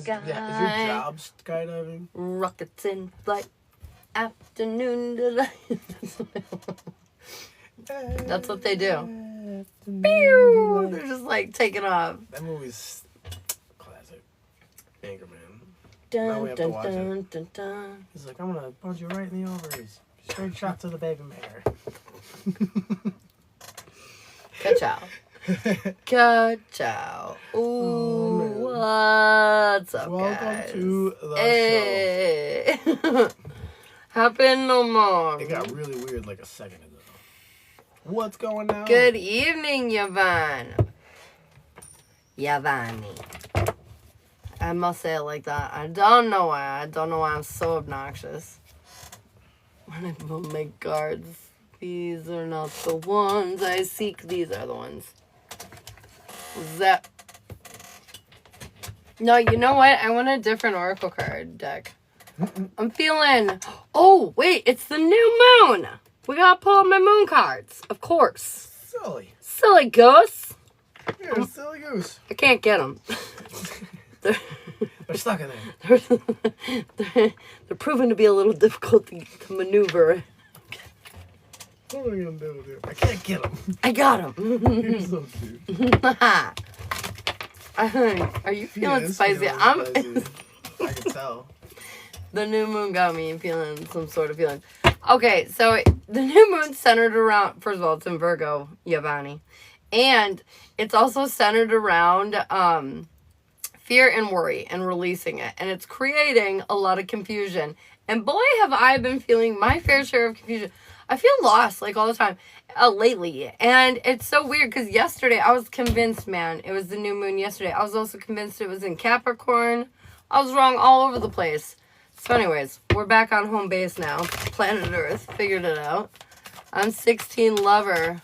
sky. Yeah, is your job skydiving? Rockets in flight. Afternoon delight. That's what they do. Pew! They're just like taking off. That movie's classic. Anchorman. Dun, Now we have to watch it. dun, dun, dun. He's like, I'm gonna punch you right in the ovaries. Straight shot to the baby mare. Ka-chow. Ka-chow. Ooh, what's up, Welcome guys? to the Hey. Happen no more. show. It got really weird like a second ago. What's going on? Good evening, Yavan. Yavani. I must say it like that. I don't know why. I don't know why I'm so obnoxious. When I put my cards, these are not the ones I seek. These are the ones. Zap. No, you know what? I want a different Oracle card deck. I'm feeling... Oh, wait. It's the new moon. We gotta pull out my moon cards. Of course. Silly. Silly goose. You're a silly goose. I can't get them. They're stuck in there. They're proving to be a little difficult to What maneuver. am I gonna do with it? I can't get them. I got them. You're so cute. Are you feeling It's spicy? feeling spicy. I can tell. The new moon got me feeling some sort of feeling. Okay, so the new moon's centered around, first of all, it's in Virgo, Yavani. And it's also centered around fear and worry and releasing it. And it's creating a lot of confusion. And boy, have I been feeling my fair share of confusion. I feel lost, like, all the time lately. And it's so weird because yesterday I was convinced, man, it was the new moon yesterday. I was also convinced it was in Capricorn. I was wrong all over the place. So anyways, we're back on home base now. Planet Earth. Figured it out. I'm 16 lover.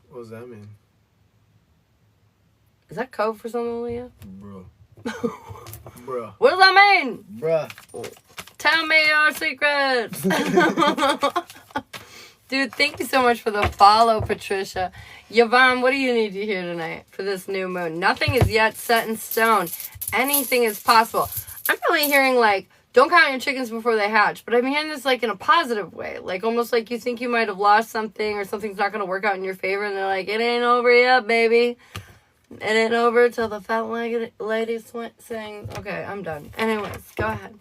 What does that mean? Is that code for something, Leah? Bro. Bruh. What does that mean? Bruh. Tell me your secrets. Dude, thank you so much for the follow, Patricia. Yvonne, what do you need to hear tonight for this new moon? Nothing is yet set in stone. Anything is possible. I'm really hearing, like, don't count your chickens before they hatch. But I'm hearing this, like, in a positive way. Like, almost like you think you might have lost something or something's not going to work out in your favor. And they're like, it ain't over yet, baby. It ain't over till the fat-legged lady saying, okay, I'm done. Anyways, go ahead.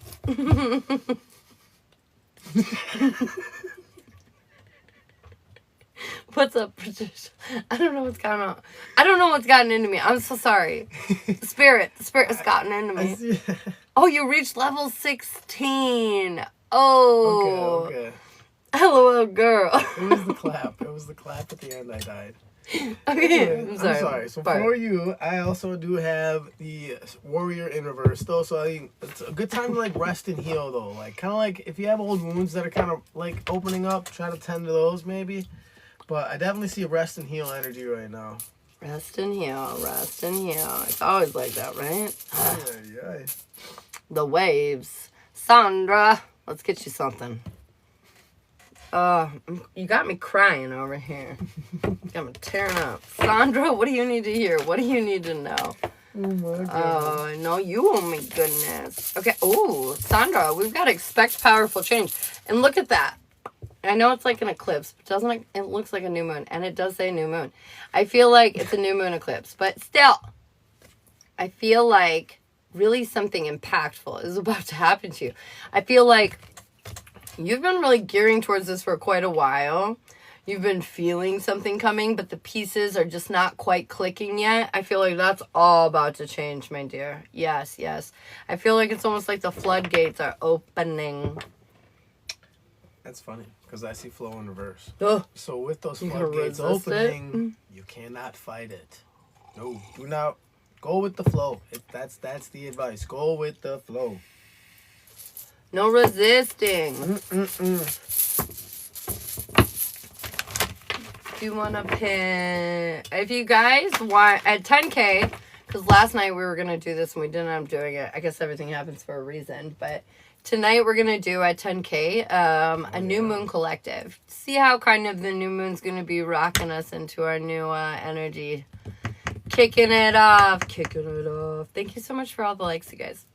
What's up, Patricia? I don't know what's going on. I don't know what's gotten into me. I'm so sorry. The spirit has gotten into me. Oh, you reached level 16. Oh. Okay. LOL, girl. It was the clap. It was the clap at the end I died. Okay, I'm sorry. So for you, I also do have the Warrior in reverse though. So I think it's a good time to like rest and heal though. Like kind of like if you have old wounds that are kind of like opening up, try to tend to those maybe. But I definitely see rest and heal energy right now. Rest and heal, rest and heal. It's always like that, right? Yeah. The waves. Sandra, let's get you something. You got me crying over here. You got me tearing up. Sandra, what do you need to hear? What do you need to know? Oh my God. Oh, no, you owe me goodness. Okay, oh, Sandra, we've got to expect powerful change. And look at that. I know it's like an eclipse, but it looks like a new moon, and it does say new moon. I feel like it's a new moon eclipse, but still, I feel like really something impactful is about to happen to you. I feel like you've been really gearing towards this for quite a while. You've been feeling something coming, but the pieces are just not quite clicking yet. I feel like that's all about to change, my dear. Yes, yes. I feel like it's almost like the floodgates are opening. That's funny because I see flow in reverse. Ugh. So with those You floodgates resist opening, you cannot fight it. No, do not go with the flow. That's the advice. Go with the flow. No resisting. Do you want to pin... If you guys want... At 10K, because last night we were going to do this and we didn't end up doing it. I guess everything happens for a reason. But tonight we're going to do at 10K a New Moon Collective. See how kind of the New Moon's going to be rocking us into our new energy. Kicking it off. Thank you so much for all the likes, you guys.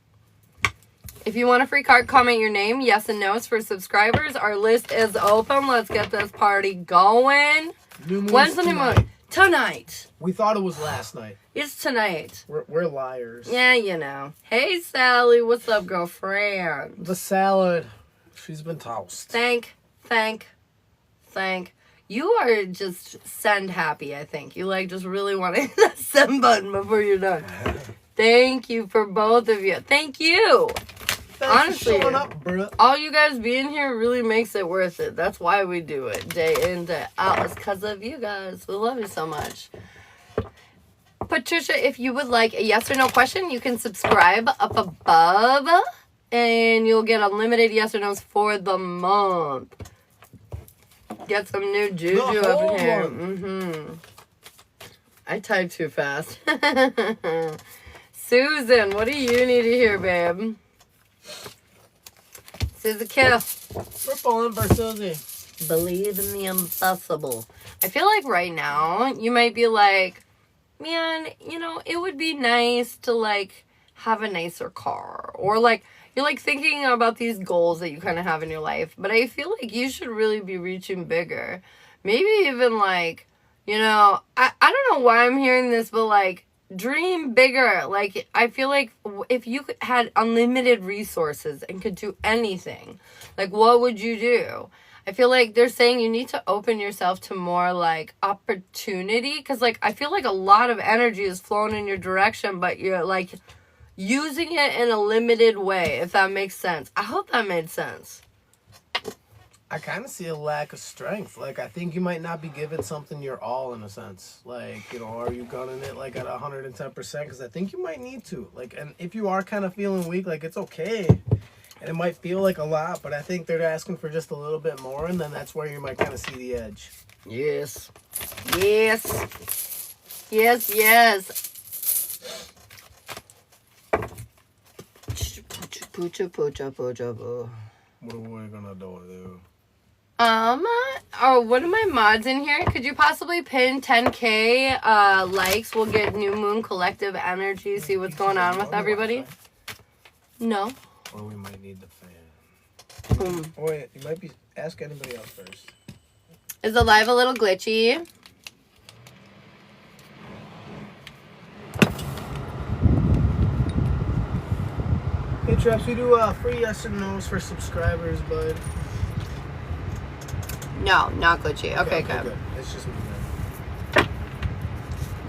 If you want a free card, comment your name, yes and no's for subscribers. Our list is open. Let's get this party going. When's the new moon? Tonight. We thought it was last night. It's tonight. We're liars. Yeah, you know. Hey, Sally. What's up, girlfriend? The salad. She's been toast. Thank. You are just send happy, I think. You like just really want to hit that send button before you're done. Thank you for both of you. Thank you. Thanks honestly, for showing up, bro. All you guys being here really makes it worth it. That's why we do it day in, day out. It's because of you guys. We love you so much. Patricia, if you would like a yes or no question, you can subscribe up above. And you'll get unlimited yes or no's for the month. Get some new juju up in here. Mm-hmm. I typed too fast. Susan, what do you need to hear, babe? Susie Kill. We're falling for Susie. Believe in the impossible. I feel like right now, you might be like, man, you know, it would be nice to, like, have a nicer car. Or, like, you're, like, thinking about these goals that you kind of have in your life. But I feel like you should really be reaching bigger. Maybe even, like, you know, I don't know why I'm hearing this, but, like, dream bigger. Like, I feel like if you had unlimited resources and could do anything, like, what would you do? I feel like they're saying you need to open yourself to more, like, opportunity. Because, like, I feel like a lot of energy is flowing in your direction, but you're, like, using it in a limited way, if that makes sense. I hope that made sense. I kind of see a lack of strength. Like, I think you might not be giving something your all, in a sense. Like, you know, are you gunning it, like, at 110%? Because I think you might need to. Like, and if you are kind of feeling weak, like, it's okay. And it might feel like a lot, but I think they're asking for just a little bit more, and then that's where you might kind of see the edge. Yes. Poocha. What are we gonna do? One of my mods in here, could you possibly pin 10K likes? We'll get New Moon Collective energy, see what's going on with everybody. No. Or we might need the fan. Oh, wait, you might be, ask anybody else first. Is the live a little glitchy? Hey, Traps, we do free yes and no's for subscribers, bud. No, not glitchy. Okay, good. It's just me then.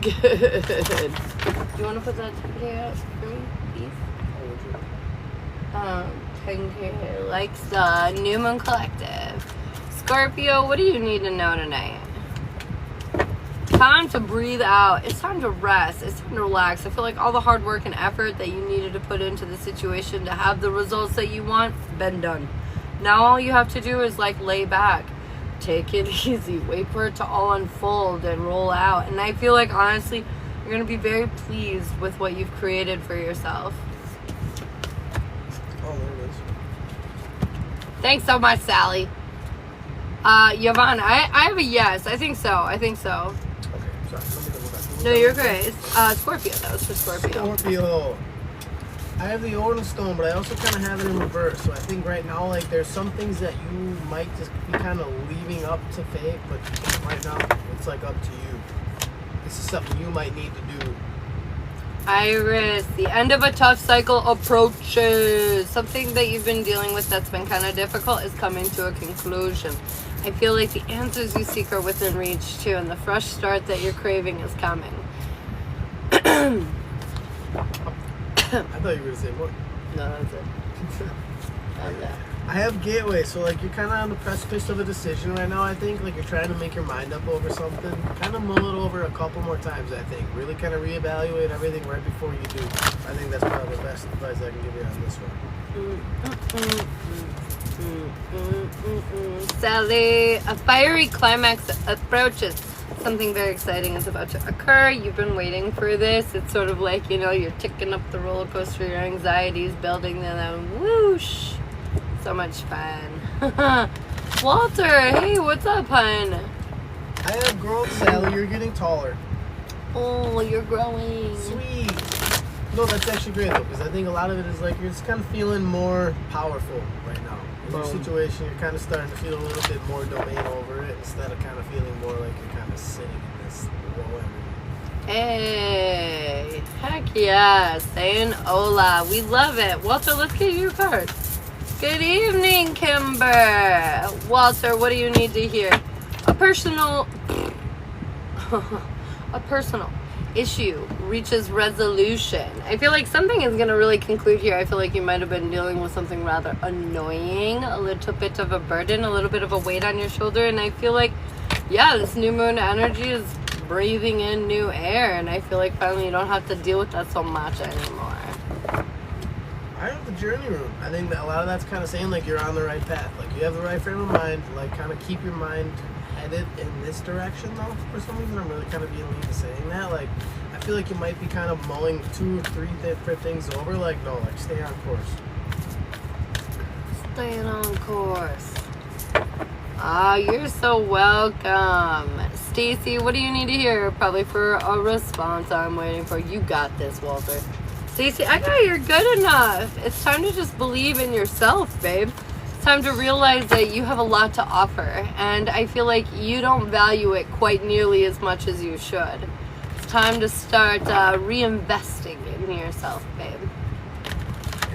Good. Do you want to put that 10K out for me, please? 10K likes the New Moon Collective. Scorpio, what do you need to know tonight? Time to breathe out. It's time to rest. It's time to relax. I feel like all the hard work and effort that you needed to put into the situation to have the results that you want, been done. Now all you have to do is, like, lay back. Take it easy. Wait for it to all unfold and roll out. And I feel like, honestly, you're going to be very pleased with what you've created for yourself. Oh, there it is. Thanks so much, Sally. Yvonne, I have a yes. I think so. Okay, sorry. Let me go back. No, you're great. It's Scorpio, though. It's for Scorpio. Scorpio. I have the Odin Stone, but I also kind of have it in reverse. So I think right now, like, there's some things that you might just be kind of leaving up to fate, but right now, it's, like, up to you. This is something you might need to do. Iris, the end of a tough cycle approaches. Something that you've been dealing with that's been kind of difficult is coming to a conclusion. I feel like the answers you seek are within reach, too, and the fresh start that you're craving is coming. I thought you were going to say more. No, that's it. Okay. I have Gateway, so, like, you're kind of on the precipice of a decision right now, I think. Like, you're trying to make your mind up over something. Kind of mull it over a couple more times, I think. Really kind of reevaluate everything right before you do. I think that's probably the best advice I can give you on this one. Sally, a fiery climax approaches. Something very exciting is about to occur. You've been waiting for this. It's sort of like, you know, you're ticking up the roller coaster, your anxiety's building, and then whoosh. So much fun. Walter, hey, what's up, hun? I have growth, Sally. You're getting taller. Oh, you're growing. Sweet. No, that's actually great though, because I think a lot of it is like you're just kind of feeling more powerful right now. In your situation, you're kind of starting to feel a little bit more domain over it instead of kind of feeling more like you're kind of sitting in this low energy. Hey, heck yeah, saying hola. We love it. Walter, let's get your card. Good evening, Kimber. Walter, what do you need to hear? A personal issue reaches resolution. I feel like something is going to really conclude here. I feel like you might have been dealing with something rather annoying, a little bit of a burden, a little bit of a weight on your shoulder, and I feel like, yeah, this new moon energy is breathing in new air, and I feel like finally you don't have to deal with that so much anymore. I have the journey room. I think that a lot of that's kind of saying like you're on the right path. Like you have the right frame of mind. Like kind of keep your mind headed in this direction though. For some reason I'm really kind of being lean to saying that. Like I feel like you might be kind of mulling 2 or 3 different things over. Like no, like stay on course. Staying on course. Ah, you're so welcome. Stacy, what do you need to hear? Probably for a response I'm waiting for. You got this, Walter. Stacy, I got you're good enough. It's time to just believe in yourself, babe. It's time to realize that you have a lot to offer. And I feel like you don't value it quite nearly as much as you should. It's time to start reinvesting in yourself, babe.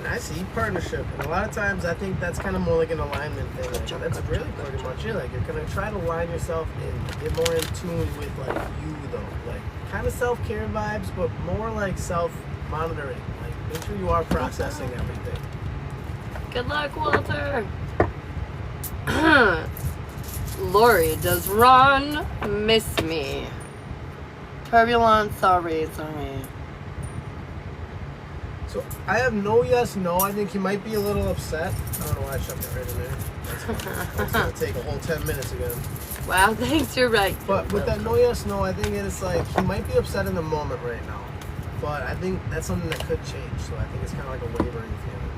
I see partnership, and a lot of times I think that's kind of more like an alignment thing. Like, that's really pretty much it. Like you're gonna try to line yourself in, get more in tune with like you though, like kind of self-care vibes, but more like self-monitoring. Like make sure you are processing everything. Good luck, Walter. Lori, does Ron miss me? Turbulence, sorry. So I have no, yes, no. I think he might be a little upset. I don't know why I shoved it right in there. That's fine. It's gonna take a whole 10 minutes again. Wow, thanks, you're right. But with that no, yes, no, I think it's like he might be upset in the moment right now. But I think that's something that could change. So I think it's kind of like a wavering feeling.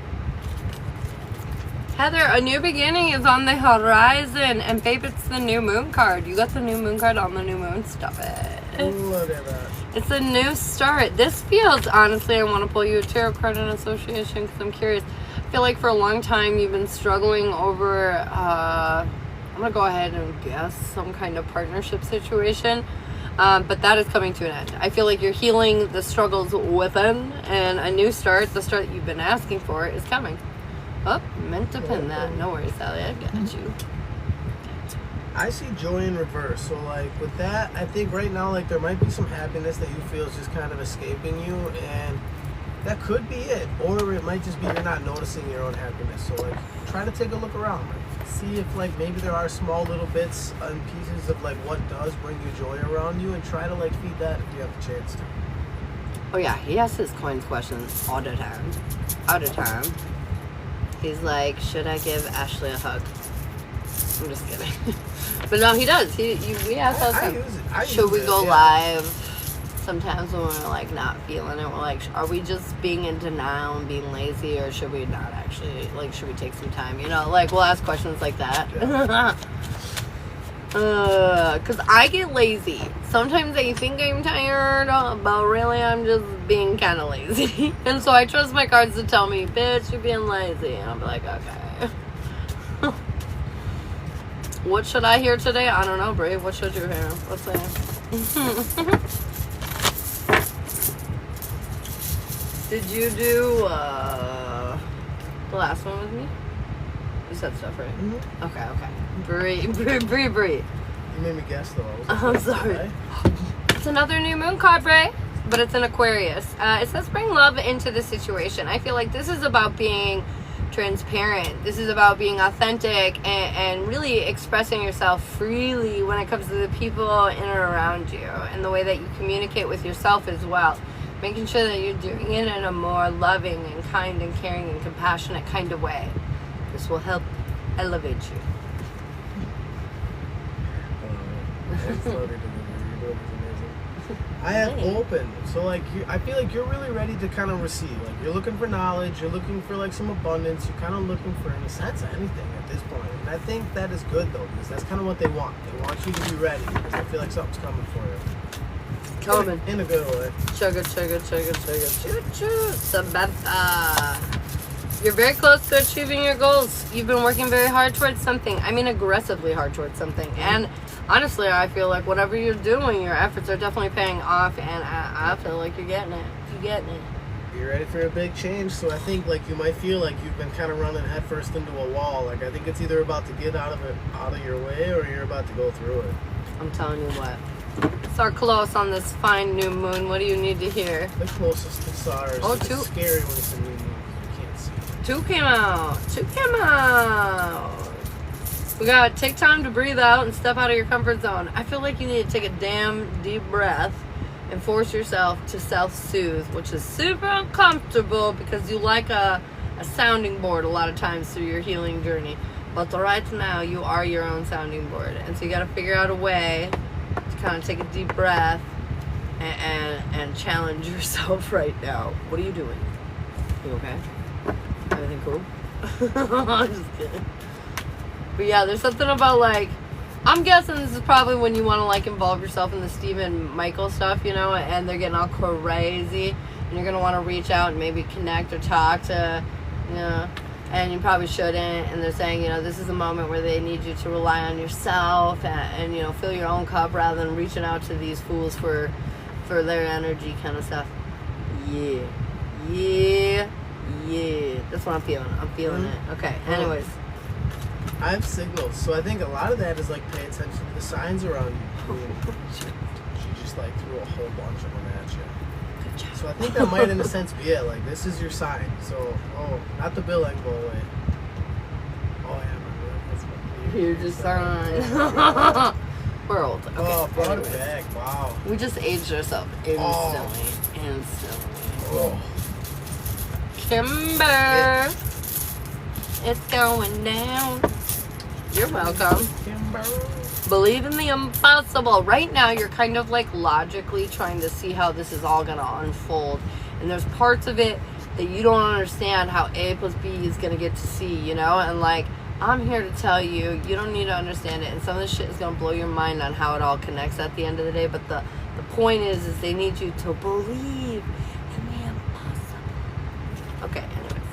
Heather, a new beginning is on the horizon, and babe, it's the new moon card. You got the new moon card on the new moon. Stop it. Look at that. It's a new start. This feels, honestly, I want to pull you a tarot card in association because I'm curious. I feel like for a long time you've been struggling over, I'm going to go ahead and guess some kind of partnership situation. But that is coming to an end. I feel like you're healing the struggles within, and a new start, the start that you've been asking for, is coming. Oh, meant to pin that. No worries, Sally. I got you. I see joy in reverse. So like with that, I think right now like there might be some happiness that you feel is just kind of escaping you, and that could be it. Or it might just be you're not noticing your own happiness. So like try to take a look around. Like, see if like maybe there are small little bits and pieces of like what does bring you joy around you, and try to like feed that if you have the chance to. Oh yeah, he asks his coins questions all the time. All the time. He's like, should I give Ashley a hug? I'm just kidding. But no, he does. We ask all the time. Should we go live? Sometimes when we're like not feeling it, we're like, are we just being in denial and being lazy, or should we not actually, like, should we take some time? You know, like we'll ask questions like that. Yeah. Cause I get lazy. Sometimes I think I'm tired, but really I'm just being kind of lazy. And so I trust my cards to tell me, bitch, you're being lazy. And I'll be like, okay. What should I hear today? I don't know, Brie. What should you hear? Let's see. Did you do the last one with me? You said stuff, right? Mm-hmm. Okay. Brie. You made me guess though. I'm sorry. It's another new moon card, Brie, but it's an Aquarius. It says bring love into the situation. I feel like this is about being transparent. This is about being authentic and really expressing yourself freely when it comes to the people in or around you, and the way that you communicate with yourself as well. Making sure that you're doing it in a more loving and kind and caring and compassionate kind of way. This will help elevate you. I have open, so like I feel like you're really ready to kind of receive. Like you're looking for knowledge, you're looking for like some abundance, you're kind of looking for, in a sense, anything at this point. And I think that is good though, because that's kind of what they want. They want you to be ready, because I feel like something's coming for you. Coming. In a good way. Chugga, chugga, chugga, chugga, choo choo. Samantha. You're very close to achieving your goals. You've been working very hard towards something. I mean, aggressively hard towards something. And honestly, I feel like whatever you're doing, your efforts are definitely paying off. And I feel like you're getting it. You're getting it. You're ready for a big change. So I think like you might feel like you've been kind of running headfirst into a wall. Like I think it's either about to get out of your way, or you're about to go through it. I'm telling you what. Start close on this fine new moon. What do you need to hear? The closest to stars. Oh, it's two. Scary when it's a new moon. You can't see it. Two came out. Two came out. We gotta take time to breathe out and step out of your comfort zone. I feel like you need to take a damn deep breath and force yourself to self-soothe, which is super uncomfortable because you like a sounding board a lot of times through your healing journey. But right now, you are your own sounding board. And so you gotta figure out a way to kind of take a deep breath and challenge yourself right now. What are you doing? You okay? Everything cool? I'm just kidding. But yeah, there's something about like, I'm guessing this is probably when you want to like involve yourself in the Stephen Michael stuff, you know, and they're getting all crazy, and you're gonna want to reach out and maybe connect or talk to, you know, and you probably shouldn't. And they're saying, you know, this is a moment where they need you to rely on yourself and you know, fill your own cup rather than reaching out to these fools for their energy kind of stuff. Yeah. That's what I'm feeling. I'm feeling it. Okay. Anyways. I have signals, so I think a lot of that is like pay attention to the signs around you. I mean, she just like threw a whole bunch of them at you. Good job. So I think that might, in a sense, be it. Like this is your sign. So, not the bill angle away. Oh yeah, that's what You're just on world. Okay. Oh, brought it anyways. back. Wow. We just aged ourselves instantly. Oh. Kimber, it's going down. You're welcome. Believe in the impossible. Right now, you're kind of like logically trying to see how this is all going to unfold. And there's parts of it that you don't understand how A plus B is going to get to see, you know? And like, I'm here to tell you, you don't need to understand it. And some of this shit is going to blow your mind on how it all connects at the end of the day. But the point is they need you to believe in the impossible. Okay, anyways.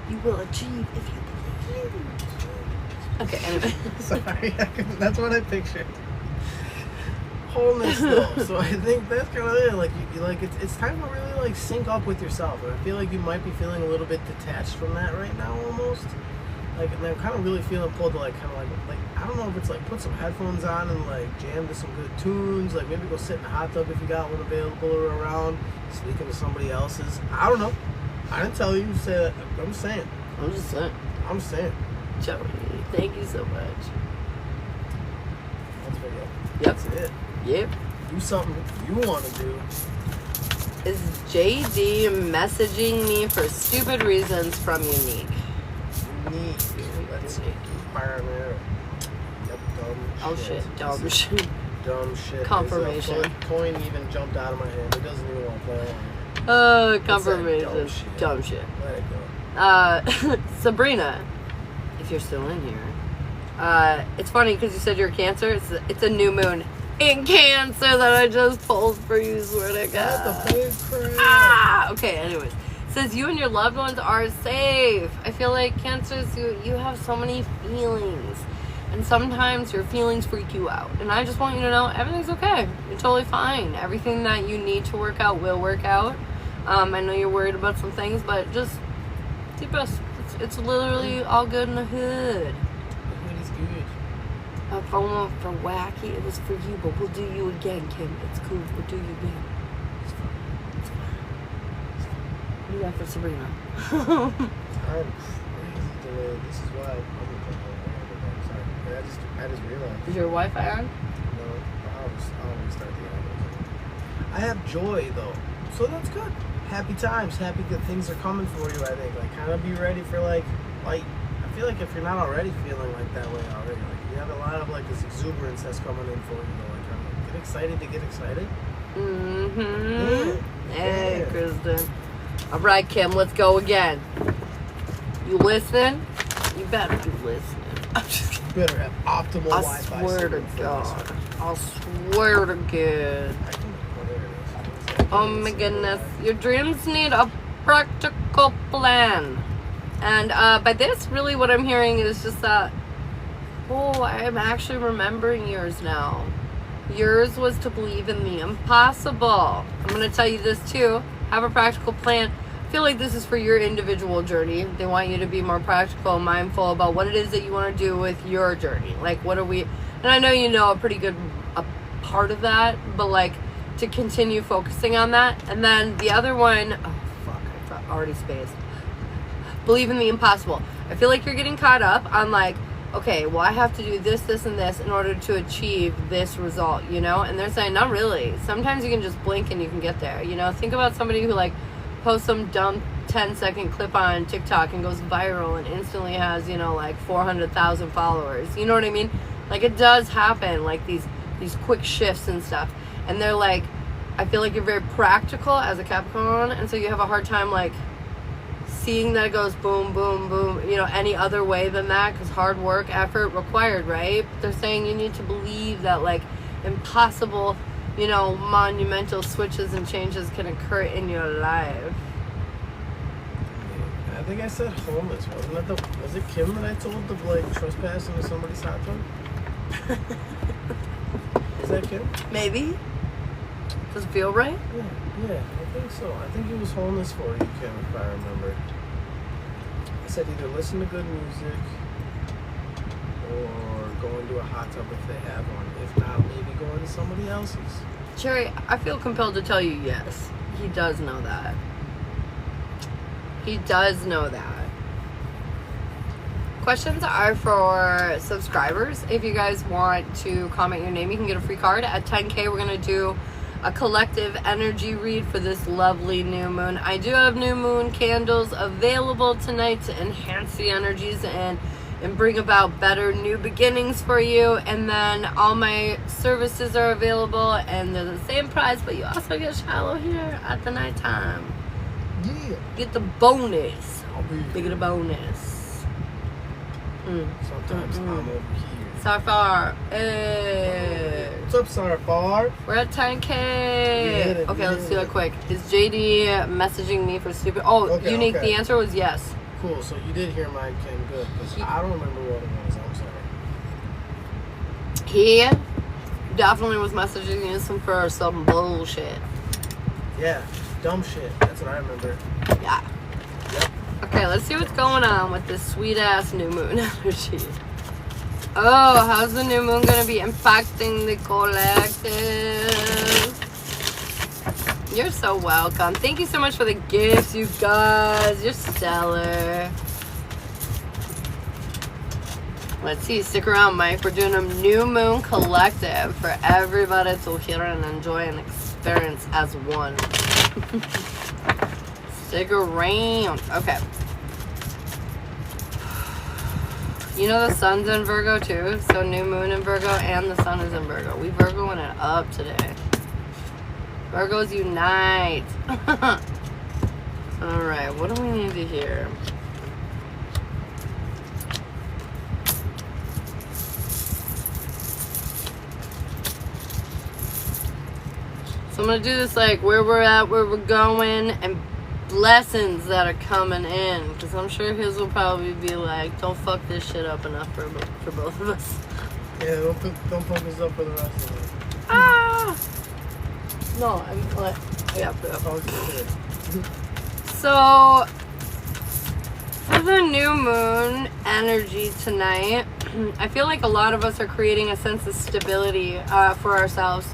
You will achieve if you believe. Okay, anyway. Sorry, that's what I pictured. Wholeness though. So I think that's kind of it. Like you like it's time to really like sync up with yourself. And I feel like you might be feeling a little bit detached from that right now almost. Like, and I'm kind of really feeling pulled to like kind of like I don't know if it's like put some headphones on and like jam to some good tunes. Like maybe go sit in a hot tub if you got one available or around. Sneak into somebody else's. I don't know. I didn't tell you. You said I'm saying. I'm just saying. I'm saying. Joey, thank you so much. That's what. Yep. That's it. Yep. Do something you want to do. Is JD messaging me for stupid reasons from Unique? Neat. Let's see. Fire there. Yep. Oh shit. Dumb shit. Dumb shit. Confirmation. A coin even jumped out of my hand. It doesn't even want to play along. Confirmation. Dumb shit. Let it go. Sabrina, if you're still in here, it's funny because you said you're a Cancer. It's a new moon in Cancer that I just pulled for you. Swear to God. Okay. Anyways, says you and your loved ones are safe. I feel like Cancers, you have so many feelings, and sometimes your feelings freak you out. And I just want you to know everything's okay. You're totally fine. Everything that you need to work out will work out. I know you're worried about some things, but just deep breaths. It's literally all good in the hood. The hood is good. FOMO for wacky, it was for you, but we'll do you again, Kim. It's cool. We'll do you again. It's fine. It's fine. What do you got for Sabrina? I'm crazy today. This is why I'm sorry. I just realized. Is your Wi-Fi on? No, I'll restart the audio. I have joy though, so that's good. Happy times, happy good things are coming for you. I think like kind of be ready for like I feel like if you're not already feeling like that way already, like you have a lot of like this exuberance that's coming in for you. Like kind of get excited to get excited. Mm-hmm. Hey, Kristen. All right, Kim, let's go again. You listen? You better be listening. I'm just kidding. better have optimal I Wi-Fi. swear to signal for this God. one. I swear to God. I can, oh, there it is. Oh my goodness. Your dreams need a practical plan. And by this, really what I'm hearing is just that, oh, I'm actually remembering yours now. Yours was to believe in the impossible. I'm going to tell you this too. Have a practical plan. I feel like this is for your individual journey. They want you to be more practical and mindful about what it is that you want to do with your journey. Like, what are we... And I know you know a pretty good part of that, but like, to continue focusing on that. And then the other one... Oh, fuck. I already spaced. Believe in the impossible. I feel like you're getting caught up on like, okay, well, I have to do this, this, and this in order to achieve this result, you know? And they're saying, not really. Sometimes you can just blink and you can get there, you know? Think about somebody who, like, posts some dumb 10-second clip on TikTok and goes viral and instantly has, you know, like 400,000 followers. You know what I mean? Like, it does happen, like, these quick shifts and stuff. And they're like, I feel like you're very practical as a Capricorn, and so you have a hard time, like, seeing that it goes boom, boom, boom, you know, any other way than that, because hard work, effort required, right? They're saying you need to believe that, like, impossible, you know, monumental switches and changes can occur in your life. I think I said homeless. Was it Kim that I told to, like, trespass into somebody's hot tub? Is that Kim? Maybe. Does it feel right? Yeah, I think so. I think it was homeless for you, Kim, if I remember. I said either listen to good music or go into a hot tub if they have one. If not, maybe go into somebody else's. Cherry, I feel compelled to tell you yes. He does know that. He does know that. Questions are for subscribers. If you guys want to comment your name, you can get a free card. At 10K, we're going to do a collective energy read for this lovely new moon. I do have new moon candles available tonight to enhance the energies and bring about better new beginnings for you. And then all my services are available and they're the same price, but you also get Shiloh here at the nighttime. Yeah. Get the bonus. I'll be They get a bonus. Sometimes I'm over here. Sarfar. What's up, Sarfar? We're at 10K. Yeah, Okay, let's do it quick. Is JD messaging me for stupid? Oh, Okay, unique. okay. The answer was yes. Cool, so you did hear mine, Kim. Good, because I don't remember what it was. I'm sorry. He definitely was messaging you for some bullshit. Yeah, dumb shit. That's what I remember. Yeah. Yep. Okay, let's see what's going on with this sweet ass new moon energy. Oh, how's the new moon gonna be impacting the collective? You're so welcome. Thank you so much for the gifts, you guys. You're stellar. Let's see. Stick around, Mike. We're doing a new moon collective for everybody to hear and enjoy and experience as one. Stick around. Okay. You know the sun's in Virgo too, so new moon in Virgo and the sun is in Virgo. We Virgoing it up today. Virgos unite. Alright, what do we need to hear? So I'm going to do this like where we're at, where we're going, and blessings that are coming in. Because I'm sure his will probably be like, don't fuck this shit up enough for both of us. Yeah, don't fuck us up for the rest of it. Ah! No, I'm like, yeah. So, for the new moon energy tonight, I feel like a lot of us are creating a sense of stability for ourselves.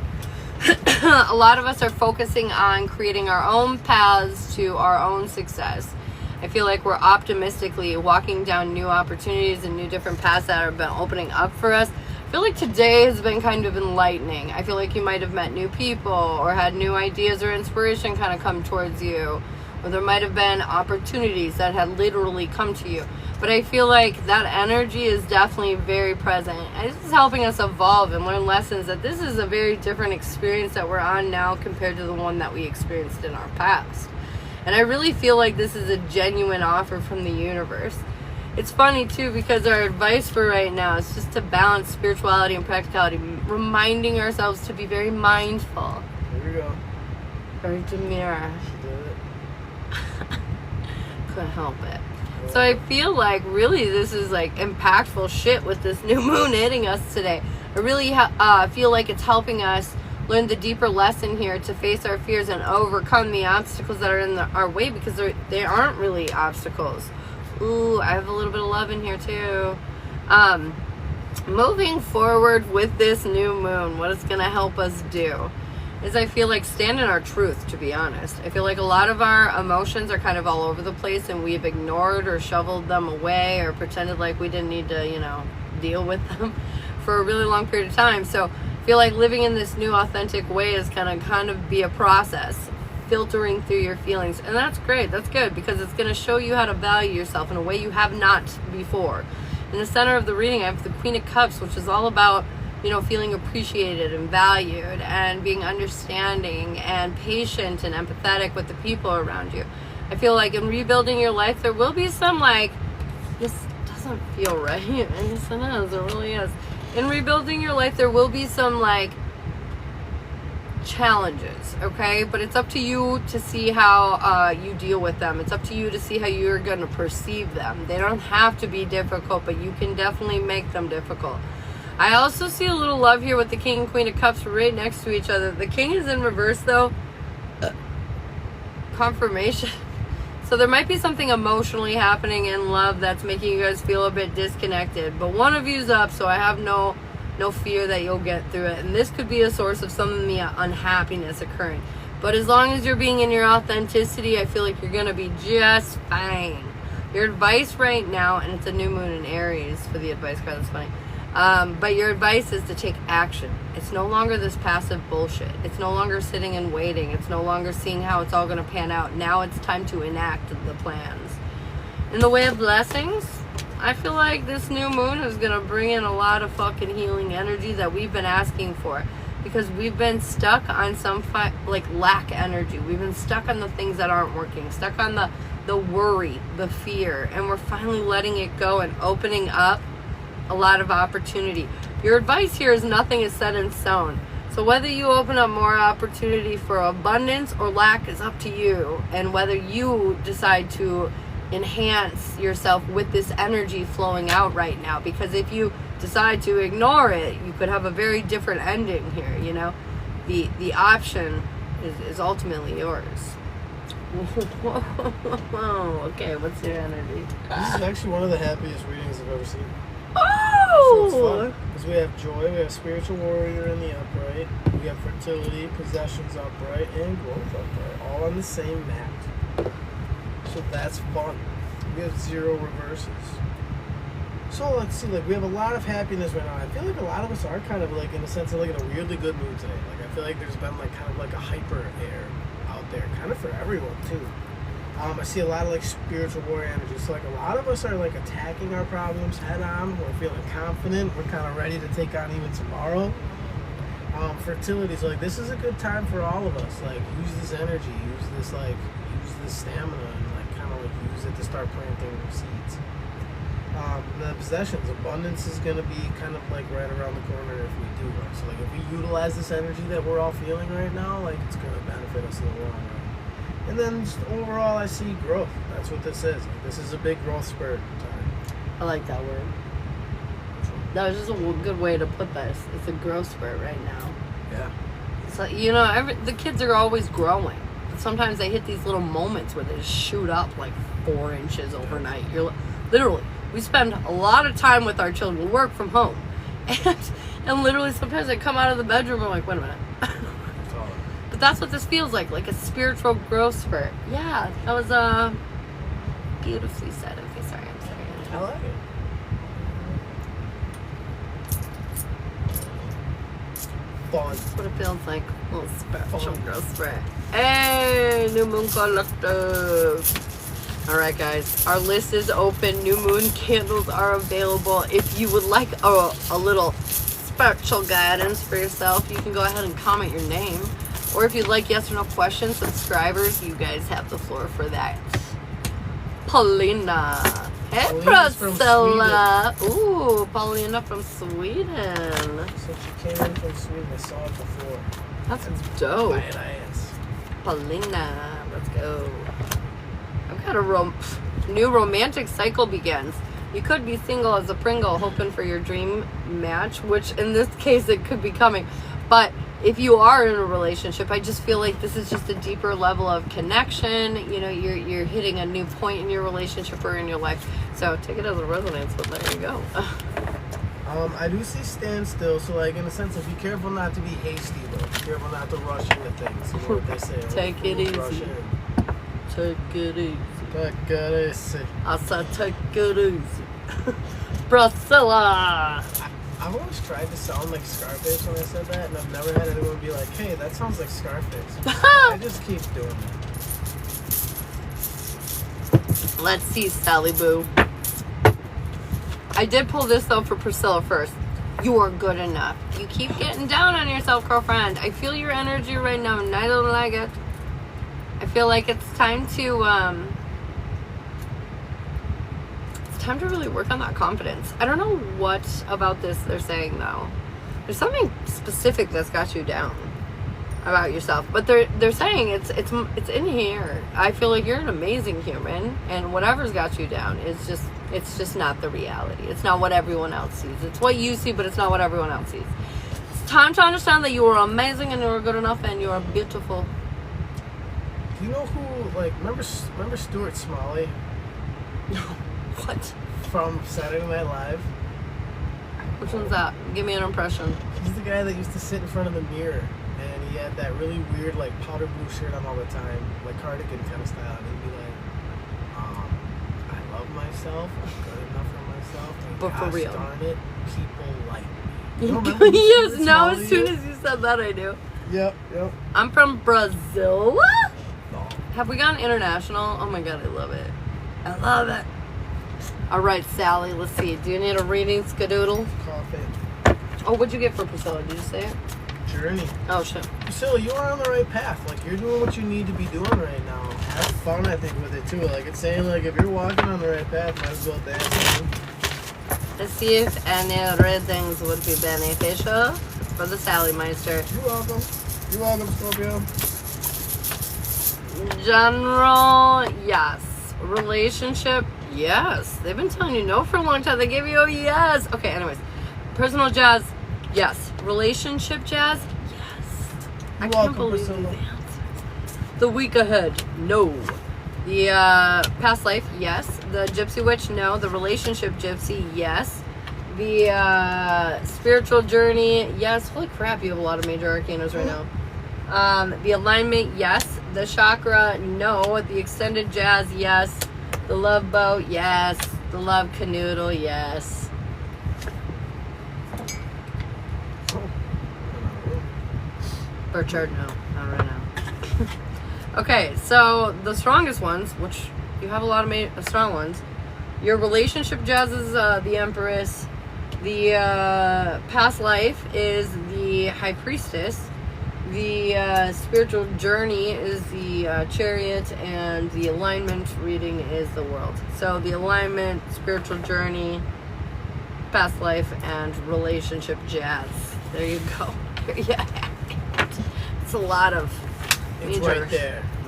A lot of us are focusing on creating our own paths to our own success. I feel like we're optimistically walking down new opportunities and new different paths that have been opening up for us. I feel like today has been kind of enlightening. I feel like you might have met new people or had new ideas or inspiration kind of come towards you. Or there might have been opportunities that had literally come to you. But I feel like that energy is definitely very present. And this is helping us evolve and learn lessons that this is a very different experience that we're on now compared to the one that we experienced in our past. And I really feel like this is a genuine offer from the universe. It's funny too because our advice for right now is just to balance spirituality and practicality, reminding ourselves to be very mindful. Here we go. Very demure. She did it. Couldn't help it. So I feel like really this is like impactful shit with this new moon hitting us today. I really feel like it's helping us learn the deeper lesson here to face our fears and overcome the obstacles that are in our way, because they aren't really obstacles. Ooh, I have a little bit of love in here too. Moving forward with this new moon, what it's going to help us do is I feel like stand in our truth, to be honest. I feel like a lot of our emotions are kind of all over the place and we've ignored or shoveled them away or pretended like we didn't need to, deal with them for a really long period of time. So I feel like living in this new authentic way is kind of be a process, filtering through your feelings. And that's great. That's good, because it's going to show you how to value yourself in a way you have not before. In the center of the reading, I have the Queen of Cups, which is all about feeling appreciated and valued and being understanding and patient and empathetic with the people around you. I feel like in rebuilding your life, there will be some this doesn't feel right. Yes, it is. It really is. In rebuilding your life, there will be some challenges, okay? But it's up to you to see how you deal with them. It's up to you to see how you're going to perceive them. They don't have to be difficult, but you can definitely make them difficult. I also see a little love here with the King and Queen of Cups right next to each other. The King is in reverse, though. Confirmation. So there might be something emotionally happening in love that's making you guys feel a bit disconnected. But one of you's up, so I have no fear that you'll get through it. And this could be a source of some of the unhappiness occurring. But as long as you're being in your authenticity, I feel like you're going to be just fine. Your advice right now, and it's a new moon in Aries for the advice card, that's funny. But your advice is to take action. It's no longer this passive bullshit. It's no longer sitting and waiting. It's no longer seeing how it's all going to pan out. Now it's time to enact the plans. In the way of blessings, I feel like this new moon is going to bring in a lot of fucking healing energy that we've been asking for. Because we've been stuck on some lack energy. We've been stuck on the things that aren't working. Stuck on the worry, the fear. And we're finally letting it go and opening up a lot of opportunity. Your advice here is nothing is set in stone. So whether you open up more opportunity for abundance or lack is up to you, and whether you decide to enhance yourself with this energy flowing out right now. Because if you decide to ignore it, you could have a very different ending here. The option is ultimately yours. Whoa. Okay, what's your energy? This is actually one of the happiest readings I've ever seen. Oh! So it's fun, because we have joy, we have spiritual warrior in the upright, we have fertility, possessions upright, and growth upright, all on the same mat. So that's fun. We have 0 reverses. So let's see, we have a lot of happiness right now. I feel like a lot of us are kind of in a sense of in a weirdly good mood today. I feel like there's been a hyper air out there, kind of for everyone too. I see a lot of spiritual warrior energy. So a lot of us are attacking our problems head on. We're feeling confident. We're kind of ready to take on even tomorrow. Fertility. So this is a good time for all of us. Use this energy. Use this stamina, and use it to start planting seeds. The possessions. Abundance is going to be kind of right around the corner if we do it. So if we utilize this energy that we're all feeling right now, it's going to benefit us in the long run. And then just overall, I see growth. That's what this is. This is a big growth spurt time. I like that word. That was just a good way to put this. It's a growth spurt right now. Yeah. It's the kids are always growing. But sometimes they hit these little moments where they just shoot up 4 inches overnight. You're literally, we spend a lot of time with our children. We work from home. And literally sometimes I come out of the bedroom and I'm like, wait a minute. But that's what this feels like a spiritual growth spurt. Yeah, that was beautifully said. Okay, sorry, I'm sorry. I like it. Fun. That's what it feels like. A little spiritual growth spurt. Hey, New Moon Collective. Alright guys, our list is open. New Moon candles are available. If you would like a little spiritual guidance for yourself, you can go ahead and comment your name. Or if you'd like yes or no questions, subscribers, you guys have the floor for that. Paulina. Hey, Paulina's from Priscilla. Ooh, Paulina from Sweden. So she came in from Sweden. I saw it before. That's dope. Badass. Paulina, let's go. I've got a new romantic cycle begins. You could be single as a Pringle, hoping for your dream match, which in this case it could be coming. But if you are in a relationship, I just feel like this is just a deeper level of connection. You know, you're hitting a new point in your relationship or in your life. So take it as a resonance, but there you go. I do see standstill, so like in a sense, be careful not to be hasty though. Be careful not to rush into things. You know what they say. Take it easy. Take it easy. Take it easy. I said take it easy. Priscilla. I've always tried to sound like Scarface when I said that, and I've never had anyone be like, hey, that sounds like Scarface. I just keep doing it. Let's see, Sally Boo. I did pull this though for Priscilla first. You are good enough. You keep getting down on yourself, girlfriend. I feel your energy right now, and I don't like it. I feel like it's time to really work on that confidence. I don't know what about this they're saying though. There's something specific that's got you down about yourself, but they're saying it's in here. I feel like you're an amazing human, and whatever's got you down is just not the reality. It's not what everyone else sees. It's what you see, but it's not what everyone else sees. It's time to understand that you are amazing and you are good enough and you are beautiful. Do you know who, like, remember Stuart Smalley? What? From Saturday Night Live? Which one's that? Give me an impression. He's the guy that used to sit in front of the mirror, and he had that really weird, like, powder blue shirt on all the time, like cardigan kind of style, and he'd be like, I love myself, I'm good enough for myself, and But for real. darn it, people like me. You don't remember who Yes, Stuart now Smalley as soon is? as you said that, I do. Yep. I'm from Brazil. No. Have we gone international? Oh my god, I love it. I love it. All right, Sally, let's see. Do you need a reading, Skadoodle? Coffee. Oh, what'd you get for Priscilla? Did you say it? Journey. Oh, shit. Priscilla, you are on the right path. Like, you're doing what you need to be doing right now. Have fun, I think, with it, too. Like, it's saying, like, if you're walking on the right path, might as well dance. Let's see if any readings would be beneficial for the Sally Meister. You're welcome. You're welcome, Scorpio. General, yes. Relationship, yes. They've been telling you no for a long time. They gave you a yes. Okay, anyways. Personal jazz, yes. Relationship jazz, yes. I can't believe the answers. The week ahead, no. The past life, yes. The gypsy witch, no. The relationship gypsy, yes. The spiritual journey, yes. Holy crap, you have a lot of major arcanas right now. The alignment, yes. The chakra, no. The extended jazz, yes. The love boat, yes. The love canoodle, yes. Bird chart, no. Not right now. Okay, so the strongest ones, which you have a lot of strong ones. Your relationship jazz is the Empress. The past life is the High Priestess. The spiritual journey is the Chariot, and the alignment reading is the World. So the alignment, spiritual journey, past life, and relationship jazz. There you go. Yeah, it's a lot of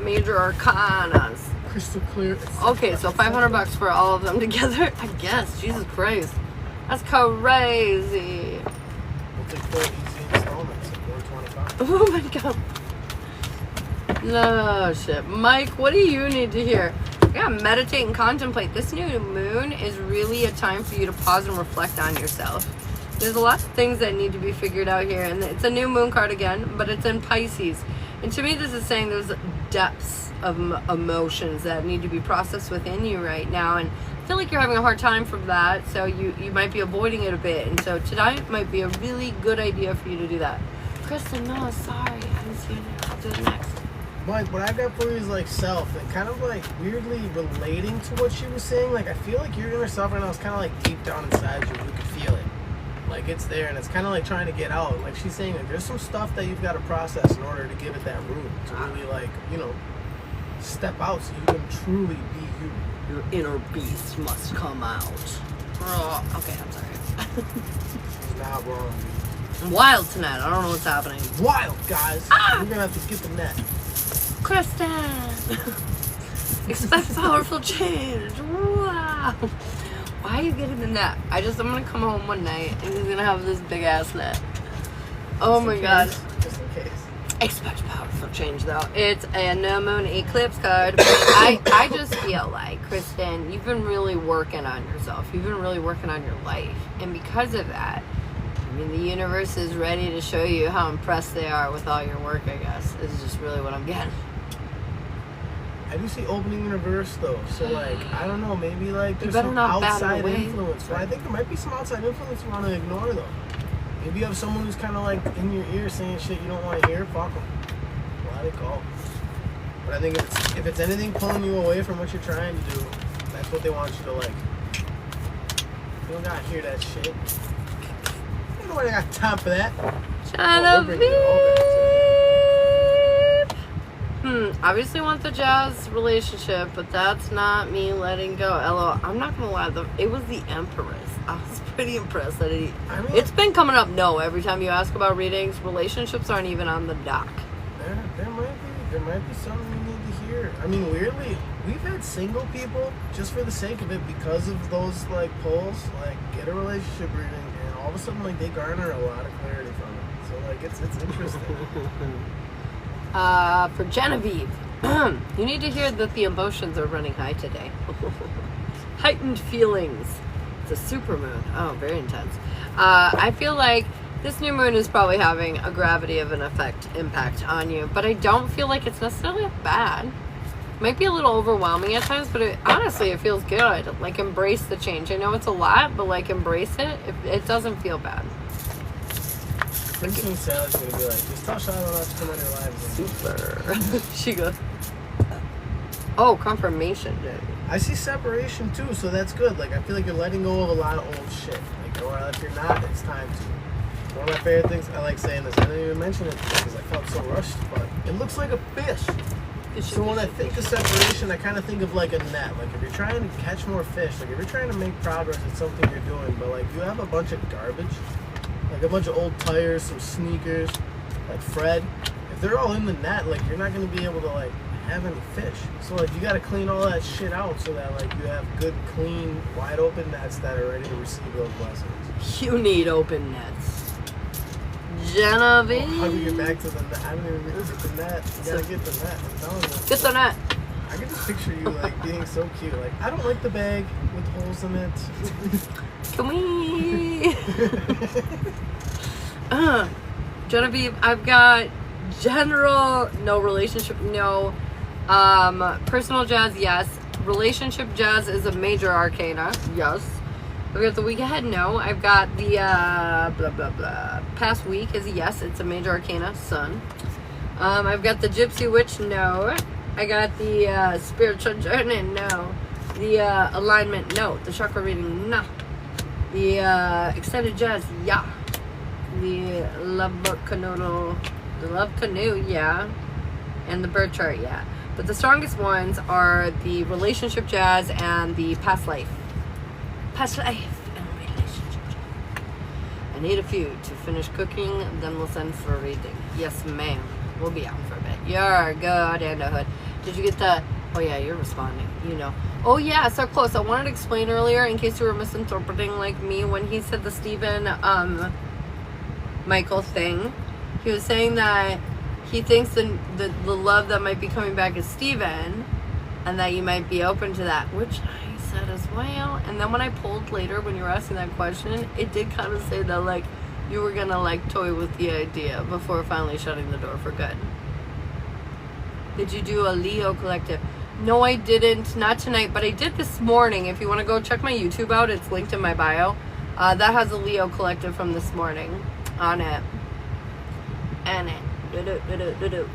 major arcanas. Crystal clear. Okay, so $500 for all of them together. I guess. Jesus Christ, that's crazy. We'll take 4 easy installments at $425. Oh my god. No shit. Mike, what do you need to hear? Yeah, meditate and contemplate. This new moon is really a time for you to pause and reflect on yourself. There's a lot of things that need to be figured out here, and it's a new moon card again, but it's in Pisces. And to me, this is saying there's depths of emotions that need to be processed within you right now, and I feel like you're having a hard time from that, so you might be avoiding it a bit, and so tonight might be a really good idea for you to do that. Kristen, no, sorry, I haven't seen it. I'll do it next. Mike, what I got for you is like self, and kind of like weirdly relating to what she was saying. Like, I feel like your inner self right now is kind of like deep down inside you. You can feel it. Like, it's there, and it's kind of like trying to get out. Like she's saying, like, there's some stuff that you've got to process in order to give it that room to really, like, you know, step out so you can truly be you. Your inner beast must come out. Okay, I'm sorry. It's not wrong, dude. I'm wild tonight. I don't know what's happening. Wild, guys. Ah! We're gonna have to get the net. Kristen! Expect powerful change. Wow. Why are you getting the net? I'm gonna come home one night and he's gonna have this big ass net. Oh my god. Just in case. Expect powerful change though. It's a no moon eclipse card. I just feel like, Kristen, you've been really working on yourself. You've been really working on your life. And because of that, I mean, the universe is ready to show you how impressed they are with all your work, I guess. This is just really what I'm getting. I do see opening in reverse though, so like I don't know, maybe like there's better some not bat it outside away. influence. But I think there might be some outside influence you want to ignore though. Maybe you have someone who's kind of like in your ear saying shit you don't want to hear. Fuck them. Let it go. But I think if it's anything pulling you away from what you're trying to do, that's what they want you to like. You don't gotta hear that shit. You know I got time for that. Obviously want the jazz relationship, but that's not me letting go. LOL. I'm not gonna lie, it was the Empress. I was pretty impressed that it's been coming up no every time you ask about readings. Relationships aren't even on the dock. There might be something you need to hear. I mean, weirdly, we've had single people just for the sake of it because of those like polls, like get a relationship reading, and all of a sudden like they garner a lot of clarity from it. So like it's interesting. For Genevieve, you need to hear that the emotions are running high today. Heightened feelings. It's a super moon. Oh, very intense. I feel like this new moon is probably having a gravity of an impact on you, but I don't feel like it's necessarily bad. Might be a little overwhelming at times, but honestly, it feels good. Like, embrace the change. I know it's a lot, but like, embrace it. It doesn't feel bad. Pretty soon Sally's gonna be like, just tell Shiloh not to come in your lives. Super. She goes, oh, confirmation, dude. I see separation too, so that's good. Like, I feel like you're letting go of a lot of old shit. Like, or if you're not, it's time to. One of my favorite things, I like saying this, I didn't even mention it because I felt so rushed, but it looks like a fish. So when I think of separation, I kind of think of like a net. Like, if you're trying to catch more fish, like if you're trying to make progress at something you're doing, but like you have a bunch of garbage, like a bunch of old tires, some sneakers, like Fred, if they're all in the net, like you're not going to be able to like have any fish. So like you got to clean all that shit out so that like you have good, clean, wide open nets that are ready to receive those blessings. You need open nets. Genevieve. How do we get back to the net? I don't even get the net. You gotta get the net. I'm telling you. Get the net. I can just picture you like being so cute. Like, I don't like the bag with holes in it. Can we? Genevieve, I've got general, no relationship, no. Personal jazz, yes. Relationship jazz is a major arcana, yes. I've got the week ahead, no. I've got the blah blah blah. Past week is a yes, it's a major arcana, sun. I've got the gypsy witch, no. I got the spiritual journey, no. The alignment, no. The chakra reading, no. The extended jazz, yeah. The love canoe, yeah. And the bird chart, yeah. But the strongest ones are the relationship jazz and the past life. Past life and relationship jazz. I need a few to finish cooking, then we'll send for a reading. Yes, ma'am. We'll be out for a bit. You're good in the hood. Did you get the... Oh, yeah, you're responding. You know. Oh, yeah, so close. I wanted to explain earlier, in case you were misinterpreting like me, when he said the Stephen Michael thing. He was saying that he thinks the love that might be coming back is Stephen, and that you might be open to that, which I said as well. And then when I pulled later, when you were asking that question, it did kind of say that, like, you were gonna, like, toy with the idea before finally shutting the door for good. Did you do a Leo collective? No, I didn't. Not tonight, but I did this morning. If you want to go check my YouTube out, it's linked in my bio. That has a Leo collective from this morning on it. And it. Do-do-do-do-do-do.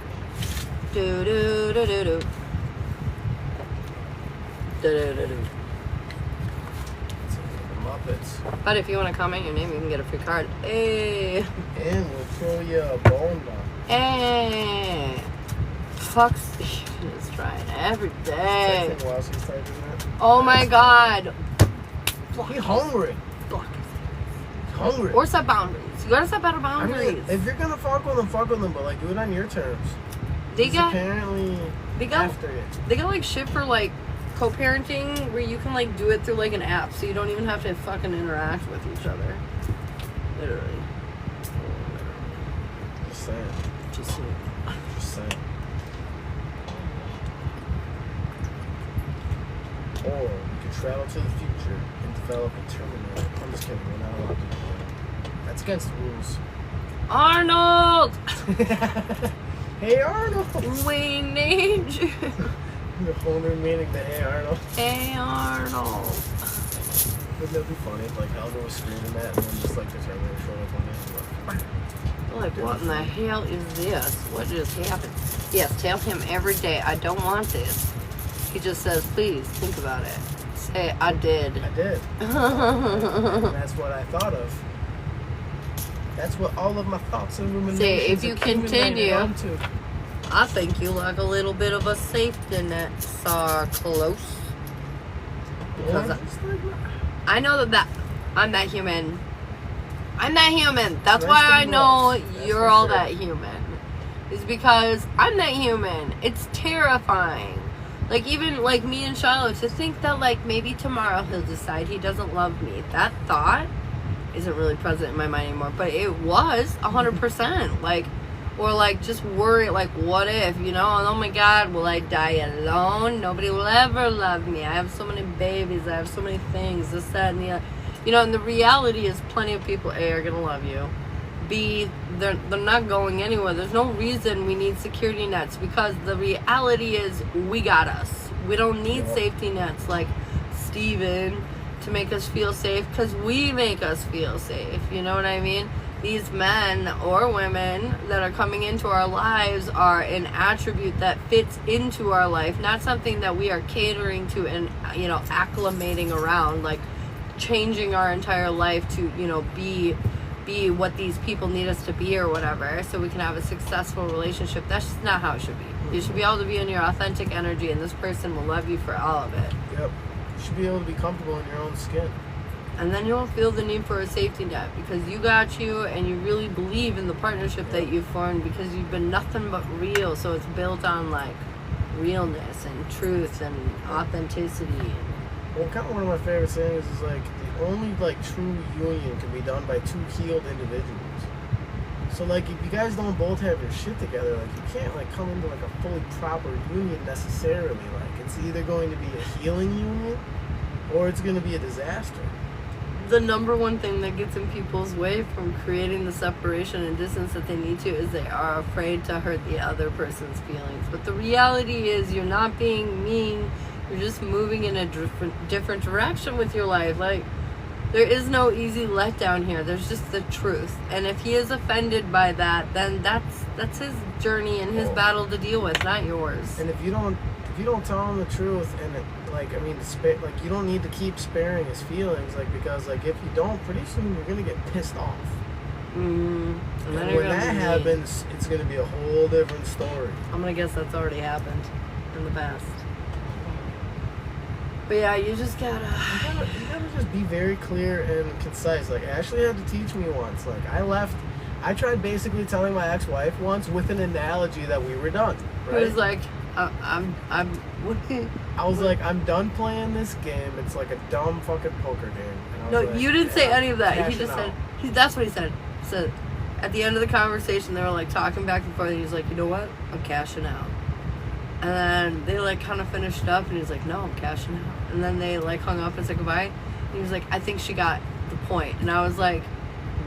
Do-do-do-do-do. Do-do-do-do. Muppets. But if you want to comment your name, you can get a free card. Hey. And we'll throw you a bone down. Hey. fuck's he's trying every day. Texting while she's typing that. Oh my god. He hungry. Block. He's hungry. Or set boundaries. You gotta set better I boundaries. mean, if you're gonna fuck with them, but like do it on your terms. They He's got apparently after it. They got like shit for like co-parenting where you can like do it through like an app, so you don't even have to fucking interact with each other. Literally. Just saying. Just saying. Just saying. Or we could travel to the future and develop a Terminator. I'm just kidding. We're not allowed to do that. That's against the rules. Arnold! Hey Arnold! We need you. The whole new meaning to Hey Arnold. Hey Arnold. Wouldn't that be funny if like Helga was screaming that and then just like the Terminator showed up on it? Like, what in the hell is this? What just happened? Yes, tell him every day, I don't want this. He just says, please, think about it. Say, I did. I did. And that's what I thought of. That's what all of my thoughts and ruminations Say, if you continue, onto. I think you like a little bit of a safety net, so close. Because I know that I'm that human. I'm that human. That's why I know you're all that human. Is because I'm that human. It's terrifying. Like, even, like, me and Shiloh, to think that, like, maybe tomorrow he'll decide he doesn't love me. That thought isn't really present in my mind anymore. But it was 100%. Like, or, like, just worry, like, what if, you know? And, oh, my God, will I die alone? Nobody will ever love me. I have so many babies. I have so many things. This, that, and the other. You know, and the reality is plenty of people, A, are going to love you. B, they're not going anywhere. There's no reason we need security nets because the reality is we got us. We don't need safety nets like Steven to make us feel safe because we make us feel safe. You know what I mean? These men or women that are coming into our lives are an attribute that fits into our life, not something that we are catering to and, you know, acclimating around, like changing our entire life to, you know, be what these people need us to be or whatever, so we can have a successful relationship. That's just not how it should be. You should be able to be in your authentic energy, and this person will love you for all of it. Yep. You should be able to be comfortable in your own skin. And then you won't feel the need for a safety net because you got you and you really believe in the partnership that you've formed because you've been nothing but real. So it's built on like realness and truth and authenticity. Well, kind of one of my favorite sayings is like the only like true union can be done by two healed individuals. So like if you guys don't both have your shit together, like you can't like come into like a fully proper union necessarily. Like it's either going to be a healing union or it's going to be a disaster. The number one thing that gets in people's way from creating the separation and distance that they need to is they are afraid to hurt the other person's feelings. But the reality is you're not being mean. You're just moving in a different direction with your life. Like, there is no easy letdown here. There's just the truth. And if he is offended by that, then that's his journey and his battle to deal with, not yours. And if you don't tell him the truth, and it, like I mean, like you don't need to keep sparing his feelings, like because like if you don't, pretty soon you're gonna get pissed off. Mm-hmm. And when that happens, it's gonna be a whole different story. I'm gonna guess that's already happened in the past. But yeah, you just gotta just be very clear and concise. Like Ashley had to teach me once. Like I tried basically telling my ex-wife once with an analogy that we were done. Right? It was like, I was like, I'm done playing this game. It's like a dumb fucking poker game. And I was no, like, you didn't say any of that. He just out. said, that's what he said. So at the end of the conversation, they were like talking back and forth. And he's like, you know what? I'm cashing out. And then they like kind of finished up, and he's like, no, I'm cashing out. And then they like hung up and said goodbye. And he was like, I think she got the point. And I was like,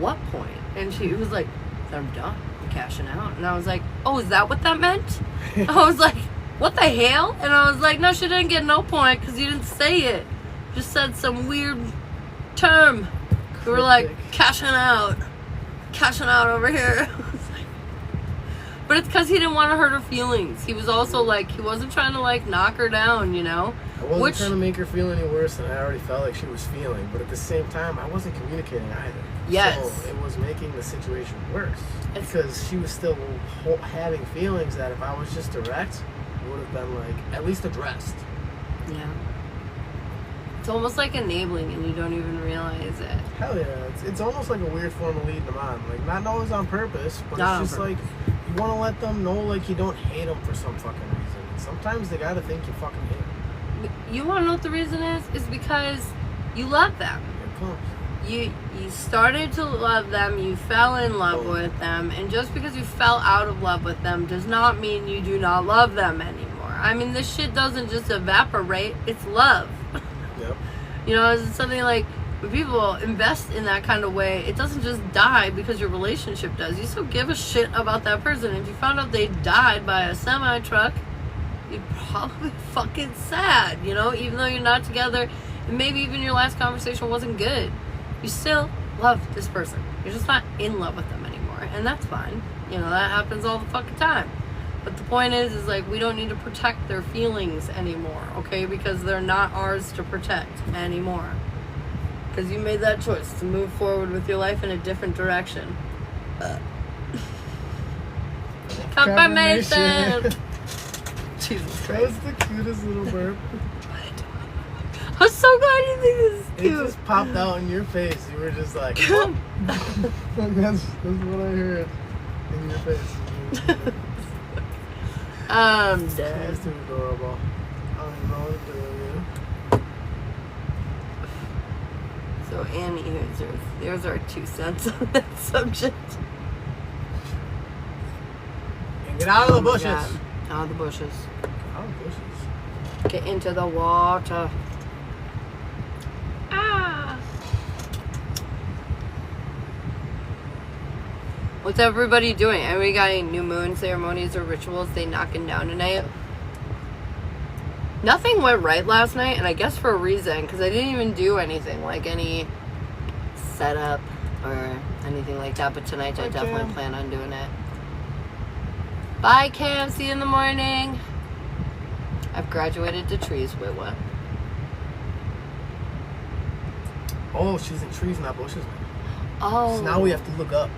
what point? And she was like, I'm done. I'm cashing out. And I was like, oh, is that what that meant? I was like, what the hell? And I was like, no, she didn't get no point because you didn't say it. Just said some weird term. You were like, cashing out over here. But But it's because he didn't want to hurt her feelings. He was also like, he wasn't trying to like knock her down, you know? I wasn't trying to make her feel any worse than I already felt like she was feeling. But at the same time, I wasn't communicating either. Yes. So it was making the situation worse. Because she was still having feelings that if I was just direct, it would have been like, at least addressed. Yeah. It's almost like enabling and you don't even realize it. Hell yeah. It's almost like a weird form of leading them on. Like, not always on purpose, but it's just like, you want to let them know like you don't hate them for some fucking reason. And sometimes they gotta think you fucking hate them. You want to know what the reason is? It's because you love them. Here it comes. You started to love them, you fell in love with them, and just because you fell out of love with them does not mean you do not love them anymore. I mean, this shit doesn't just evaporate, it's love. Yep. You know, it's something like, when people invest in that kind of way, it doesn't just die because your relationship does. You still give a shit about that person. If you found out they died by a semi-truck, you'd probably be fucking sad, you know, even though you're not together, and maybe even your last conversation wasn't good. You still love this person. You're just not in love with them anymore, and that's fine. You know, that happens all the fucking time. But the point is like, we don't need to protect their feelings anymore, okay? Because they're not ours to protect anymore. Because you made that choice to move forward with your life in a different direction. Confirmation! Jesus Christ. That was the cutest little burp. I'm so glad you think this is cute. It just popped out in your face. You were just like, oh. that's what I heard in your face. I'm dead. That's too adorable. I don't even know what to do. So Annie, there's our 2 cents on that subject. And get out of the bushes. God. Out of the bushes. Get out of the bushes. Get into the water. Ah. What's everybody doing? Everybody got any new moon ceremonies or rituals they knocking down tonight? Nothing went right last night, and I guess for a reason, because I didn't even do anything, like any setup or anything like that, but tonight I definitely plan on doing it. Bye, Cam. See you in the morning. I've graduated to trees. Wait, what? Oh, she's in trees, not bushes. Oh. So now we have to look up.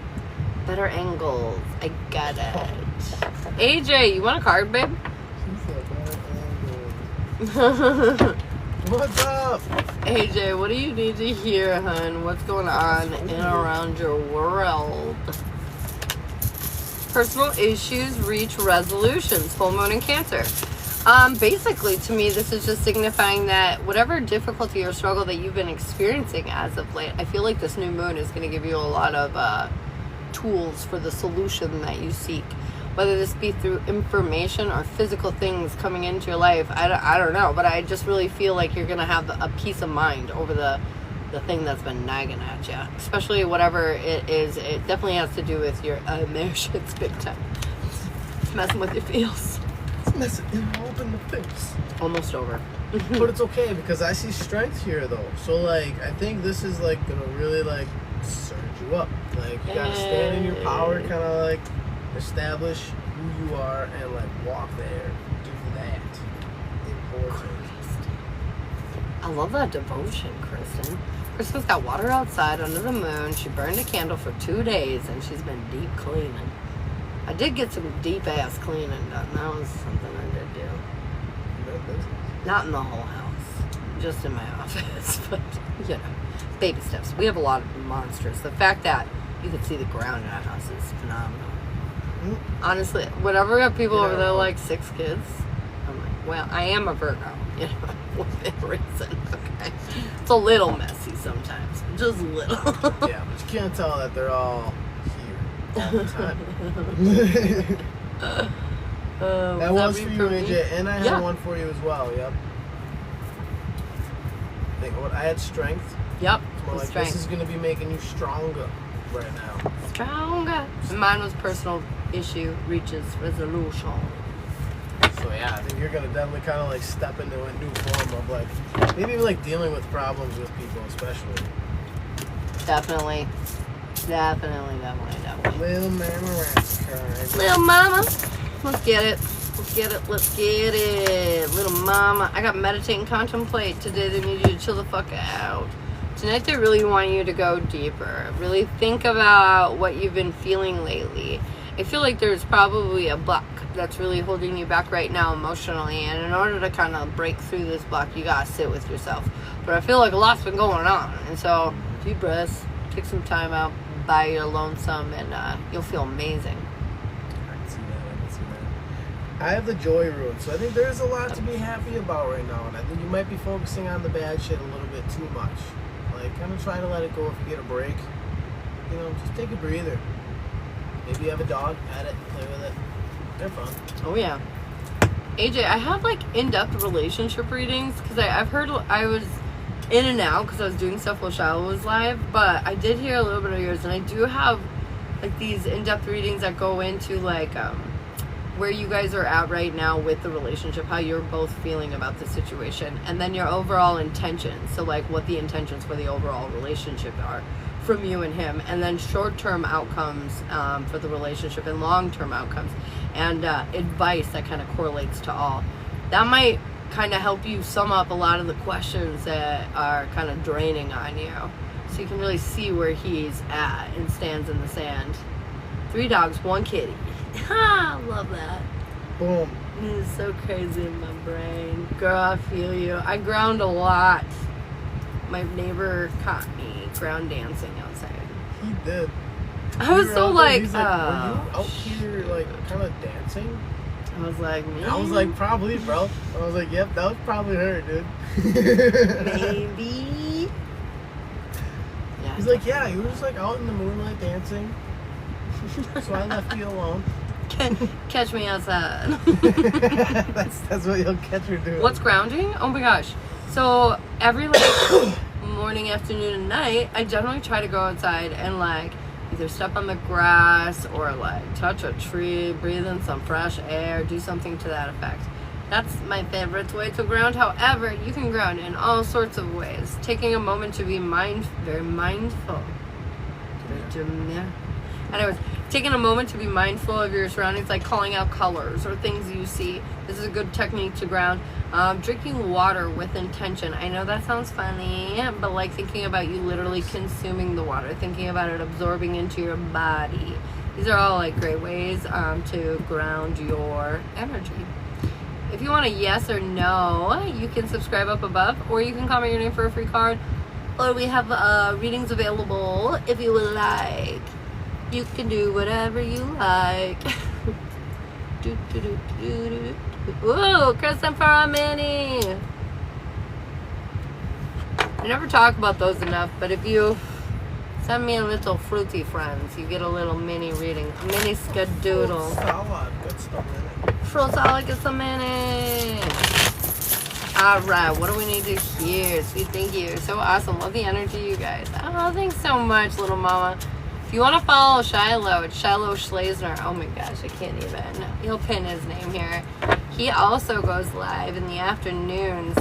Better angles. I got it. AJ, you want a card, babe? She said better angles. What's up? AJ, what do you need to hear, hun? What's going on in and around your world? Personal issues reach resolutions. Full moon in Cancer. Basically, to me, this is just signifying that whatever difficulty or struggle that you've been experiencing as of late, I feel like this new moon is going to give you a lot of tools for the solution that you seek. Whether this be through information or physical things coming into your life, I don't know. But I just really feel like you're going to have a peace of mind over the thing that's been nagging at you. Especially whatever it is. It definitely has to do with your emotions big time. It's messing with your feels. It's all in the face. Almost over. But it's okay because I see strength here though. So like I think this is like gonna really like surge you up. Like you gotta stand in your power, kind of like establish who you are and like walk there. Do that. Important. I love that devotion, Kristen. Kristen's got water outside under the moon. She burned a candle for 2 days and she's been deep cleaning. I did get some deep ass cleaning done. That was something I did do. Not in the whole house, just in my office. But you know, baby steps. We have a lot of monsters. The fact that you can see the ground in our house is phenomenal. Honestly, whenever we have people over there like 6 kids, I'm like, well, I am a Virgo, you know, within reason. Okay, it's a little messy sometimes, just a little. Yeah, but you can't tell that they're all all the time. That was for you, AJ, and I had one for you as well. Yep. I had strength. Yep. More like strength. This is gonna be making you stronger right now. Stronger. And mine was personal issue reaches resolution. So yeah, I think you're gonna definitely kind of like step into a new form of like maybe like dealing with problems with people, especially. Definitely. Little man around. Alright. Little mama. Let's get it. Let's get it. Let's get it. Little mama. I got meditate and contemplate today. They need you to chill the fuck out. Tonight they really want you to go deeper. Really think about what you've been feeling lately. I feel like there's probably a block that's really holding you back right now emotionally. And in order to kind of break through this block, you gotta sit with yourself. But I feel like a lot's been going on. And so, deep breaths. Take some time out by your lonesome and you'll feel amazing. I can see that. I have the joy rune, so I think there's a lot to be happy about right now. And I think you might be focusing on the bad shit a little bit too much. Like, kind of try to let it go if you get a break. You know, just take a breather. Maybe you have a dog, pet it, play with it. They're fun. Oh, yeah. AJ, I have, like, in-depth relationship readings, because I've heard, I was in and out, because I was doing stuff while Shiloh was live, but I did hear a little bit of yours, and I do have, like, these in-depth readings that go into, like, where you guys are at right now with the relationship, how you're both feeling about the situation, and then your overall intentions, so, like, what the intentions for the overall relationship are from you and him, and then short-term outcomes for the relationship and long-term outcomes, and advice that kind of correlates to all. That might kind of help you sum up a lot of the questions that are kind of draining on you, so you can really see where he's at and stands in the sand. 3 dogs, 1 kitty. Ha! Love that. Boom. It is so crazy in my brain. Girl, I feel you. I ground a lot. My neighbor caught me ground dancing outside. He did. I was so like, were you out here like kind of dancing? I was like, maybe. I was like, probably, bro. I was like, yep, that was probably her, dude. Maybe. Yeah. He's like, yeah, you were just like out in the moonlight dancing. So I left you alone. Catch me outside. that's what you'll catch her doing. What's grounding? Oh my gosh. So every like morning, afternoon, and night, I generally try to go outside and like either step on the grass or like touch a tree, breathe in some fresh air, do something to that effect. That's my favorite way to ground. However, you can ground in all sorts of ways. Taking a moment to be very mindful. Anyways, taking a moment to be mindful of your surroundings, like calling out colors or things you see. This is a good technique to ground. Drinking water with intention. I know that sounds funny, but like thinking about you literally consuming the water, thinking about it absorbing into your body. These are all like great ways to ground your energy. If you want a yes or no, you can subscribe up above, or you can comment your name for a free card, or we have readings available if you would like. You can do whatever you like. Ooh, Kristen for a mini. I never talk about those enough, but if you send me a little fruity friends, you get a little mini reading, a mini skadoodle. Salad, good stuff in it. Fruit salad gets a mini. Alright, what do we need to hear? Sweet, thank you. So awesome. Love the energy, you guys. Oh, thanks so much, little mama. If you want to follow Shiloh, it's Shiloh Schlesner. Oh my gosh, I can't even. He'll pin his name here. He also goes live in the afternoons.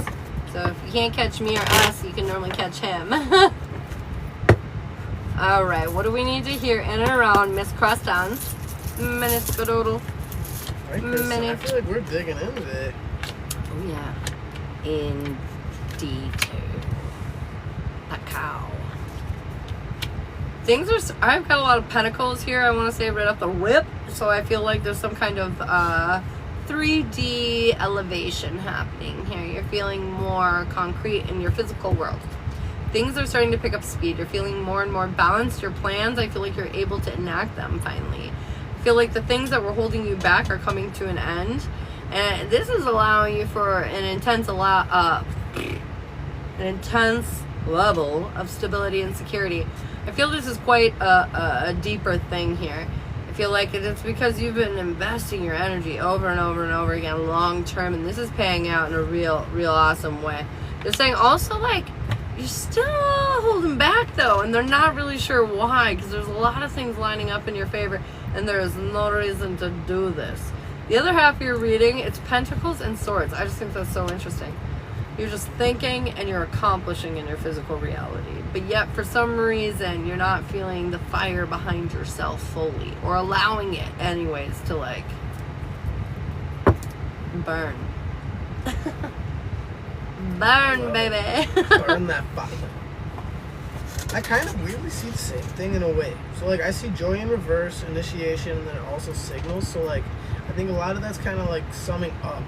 So if you can't catch me or us, you can normally catch him. Alright, what do we need to hear in and around Miss Crostons? Minute Skadoodle. Right, I feel like we're digging into it. Oh yeah. In detail. A cow. Things are, I've got a lot of pentacles here, I want to say right off the rip, so I feel like there's some kind of 3D elevation happening here. You're feeling more concrete in your physical world. Things are starting to pick up speed. You're feeling more and more balanced. Your plans, I feel like you're able to enact them finally. I feel like the things that were holding you back are coming to an end, and this is allowing you for an intense level of stability and security. I feel this is quite a deeper thing here. I feel like it's because you've been investing your energy over and over and over again long term, and this is paying out in a real awesome way. They're saying also like you're still holding back though, and they're not really sure why, because there's a lot of things lining up in your favor and there is no reason to do this. The other half of your reading, it's Pentacles and Swords. I just think that's so interesting. You're just thinking and you're accomplishing in your physical reality. But yet, for some reason, you're not feeling the fire behind yourself fully. Or allowing it, anyways, to, like, burn. Burn, baby. Burn that fire. I kind of weirdly see the same thing in a way. So, like, I see joy in reverse, initiation, and then also signals. So, like, I think a lot of that's kind of, like, summing up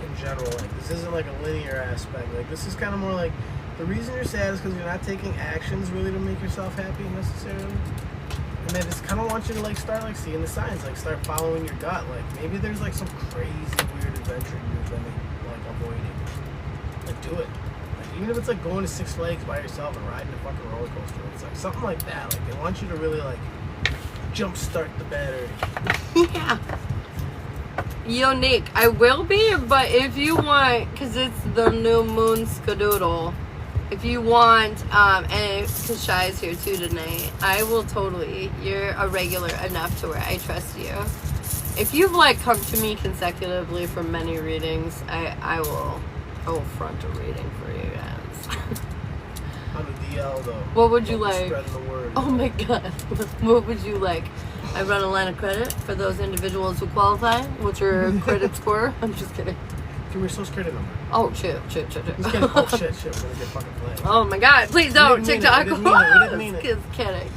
in general. Like, this isn't, like, a linear aspect. Like, this is kind of more like, the reason you're sad is because you're not taking actions really to make yourself happy necessarily. And I just kind of want you to, like, start, like, seeing the signs. Like, start following your gut. Like, maybe there's, like, some crazy, weird adventure you've been, like, avoiding. Like, do it. Even if it's like going to Six Flags by yourself and riding a fucking roller coaster, it's like something like that. Like they want you to really like jumpstart the battery. Yeah. Unique. I will be, but if you want, because it's the new moon skadoodle, if you want, and because Shy's here too tonight, I will totally. You're a regular enough to where I trust you. If you've like come to me consecutively for many readings, I will front a reading for you guys. On the DL though. What would you like? Spreading the word. Oh my god. What would you like? I run a line of credit for those individuals who qualify. What's your credit score? I'm just kidding. Dude, we're so scared of them. Oh, shit. Just kidding. Oh, shit. We're gonna get fucking flagged. Oh my god. Please don't. TikTok. We didn't mean it. Just kidding.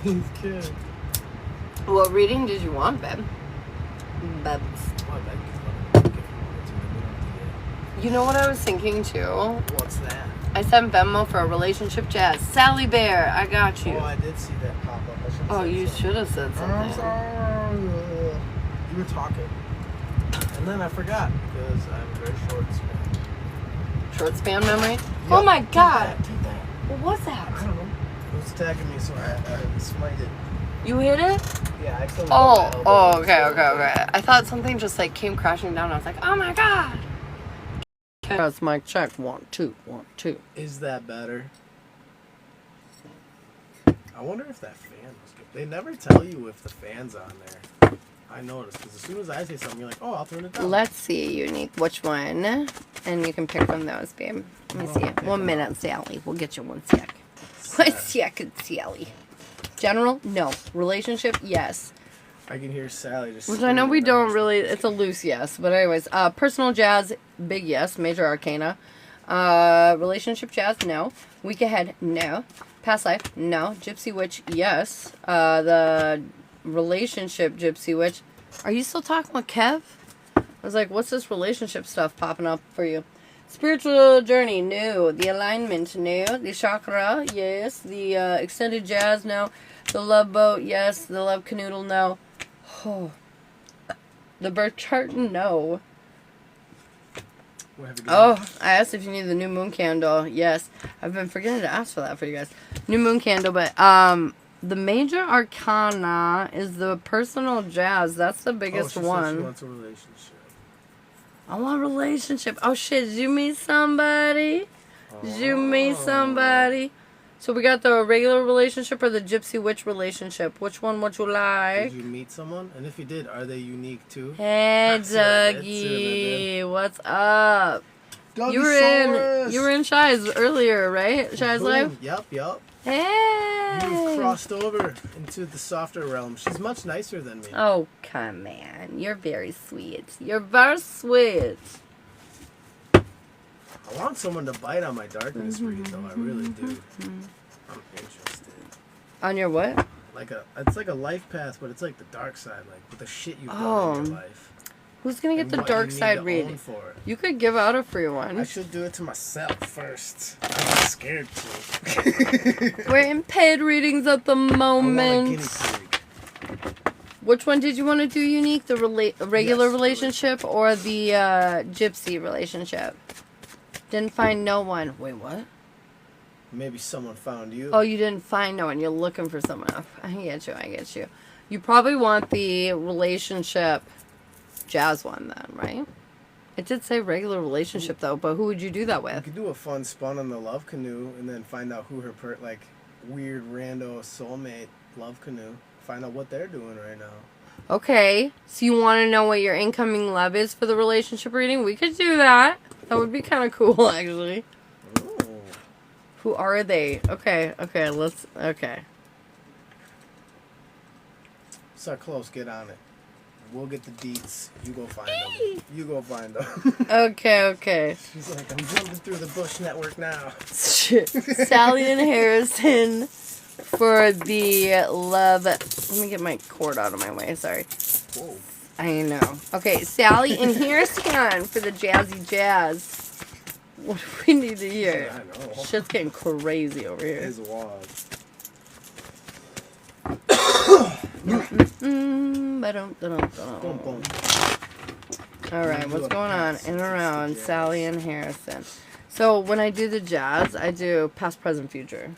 He's kidding. What reading did you want, babe? Babs. You know what I was thinking too? What's that? I sent Venmo for a relationship jazz. Sally Bear, I got you. Oh, I did see that pop up. Oh, you should have said something. I'm sorry. You were talking. And then I forgot because I have a very short span. Short span memory? Yep. Oh my god. Take that. What was that? I don't know. It was attacking me, so I smited it. You hit it? Yeah, I accidentally Oh, got my elbow. okay. I thought something just like came crashing down. I was like, oh my god. That's mic check. 1, 2, 1, 2. Is that better? I wonder if that fan was good. They never tell you if the fan's on there. I noticed, because as soon as I say something, you're like, oh, I'll turn it down. Let's see, Unique, which one? And you can pick from those, babe. Let me see. 1 minute, Sally. We'll get you 1 sec. 1 second, Sally. General? No. Relationship? Yes. I can hear Sally just... Which I know we don't really... It's a loose yes. But anyways, personal jazz, big yes. Major arcana. Relationship jazz, no. Week ahead, no. Past life, no. Gypsy witch, yes. The relationship gypsy witch. Are you still talking with Kev? I was like, what's this relationship stuff popping up for you? Spiritual journey, no. The alignment, no. The chakra, yes. The extended jazz, no. The love boat, yes. The love canoodle, no. Oh. The birth chart, no. Oh, I asked if you need the new moon candle. Yes. I've been forgetting to ask for that for you guys. New moon candle, but the major arcana is the personal jazz. That's the biggest one. She wants a relationship. I want a relationship. Oh shit, did you meet somebody? Did you meet somebody? So we got the regular relationship or the gypsy witch relationship. Which one would you like? Did you meet someone? And if you did, are they unique too? Hey Dougie, what's up? You were in Shy's earlier, right? Shy's live? Yep. Hey! You've crossed over into the softer realm. She's much nicer than me. Oh, come on. You're very sweet. You're very sweet. I want someone to bite on my darkness read, though. I really do. I'm interested. On your what? It's like a life path, but it's like the dark side, like with the shit you've done in your life. Who's gonna get the dark side read? You could give out a free one. I should do it to myself first. I'm scared to. We're in paid readings at the moment. I want a guinea pig. Which one did you want to do, Unique? The regular relationship or the gypsy relationship? Didn't find no one. Wait, what? Maybe someone found you. Oh, you didn't find no one. You're looking for someone else. I get you. You probably want the relationship jazz one then, right? It did say regular relationship though, but who would you do that You with? could do a fun spun on the love canoe and then find out who her weird rando soulmate love canoe. Find out what they're doing right now. Okay, so you want to know what your incoming love is for the relationship reading? We could do that. That would be kind of cool, actually. Ooh. Who are they? Okay, okay. So close, get on it. We'll get the deets. You go find them. Okay. She's like, I'm jumping through the Bush network now. Shit. Sally and Harrison for the love. Let me get my cord out of my way. Sorry. Whoa. I know. Okay, Sally and Harrison for the jazzy jazz. What do we need to hear? I know. Shit's getting crazy over here. It's wild. All right, what's going on in and around Sally and Harrison? So when I do the jazz, I do past, present, future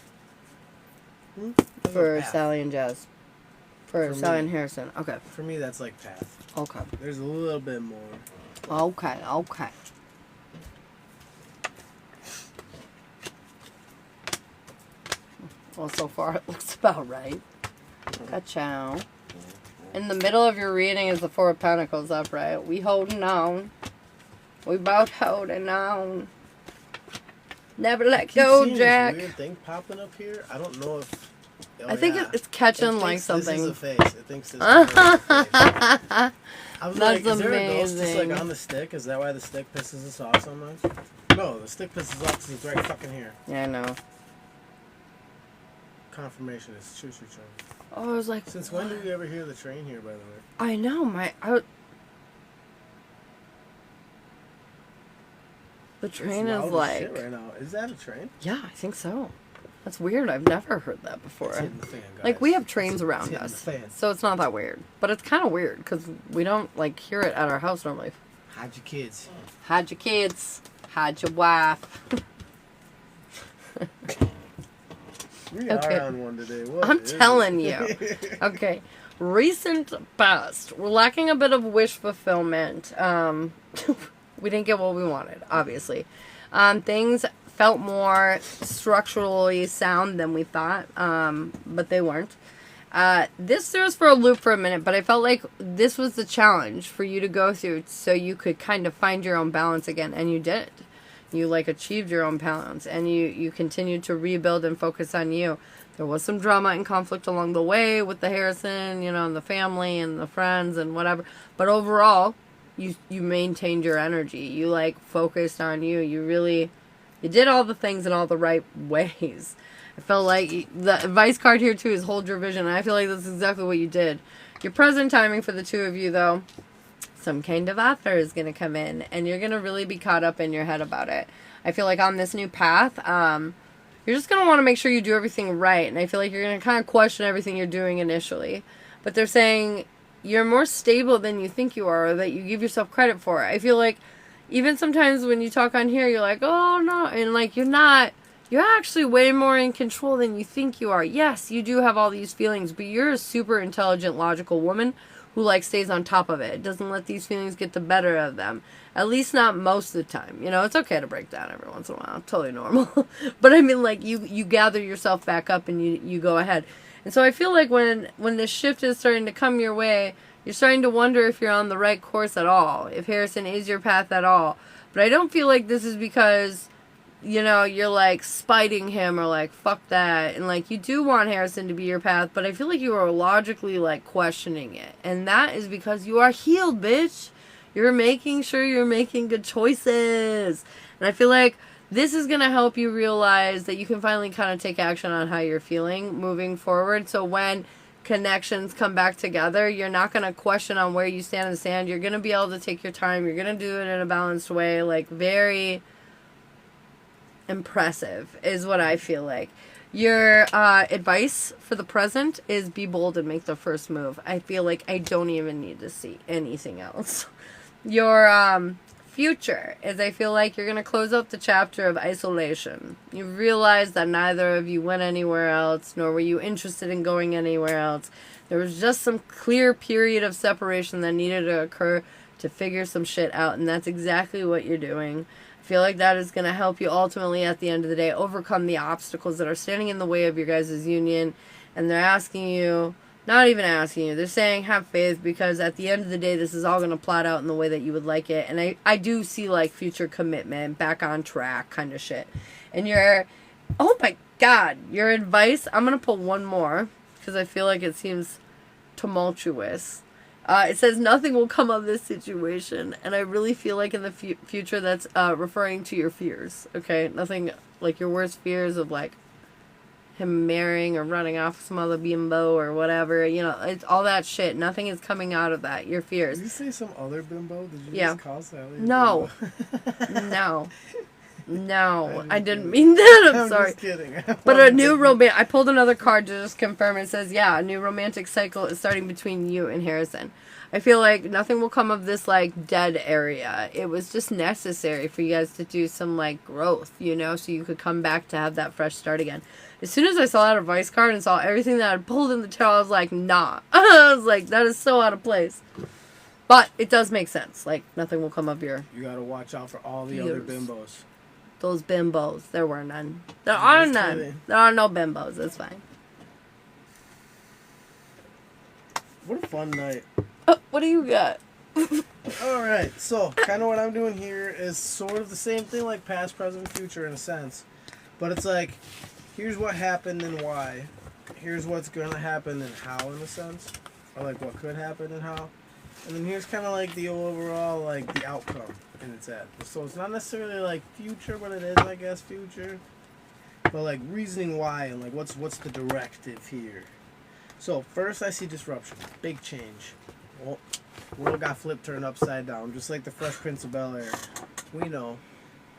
for Sally and Jazz. For Sally and Harrison. Okay. For me, that's like path. Okay. There's a little bit more. Okay. Well, so far it looks about right. Ka-chow. In the middle of your reading is the Four of Pentacles upright. We holding on. We both holding on. Never let go, Jack. This weird thing popping up here. I don't know if. I think it's catching like something. This is a face. It thinks this is a face. I was That's like, is there a ghost just amazing. like on the stick? Is that why the stick pisses us off so much? No, the stick pisses off because it's right fucking here. Yeah, I know. Confirmation is choo choo train. Oh, I was like, Since when do we ever hear the train here, by the way? I know, the train It's is loud as like, shit right now. Is that a train? yeah, I think so. That's weird. I've never heard that before. It's hitting the fan, guys. Like, we have trains around hitting us, the fan. so it's not that weird. But it's kind of weird because we don't like hear it at our house normally. Hide your kids. Hide your kids. Hide your wife. We Okay. are on one today. What I'm is telling it? you. Okay. Recent past. We're lacking a bit of wish fulfillment. We didn't get what we wanted, obviously. Things felt more structurally sound than we thought, but they weren't. This threw us for a loop for a minute, but I felt like this was the challenge for you to go through so you could kind of find your own balance again, and you did. You like achieved your own balance, and you continued to rebuild and focus on you. There was some drama and conflict along the way with the Harrison, and the family and the friends and whatever. But overall, you maintained your energy. You like focused on you. You did all the things in all the right ways. I felt like the advice card here too is hold your vision. And I feel like that's exactly what you did. Your present timing for the two of you though, some kind of author is going to come in and you're going to really be caught up in your head about it. I feel like on this new path, you're just going to want to make sure you do everything right. And I feel like you're going to kind of question everything you're doing initially. But they're saying you're more stable than you think you are, or that you give yourself credit for. I feel like even sometimes when you talk on here, you're like, oh no. And like, you're not, you're actually way more in control than you think you are. Yes, you do have all these feelings, but you're a super intelligent, logical woman who like stays on top of it. Doesn't let these feelings get the better of them. At least not most of the time. It's okay to break down every once in a while. Totally normal. But I mean, like, you gather yourself back up and you go ahead. And so I feel like when this shift is starting to come your way, you're starting to wonder if you're on the right course at all. If Harrison is your path at all. But I don't feel like this is because, you're like spiting him or like, fuck that. And like, you do want Harrison to be your path, but I feel like you are logically like questioning it. And that is because you are healed, bitch. You're making sure you're making good choices. And I feel like this is going to help you realize that you can finally kind of take action on how you're feeling moving forward. So when connections come back together, you're not going to question on where you stand in the sand. You're going to be able to take your time. You're going to do it in a balanced way. Like, very impressive is what I feel like. Your advice for the present is be bold and make the first move. I feel like I don't even need to see anything else. Your future is, I feel like you're going to close out the chapter of isolation. You realize that neither of you went anywhere else, nor were you interested in going anywhere else. There was just some clear period of separation that needed to occur to figure some shit out, and that's exactly what you're doing. I feel like that is going to help you ultimately at the end of the day overcome the obstacles that are standing in the way of your guys' union, and they're asking you Not even asking you. They're saying have faith because at the end of the day, this is all going to plot out in the way that you would like it. And I do see like future commitment, back on track kind of shit. And oh my God, your advice, I'm going to pull one more because I feel like it seems tumultuous. It says nothing will come of this situation. And I really feel like in the future that's referring to your fears. Okay? Nothing like your worst fears of like him marrying or running off with some other bimbo or whatever. You know, it's all that shit. Nothing is coming out of that. Your fears. Did you say some other bimbo? Did you just call Sally No. bimbo? No, I didn't mean that. I'm sorry. Just kidding. But a new I pulled another card to just confirm. It says, yeah, a new romantic cycle is starting between you and Harrison. I feel like nothing will come of this, like, dead area. It was just necessary for you guys to do some, like, growth, you know, so you could come back to have that fresh start again. As soon as I saw that advice card and saw everything that I pulled in the tarot, I was like, nah. I was like, that is so out of place. But it does make sense. Like, nothing will come of your... You gotta watch out for all the other bimbos. Those bimbos. There were none. There are none. Kidding. There are no bimbos. It's fine. What a fun night. What do you got? Alright, so kind of what I'm doing here is sort of the same thing like past, present, future in a sense. But it's like, here's what happened and why. Here's what's going to happen and how in a sense. Or like what could happen and how. And then here's kind of like the overall, like the outcome in its head. So it's not necessarily like future, but it is, I guess, future. But like reasoning why and like what's the directive here. So first I see disruption. Big change. Well, world got flipped, turned upside down, just like the Fresh Prince of Bel-Air. We know.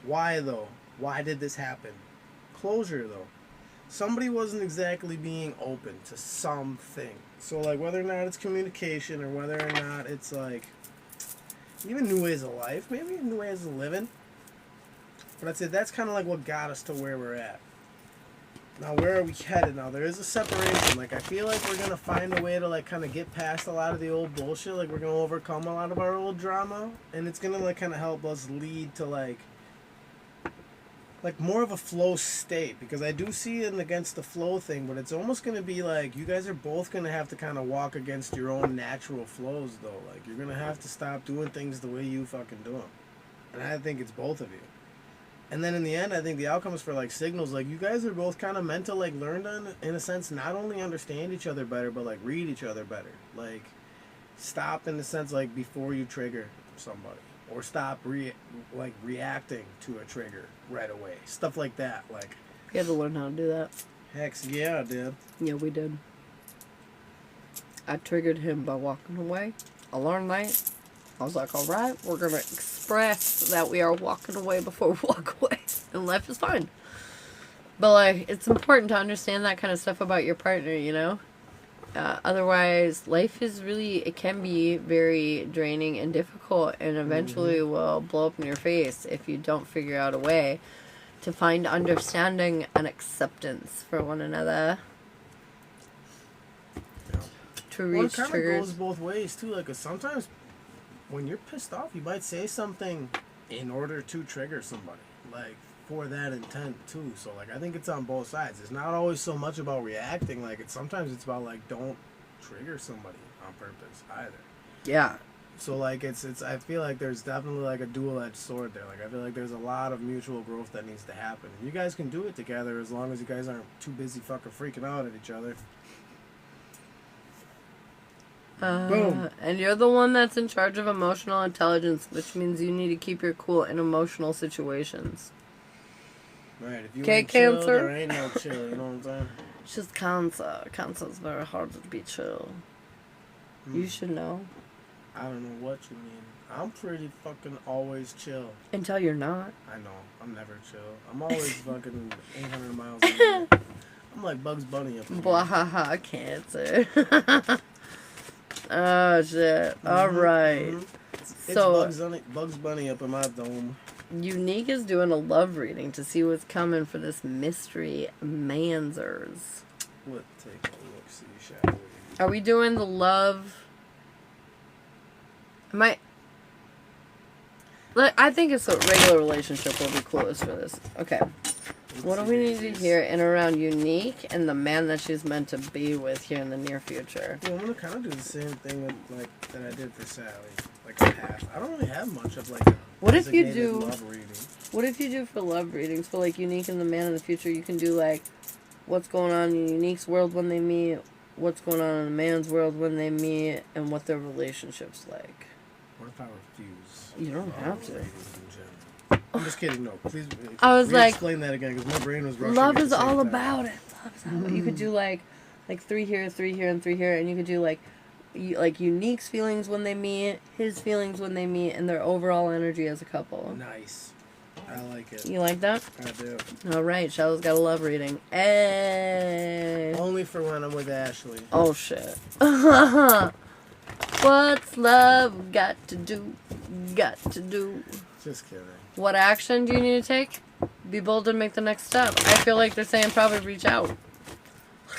Why though? Why did this happen? Closure though. Somebody wasn't exactly being open to something. So like whether or not it's communication or whether or not it's like even new ways of life, maybe new ways of living. But I'd say that's kind of like what got us to where we're at. Now where are we headed now? There is a separation. Like I feel like we're going to find a way to like kind of get past a lot of the old bullshit. Like we're going to overcome a lot of our old drama. And it's going to like kind of help us lead to like more of a flow state, because I do see it against the flow thing, but it's almost going to be like you guys are both going to have to kind of walk against your own natural flows though. Like you're going to have to stop doing things the way you fucking do them. And I think it's both of you. And then in the end, I think the outcome is for like signals. Like you guys are both kind of meant to like learn to, in a sense, not only understand each other better, but like read each other better. Like stop in the sense like before you trigger somebody. Or stop reacting to a trigger right away. Stuff like that. Like we had to learn how to do that. Heck yeah, I did. Yeah, we did. I triggered him by walking away. I learned that. I was like, alright, we're going to express that we are walking away before we walk away. And life is fine. But, like, it's important to understand that kind of stuff about your partner, you know? Otherwise, life is really, it can be very draining and difficult, and eventually will blow up in your face if you don't figure out a way to find understanding and acceptance for one another. Yeah. To reach triggers. Well, it goes both ways, too. Like, 'cause sometimes when you're pissed off, you might say something in order to trigger somebody. Like, for that intent too. So like I think it's on both sides. It's not always so much about reacting. Like sometimes it's about like don't trigger somebody on purpose either. Yeah. So like it's I feel like there's definitely like a dual-edged sword there. Like I feel like there's a lot of mutual growth that needs to happen. You guys can do it together as long as you guys aren't too busy fucking freaking out at each other. Boom. And you're the one that's in charge of emotional intelligence, which means you need to keep your cool in emotional situations. Right, if you ain't chill, Cancer? there ain't no chill, you know what I'm saying? It's just Cancer. Cancer's very hard to be chill. You should know. I don't know what you mean. I'm pretty fucking always chill. Until you're not. I know. I'm never chill. I'm always fucking 800 miles an hour. I'm like Bugs Bunny up in here. Blah, Cancer. Oh, shit. All right. It's So, Bugs Bunny up in my dome. Unique is doing a love reading to see what's coming for this mystery Mansers. Let's take a look, see, shall we? Are we doing the love? I think it's a regular relationship will be close for this. Okay. What do we need to hear in around Unique and the man that she's meant to be with here in the near future? Well, I'm gonna kind of do the same thing with, like that I did for Sally, like a half. I don't really have much of like a What if you designated do? love reading. What if you do for love readings for like Unique and the man in the future? You can do like what's going on in Unique's world when they meet, what's going on in the man's world when they meet, and what their relationship's like. What if I refuse? You don't have to. I'm just kidding. No, please. I was like, explain that again because my brain was rushing. love is all about it. Love is all. You could do like 3 here, 3 here, and 3 here, and you could do like Unique's feelings when they meet, his feelings when they meet, and their overall energy as a couple. Nice. I like it. You like that? I do. All right, Shallow's got a love reading. Hey. Only for when I'm with Ashley. Oh shit. What's love got to do? Got to do. Just kidding. What action do you need to take? Be bold and make the next step. I feel like they're saying probably reach out.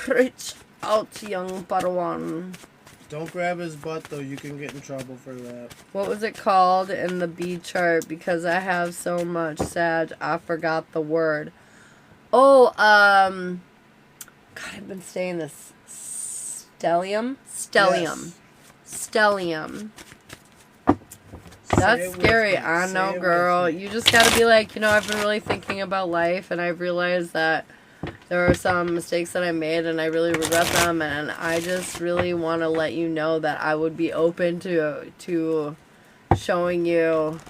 Reach out, young Padawan. Don't grab his butt though. You can get in trouble for that. What was it called in the B chart? Because I have so much sad, I forgot the word. Oh, God, I've been saying this. Stellium? Stellium. Yes. Stellium. That's scary. I know, girl. You just gotta be like, I've been really thinking about life, and I've realized that there are some mistakes that I made, and I really regret them, and I just really want to let you know that I would be open to showing you,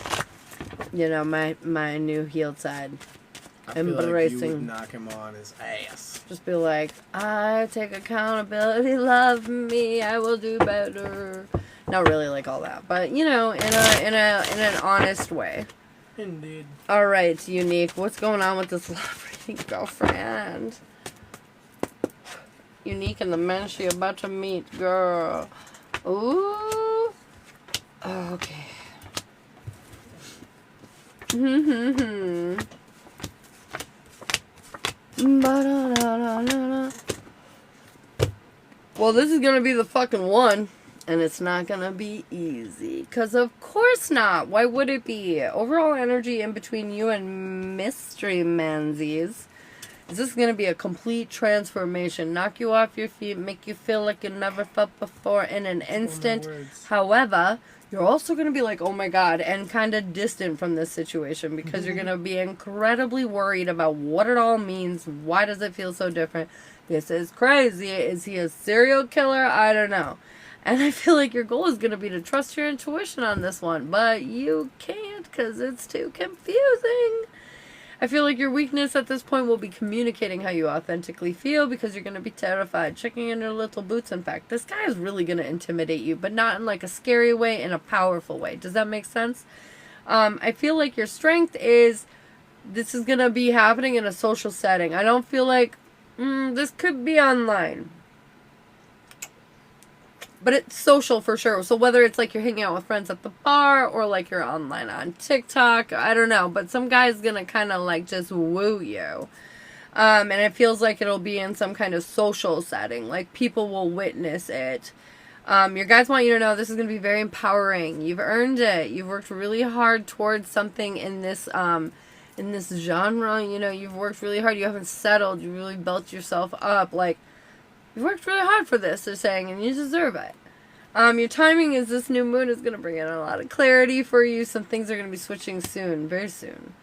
my new healed side. I feel like you would knock him on his ass. Just be like, I take accountability, love me, I will do better. Not really like all that, but in an honest way. Indeed. All right, Unique. What's going on with this love reading, girlfriend? Unique and the man she about to meet, girl. Ooh. Okay. Well, this is gonna be the fucking one. And it's not going to be easy. Because of course not. Why would it be? Overall energy in between you and Mystery Manzies. Is this going to be a complete transformation? Knock you off your feet. Make you feel like you never felt before in an instant. However, you're also going to be like, oh my God. And kind of distant from this situation. Because you're going to be incredibly worried about what it all means. Why does it feel so different? This is crazy. Is he a serial killer? I don't know. And I feel like your goal is going to be to trust your intuition on this one. But you can't because it's too confusing. I feel like your weakness at this point will be communicating how you authentically feel because you're going to be terrified. Checking in your little boots, in fact. This guy is really going to intimidate you, but not in like a scary way, in a powerful way. Does that make sense? I feel like your strength is this is going to be happening in a social setting. I don't feel like this could be online. But it's social for sure. So whether it's like you're hanging out with friends at the bar or like you're online on TikTok, I don't know. But some guy's going to kind of like just woo you. And it feels like it'll be in some kind of social setting. Like people will witness it. Your guys want you to know this is going to be very empowering. You've earned it. You've worked really hard towards something in this genre. You've worked really hard. You haven't settled. You really built yourself up. Like, you worked really hard for this, they're saying, and you deserve it. Your timing is this new moon is going to bring in a lot of clarity for you. Some things are going to be switching soon, very soon.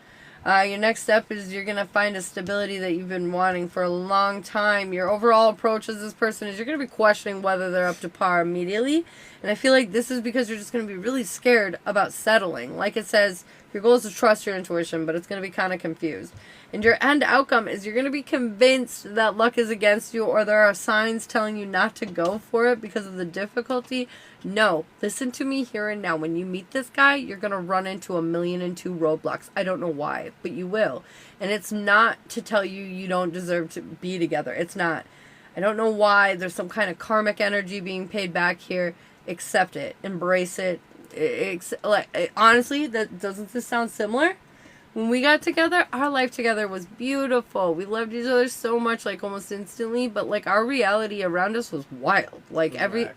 Your next step is you're going to find a stability that you've been wanting for a long time. Your overall approach as this person is you're going to be questioning whether they're up to par immediately. And I feel like this is because you're just going to be really scared about settling. Like it says, your goal is to trust your intuition, but it's going to be kind of confused. And your end outcome is you're going to be convinced that luck is against you or there are signs telling you not to go for it because of the difficulty. No, listen to me here and now. When you meet this guy, you're going to run into 1,000,002 roadblocks. I don't know why, but you will. And it's not to tell you you don't deserve to be together. It's not. I don't know why. There's some kind of karmic energy being paid back here. Accept it. Embrace it. Honestly, doesn't this sound similar? When we got together, our life together was beautiful. We loved each other so much, like almost instantly, but like our reality around us was wild. Like every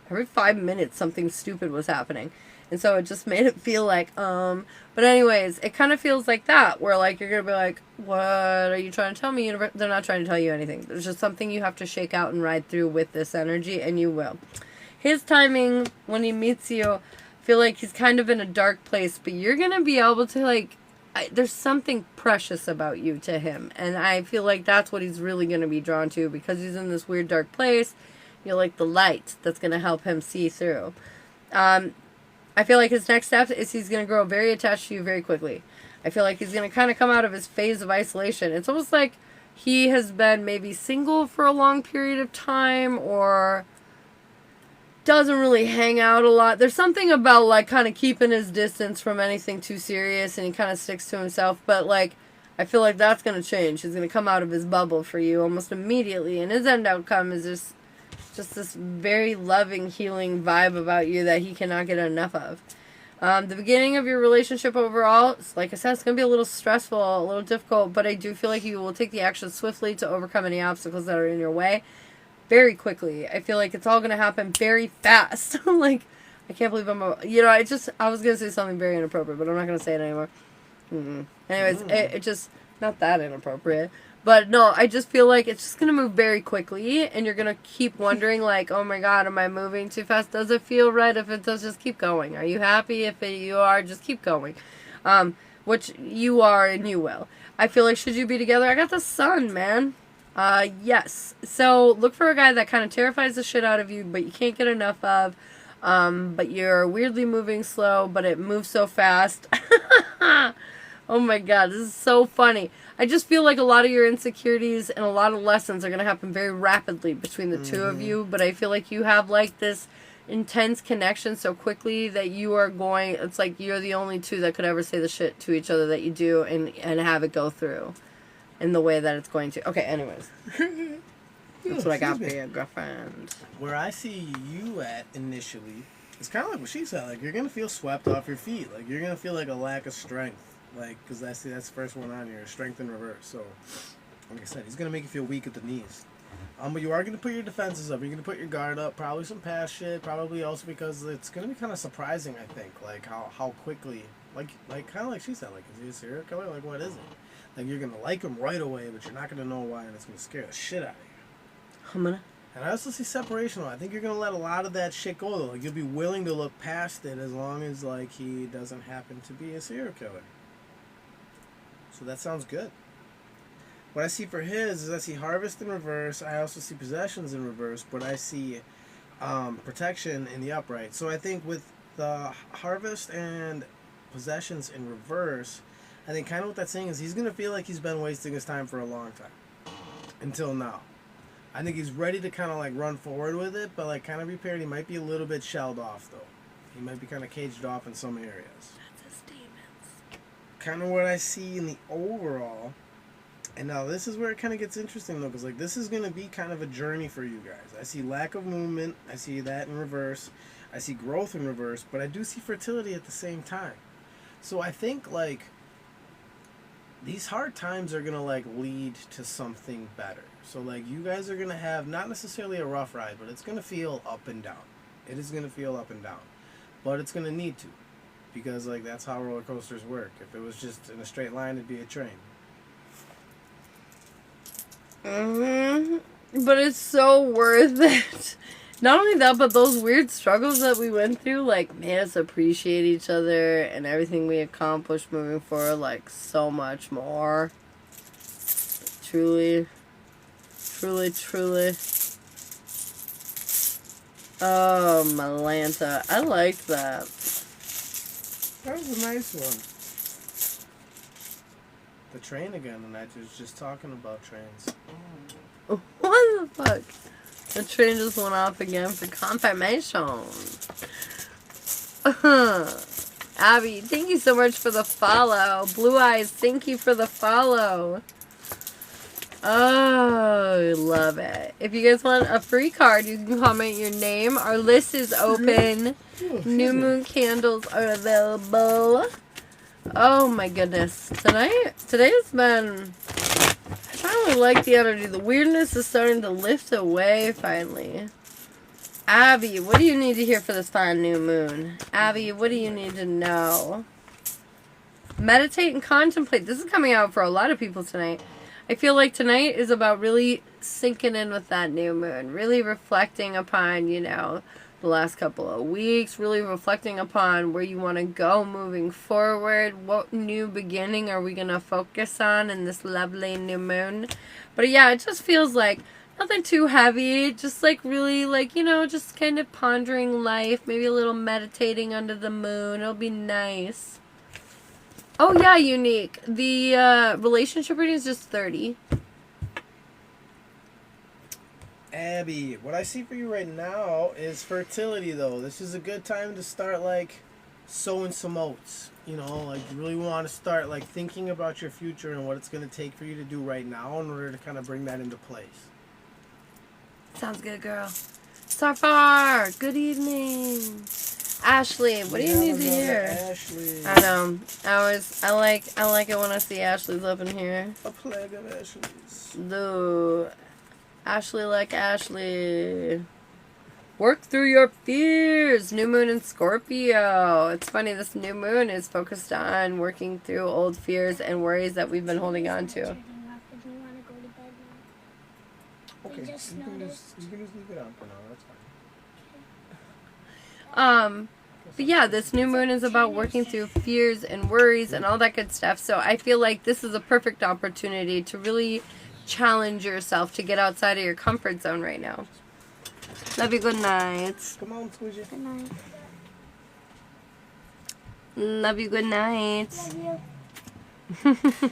5 minutes something stupid was happening. And so it just made it feel like, But anyways, it kind of feels like that, where, like, you're going to be like, what are you trying to tell me? They're not trying to tell you anything. There's just something you have to shake out and ride through with this energy, and you will. His timing, when he meets you, I feel like he's kind of in a dark place, but you're going to be able to, like, there's something precious about you to him, and I feel like that's what he's really going to be drawn to, because he's in this weird dark place. You're like the light that's going to help him see through. I feel like his next step is he's going to grow very attached to you very quickly. I feel like he's going to kind of come out of his phase of isolation. It's almost like he has been maybe single for a long period of time, or doesn't really hang out a lot. There's something about, like, kind of keeping his distance from anything too serious, and he kind of sticks to himself. But, like, I feel like that's going to change. He's going to come out of his bubble for you almost immediately, and his end outcome is just this very loving, healing vibe about you that he cannot get enough of. The beginning of your relationship overall, like I said, it's going to be a little stressful, a little difficult, but I do feel like you will take the action swiftly to overcome any obstacles that are in your way very quickly. I feel like it's all going to happen very fast. Like, I can't believe I was going to say something very inappropriate, but I'm not going to say it anymore. Anyways, it just, not that inappropriate. But no, I just feel like it's just going to move very quickly, and you're going to keep wondering, like, oh my god, am I moving too fast? Does it feel right? If it does, just keep going. Are you happy? If you are, just keep going. Which you are, and you will. I feel like, should you be together? I got the sun, man. Yes. So, look for a guy that kind of terrifies the shit out of you, but you can't get enough of. But you're weirdly moving slow, but it moves so fast. Oh my god, this is so funny. I just feel like a lot of your insecurities and a lot of lessons are going to happen very rapidly between the two of you, but I feel like you have, like, this intense connection so quickly that you are going, it's like you're the only two that could ever say the shit to each other that you do and have it go through in the way that it's going to. Okay, anyways. That's what I got for you, girlfriend. Where I see you at initially, it's kind of like what she said. Like, you're going to feel swept off your feet. Like, you're going to feel like a lack of strength. Like, because that's the first one on here, strength in reverse. So, like I said, he's going to make you feel weak at the knees. But you are going to put your defenses up. You're going to put your guard up. Probably some past shit. Probably also because it's going to be kind of surprising, I think. Like, how quickly, like kind of like she said, like, is he a serial killer? Like, what is it? Like, you're going to like him right away, but you're not going to know why, and it's going to scare the shit out of you. And I also see separation. I think you're going to let a lot of that shit go, though. Like, you'll be willing to look past it as long as, like, he doesn't happen to be a serial killer. So that sounds good. What I see for his is I see harvest in reverse. I also see possessions in reverse, but I see protection in the upright. So I think with the harvest and possessions in reverse, I think kind of what that's saying is he's going to feel like he's been wasting his time for a long time. Until now. I think he's ready to kind of like run forward with it, but like kind of be prepared. He might be a little bit shelled off though. He might be kind of caged off in some areas. Kind of what I see in the overall. And now this is where it kind of gets interesting though, because like this is going to be kind of a journey for you guys. I see lack of movement. I see that in reverse. I see growth in reverse, but I do see fertility at the same time. So I think like these hard times are going to like lead to something better. So like you guys are going to have not necessarily a rough ride, but it's going to feel up and down. It is going to feel up and down, but it's going to need to. Because, like, that's how roller coasters work. If it was just in a straight line, it'd be a train. But it's so worth it. Not only that, but those weird struggles that we went through, like, made us appreciate each other and everything we accomplished moving forward, like, so much more. Truly. Truly, truly. Oh, Malanta. I liked that. That was a nice one. The train again, and I was just talking about trains. What the fuck? The train just went off again for confirmation. Abby, thank you so much for the follow. Blue Eyes, thank you for the follow. Oh, love it. If you guys want a free card, you can comment your name. Our list is open. New moon candles are available. Oh my today has been, I finally like the energy. The weirdness is starting to lift away finally. Abby, what do you need to hear for this fine new moon? Abby, what do you need to know? Meditate and contemplate. This is coming out for a lot of people tonight. I feel like tonight is about really sinking in with that new moon. Really reflecting upon, the last couple of weeks. Really reflecting upon where you want to go moving forward. What new beginning are we going to focus on in this lovely new moon? But yeah, it just feels like nothing too heavy. Just like really like, just kind of pondering life. Maybe a little meditating under the moon. It'll be nice. Oh, yeah, Unique. The relationship rating is just 30. Abby, what I see for you right now is fertility, though. This is a good time to start, like, sowing some oats. Like, you really want to start, like, thinking about your future and what it's going to take for you to do right now in order to kind of bring that into place. Sounds good, girl. Safar, good evening. Ashley, what do you need to hear? Ashley. I know. I like it when I see Ashley's up in here. A plague of Ashleys. Dude. Ashley like Ashley. Work through your fears. New moon in Scorpio. It's funny, this new moon is focused on working through old fears and worries that we've been holding on to. Okay, you can just leave it on for now. That's fine. But yeah, this new moon is about working through fears and worries and all that good stuff. So I feel like this is a perfect opportunity to really challenge yourself to get outside of your comfort zone right now. Love you. Good night. Come on, Squidgy. Good night. Love you. Good night. Love you.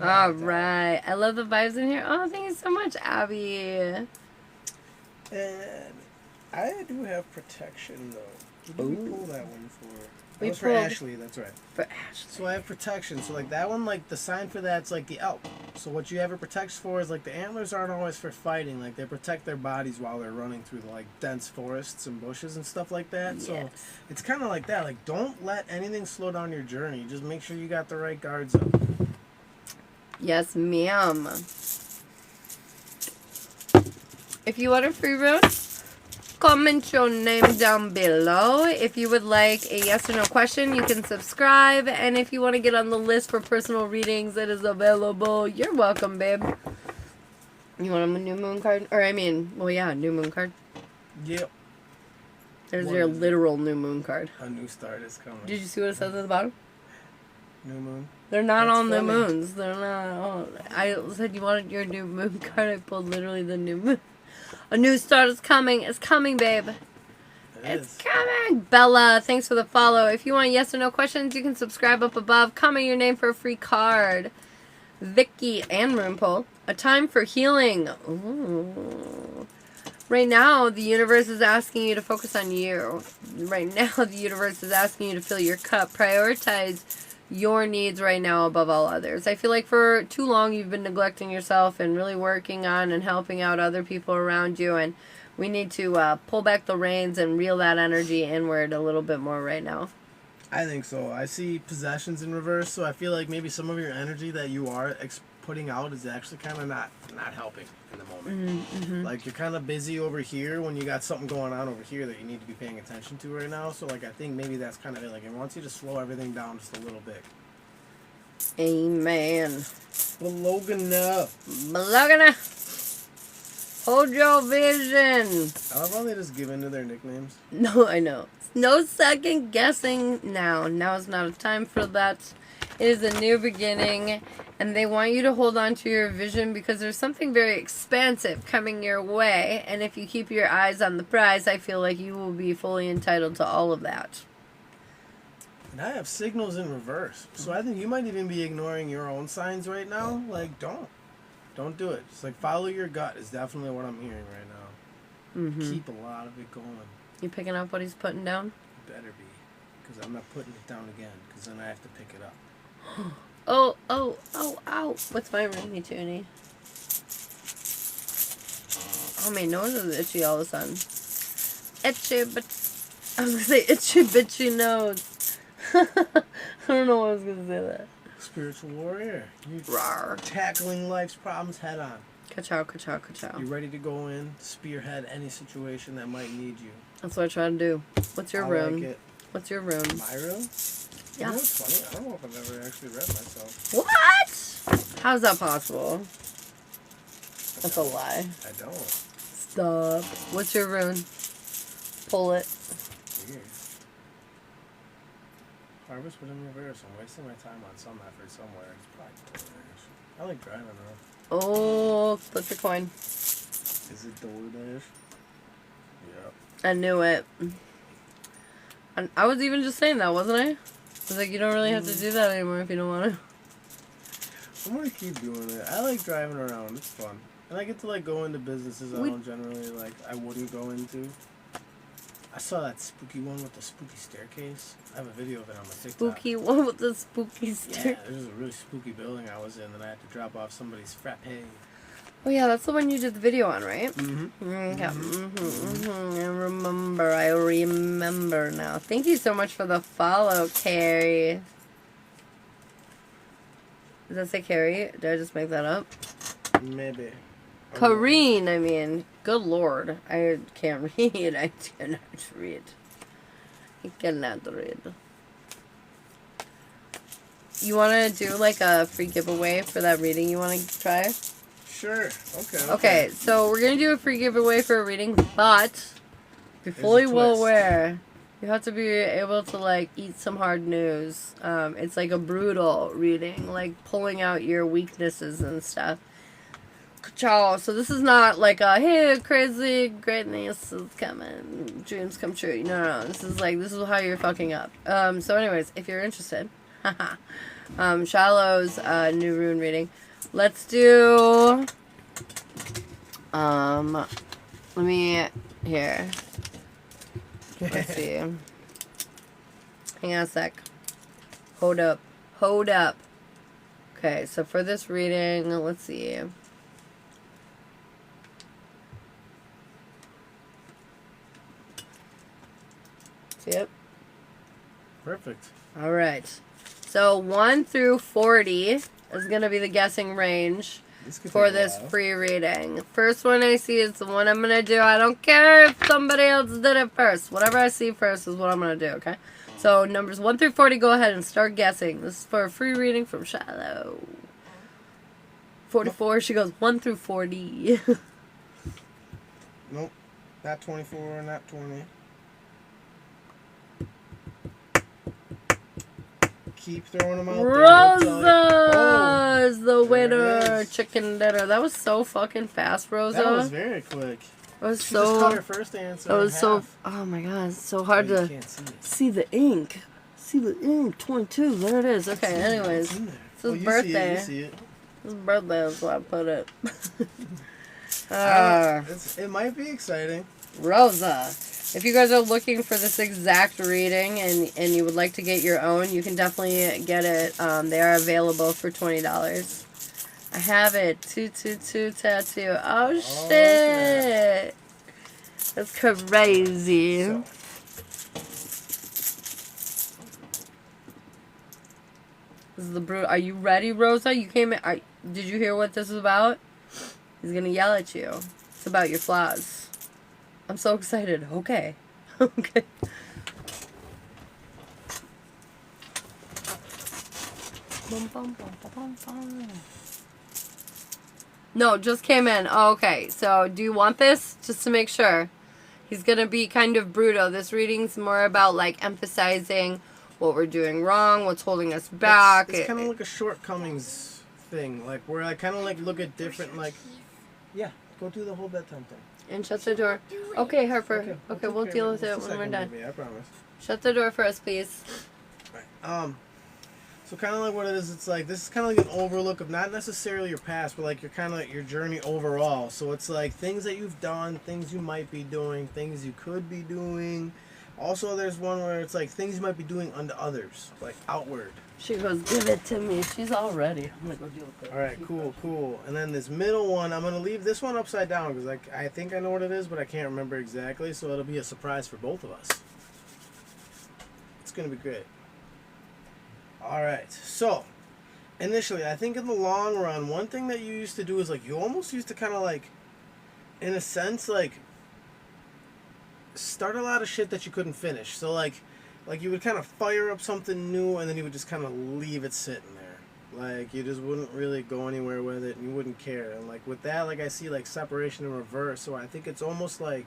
All right. I love the vibes in here. Oh, thank you so much, Abby. And I do have protection, though. Who did we pull that one for? We That was for pulled- Ashley, that's right. For Ashley. So I have protection. So, like, that one, like, the sign for that's, like, the elk. So what you have it protects for is, like, the antlers aren't always for fighting. Like, they protect their bodies while they're running through, like, dense forests and bushes and stuff like that. So Yes. it's kind of like that. Like, don't let anything slow down your journey. Just make sure you got the right guards up. Yes, ma'am. If you want a free room, comment your name down below. If you would like a yes or no question, you can subscribe. And if you want to get on the list for personal readings, it is available. You're welcome, babe. You want a new moon card? New moon card. Yep. There's What your is it? literal new moon card. A new start is coming. Did you see what it says at the bottom? New moon. They're not That's all new funny. moons. They're not all. I said you wanted your new moon card. I pulled literally the new moon. A new start is coming. It's coming, babe. It's coming. Bella, thanks for the follow. If you want yes or no questions, you can subscribe up above. Comment your name for a free card. Vicky and Roompool. A time for healing. Ooh. Right now, the universe is asking you to focus on you. Right now, the universe is asking you to fill your cup. Prioritize your needs right now above all others. I feel like for too long you've been neglecting yourself and really working on and helping out other people around you, and we need to pull back the reins and reel that energy inward a little bit more right now. I think so. I see possessions in reverse, so I feel like maybe some of your energy that you are putting out is actually kind of not helping in the moment. Mm-hmm. Like, you're kind of busy over here when you got something going on over here that you need to be paying attention to right now. So, like, I think maybe that's kind of it. Like, it wants you to slow everything down just a little bit. Amen. Bologna. Bologna. Hold your vision. I love how they just give in to their nicknames. No, I know. No second guessing now. Now is not a time for that. It is a new beginning, and they want you to hold on to your vision because there's something very expansive coming your way, and if you keep your eyes on the prize, I feel like you will be fully entitled to all of that. And I have signals in reverse. So I think you might even be ignoring your own signs right now. Like, don't do it. Just, like, follow your gut is definitely what I'm hearing right now. Mm-hmm. Keep a lot of it going. You picking up what he's putting down? Better be. Because I'm not putting it down again. Because then I have to pick it up. Oh, ow. What's my ringy toony? Oh, my nose is itchy all of a sudden. Itchy, but I was going to say itchy bitchy nose. I don't know why I was going to say that. Spiritual warrior. You're Rawr. tackling life's problems head on. Ka-chow, ka-chow, ka-chow. You're ready to go in, spearhead any situation that might need you. That's what I try to do. What's your I rune? like it. What's your rune? My rune? Yeah. You know what's funny? I don't know if I've ever actually read myself. What? How's that possible? That's a lie. I don't. Stop. What's your rune? Pull it. Weird. Harvest within reverse. I'm wasting my time on some effort somewhere. It's probably DoorDash. I like driving around. Oh, flip the coin. Is it DoorDash? Yep. I knew it. And I was even just saying that, wasn't I? I was like, you don't really have to do that anymore if you don't want to. I'm gonna keep doing it. I like driving around. It's fun. And I get to like go into businesses I don't generally like. I wouldn't go into. I saw that spooky one with the spooky staircase. I have a video of it on my TikTok. Spooky one with the spooky Yeah, stair. there's a really spooky building I was in, and I had to drop off somebody's frappe. Oh yeah, that's the one you did the video on, right? Mm-hmm. Okay. I remember now. Thank you so much for the follow, Carrie. Does that say Carrie? Did I just make that up? Maybe. Kareen, I mean. Good lord. I can't read. I cannot read. I cannot read. You want to do like a free giveaway for that reading you want to try? Sure. Okay. Okay, so we're going to do a free giveaway for a reading, but be fully well aware. You have to be able to, like, eat some hard news. It's like a brutal reading, like pulling out your weaknesses and stuff. Ka-chow. So this is not like a, hey, crazy greatness is coming, dreams come true. No. This is how you're fucking up. So anyways, if you're interested, Shiloh's new rune reading. Let's do, let me, here. Let's see. Hang on a sec. Hold up. Okay, so for this reading, let's see. Yep. Perfect. Alright. So 1 through 40 is going to be the guessing range for this free reading. First one I see is the one I'm going to do. I don't care if somebody else did it first. Whatever I see first is what I'm going to do, okay? So numbers 1 through 40, go ahead and start guessing. This is for a free reading from Shiloh. 44, she goes 1 through 40. Nope. Not 24, not 20. Keep throwing them out Rosa is the winner. Chicken dinner. That was so fucking fast, Rosa. That was very quick. It was She so. just cut her first answer. It was in so. half. Oh my god, it's so hard Oh, you to can't see it. see the ink. See the ink. 22. There it is. Okay. Anyways, it's his birthday. You see it. His birthday is why I put it. It might be exciting. Rosa. If you guys are looking for this exact reading and you would like to get your own, you can definitely get it. They are available for $20. I have it. 222 tattoo. Oh shit. That's crazy. So. This is the brute. Are you ready, Rosa? You came in. Did you hear what this is about? He's gonna yell at you. It's about your flaws. I'm so excited. Okay. Okay. No, just came in. Oh, okay. So, do you want this? Just to make sure. He's gonna be kind of brutal. This reading's more about, like, emphasizing what we're doing wrong, what's holding us back. It's kind of like a shortcomings thing. Like, where I kind of, like, look at different, like... Yeah, go do the whole bedtime thing. And shut the door. Okay, Harper. Okay, we'll deal with it when we're done. Maybe, I promise. Shut the door for us, please. Right. So kind of like what it is, it's like, this is kind of like an overlook of not necessarily your past, but like your kind of like your journey overall. So it's like things that you've done, things you might be doing, things you could be doing. Also, there's one where it's like things you might be doing unto others, like outward. She goes, give it to me. She's all ready. I'm going to go deal with it. All right, cool. And then this middle one, I'm going to leave this one upside down because I think I know what it is, but I can't remember exactly. So it'll be a surprise for both of us. It's going to be great. All right. So initially, I think in the long run, one thing that you used to do is like you almost used to kind of like, in a sense, like start a lot of shit that you couldn't finish. So like you would kind of fire up something new and then you would just kind of leave it sitting there. Like you just wouldn't really go anywhere with it and you wouldn't care. And like with that, like I see like separation in reverse. So I think it's almost like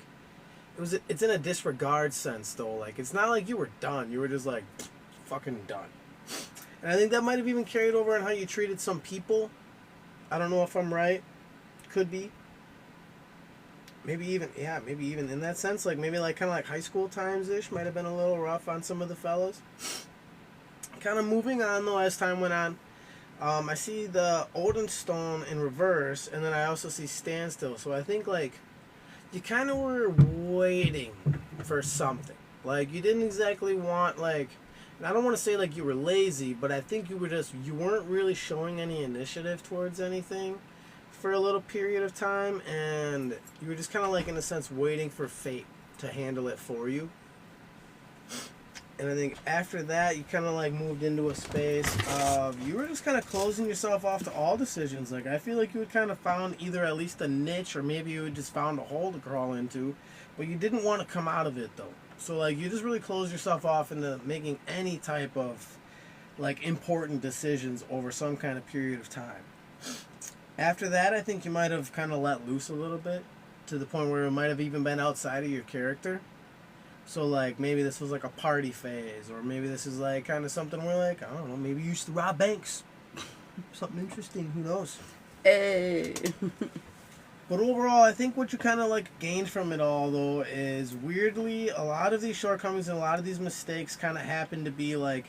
it's in a disregard sense though. Like it's not like you were done. You were just like fucking done. And I think that might have even carried over on how you treated some people. I don't know if I'm right. Could be. Maybe even in that sense, like maybe like kind of like high school times ish might have been a little rough on some of the fellas. Kind of moving on though as time went on. I see the Odin Stone in reverse, and then I also see Standstill. So I think like you kind of were waiting for something. Like you didn't exactly want like, and I don't want to say like you were lazy, but I think you weren't really showing any initiative towards anything for a little period of time, and you were just kind of like in a sense waiting for fate to handle it for you. And I think after that you kind of like moved into a space of you were just kind of closing yourself off to all decisions. Like I feel like you had kind of found either at least a niche or maybe you had just found a hole to crawl into, but you didn't want to come out of it though. So like you just really closed yourself off into making any type of like important decisions over some kind of period of time. After that, I think you might have kind of let loose a little bit to the point where it might have even been outside of your character. So, like, maybe this was like a party phase, or maybe this is like kind of something where, like, I don't know, maybe you used to rob banks. Something interesting, who knows? Hey. But overall, I think what you kind of like gained from it all, though, is weirdly, a lot of these shortcomings and a lot of these mistakes kind of happen to be like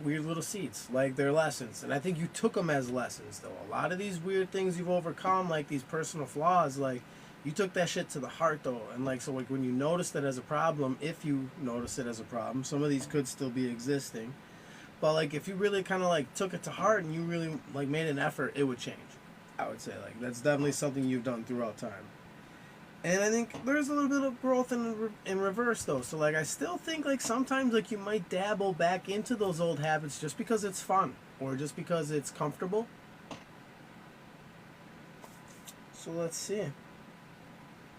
weird little seeds, like they're lessons. And I think you took them as lessons, though. A lot of these weird things you've overcome, like these personal flaws, like you took that shit to the heart, though. And like, so like when you noticed it as a problem, if you notice it as a problem, some of these could still be existing. But like if you really kind of like took it to heart and you really like made an effort, it would change. I would say like that's definitely something you've done throughout time. And I think there's a little bit of growth in reverse though. So like I still think like sometimes like you might dabble back into those old habits just because it's fun or just because it's comfortable. So let's see.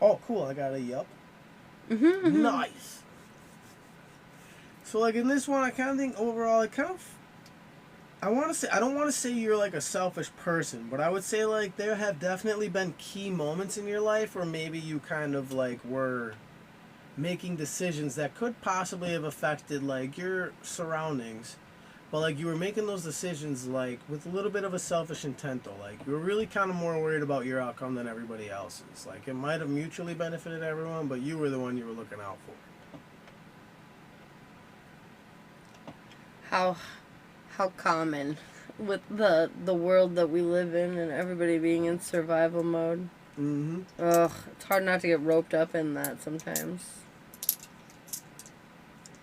Oh, cool! I got a yup. Mm-hmm. Nice. So like in this one, I kind of think overall, I don't want to say you're like a selfish person, but I would say like there have definitely been key moments in your life where maybe you kind of like were making decisions that could possibly have affected like your surroundings, but like you were making those decisions like with a little bit of a selfish intent though. Like you were really kind of more worried about your outcome than everybody else's. Like it might have mutually benefited everyone, but you were the one you were looking out for. How common with the world that we live in and everybody being in survival mode. Mm-hmm. Ugh, it's hard not to get roped up in that sometimes.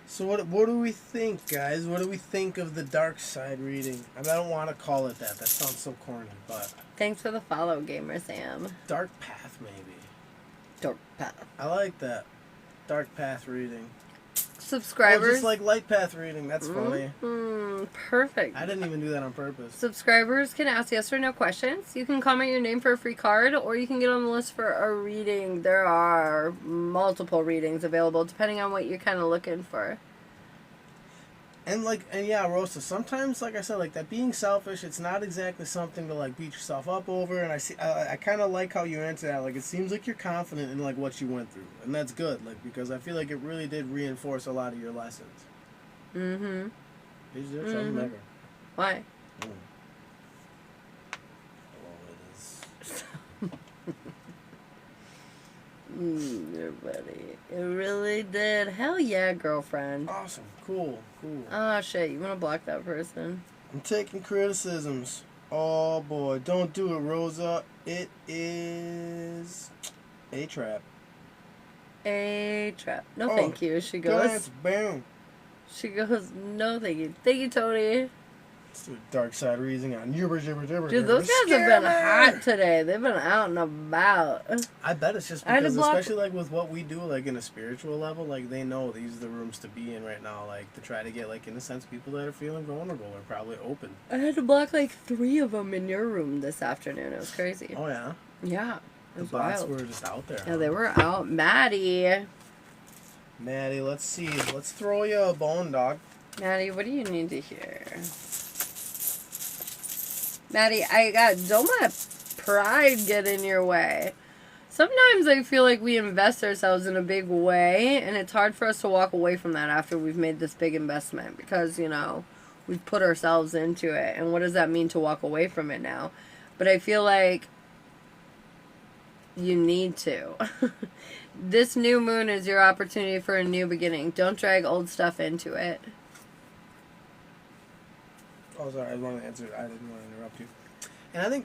So what do we think, guys? What do we think of the dark side reading? I mean, I don't want to call it that. That sounds so corny, but Thanks for the follow, Gamer Sam. dark path maybe. Dark path. I like that. Dark path reading. Subscribers. Oh, just like light path reading. That's funny. Perfect. I didn't even do that on purpose. Subscribers can ask yes or no questions. You can comment your name for a free card, or you can get on the list for a reading. There are multiple readings available, depending on what you're kind of looking for. And yeah, Rosa, sometimes, like I said, like that being selfish, it's not exactly something to like beat yourself up over. And I kind of like how you answer that. Like it seems like you're confident in like what you went through, and that's good. Like because I feel like it really did reinforce a lot of your lessons. Mm-hmm. Is there something ever? Why? Oh, it is. Your buddy. It really did. Hell yeah, girlfriend. Awesome. Cool. Oh shit, you want to block that person? I'm taking criticisms. Oh boy, don't do it, Rosa. It is a trap. A trap. No, Oh, thank you. She Good goes. answer. Boom. She goes. No, thank you. Thank you, Tony. Dark Side Rising on Jibber. Dude, those guys have been hot today. They've been out and about. I bet it's just because, especially like with what we do, like in a spiritual level, like they know these are the rooms to be in right now, like to try to get, like, in a sense, people that are feeling vulnerable are probably open. I had to block like 3 of them in your room this afternoon. It was crazy. Oh yeah. Yeah. The bots were just out there. Yeah, they were out. Maddie, let's see. Let's throw you a bone, dog. Maddie, what do you need to hear? Maddie, don't let pride get in your way. Sometimes I feel like we invest ourselves in a big way, and it's hard for us to walk away from that after we've made this big investment because, you know, we've put ourselves into it. And what does that mean to walk away from it now? But I feel like you need to. This new moon is your opportunity for a new beginning. Don't drag old stuff into it. Oh, sorry, I wanted to answer. I didn't want to interrupt you. And I think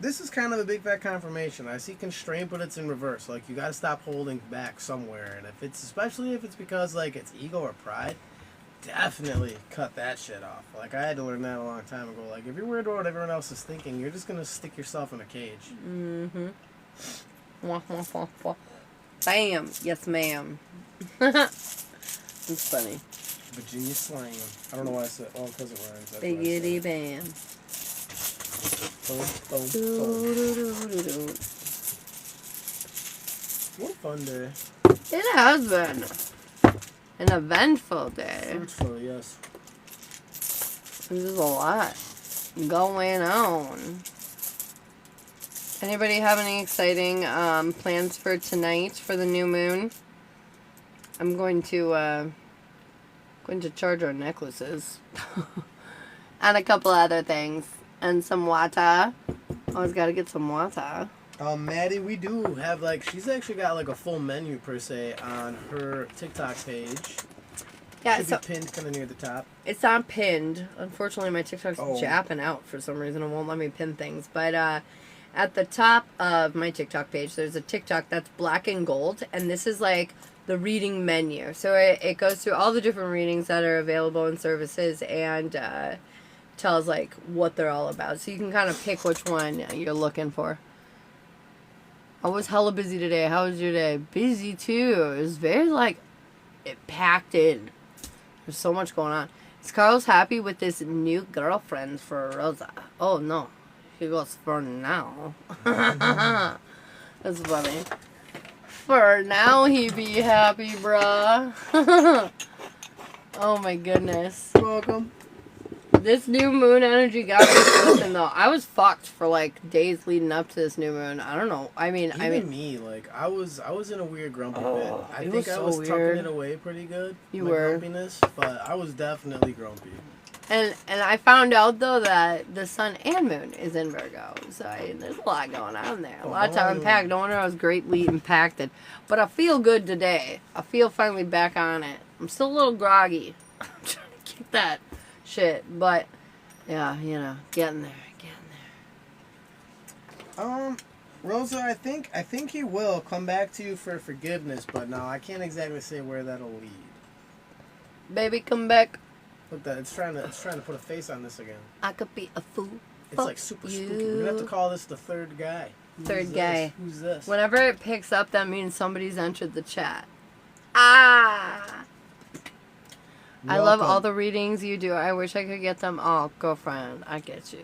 this is kind of a big fat confirmation. I see constraint, but it's in reverse. Like, you got to stop holding back somewhere. And especially if it's because, like, it's ego or pride, definitely cut that shit off. Like, I had to learn that a long time ago. Like, if you're worried about what everyone else is thinking, you're just going to stick yourself in a cage. Mm-hmm. Wah, wah, wah, wah. Bam. Yes, ma'am. It's funny. Virginia slang. I don't know why I said. Oh, because it rhymes. Biggity bam. Boom, boom, boom. What a fun day. It has been an eventful day. Fruitful, yes. There's a lot going on. Anybody have any exciting plans for tonight for the new moon? I'm going to charge our necklaces and a couple other things and some water. Always got to get some water. Maddie, we do have, like, she's actually got like a full menu per se on her TikTok page. Yeah, Should be pinned kind of near the top. It's not pinned. Unfortunately, my TikTok's japping out for some reason. It won't let me pin things. But at the top of my TikTok page, there's a TikTok that's black and gold, and this is like the reading menu. So it goes through all the different readings that are available in services and tells like what they're all about. So you can kind of pick which one you're looking for. I was hella busy today. How was your day? Busy too. It was very like it packed in. There's so much going on. Is Carl's happy with this new girlfriend for Rosa? Oh no. He goes for now. That's funny. For now he be happy, bruh. Oh my goodness. Welcome. This new moon energy got me twisting though. I was fucked for like days leading up to this new moon. I don't know. I mean, me, like I was in a weird grumpy bit. I think I so was weird. tucking it away pretty good. You my were. grumpiness, but I was definitely grumpy. And I found out though that the sun and moon is in Virgo, so there's a lot going on there. A lot to unpack. No wonder I was greatly impacted. But I feel good today. I feel finally back on it. I'm still a little groggy. I'm trying to keep that shit, but yeah, you know, getting there. Rosa, I think he will come back to you for forgiveness, but no, I can't exactly say where that'll lead. Baby, come back. Look, that it's trying to put a face on this again. I could be a fool. It's like super spooky. We're gonna have to call this the third guy. Third guy. Who's this? Whenever it picks up, that means somebody's entered the chat. Ah! I love all the readings you do. I wish I could get them all. Girlfriend, I get you.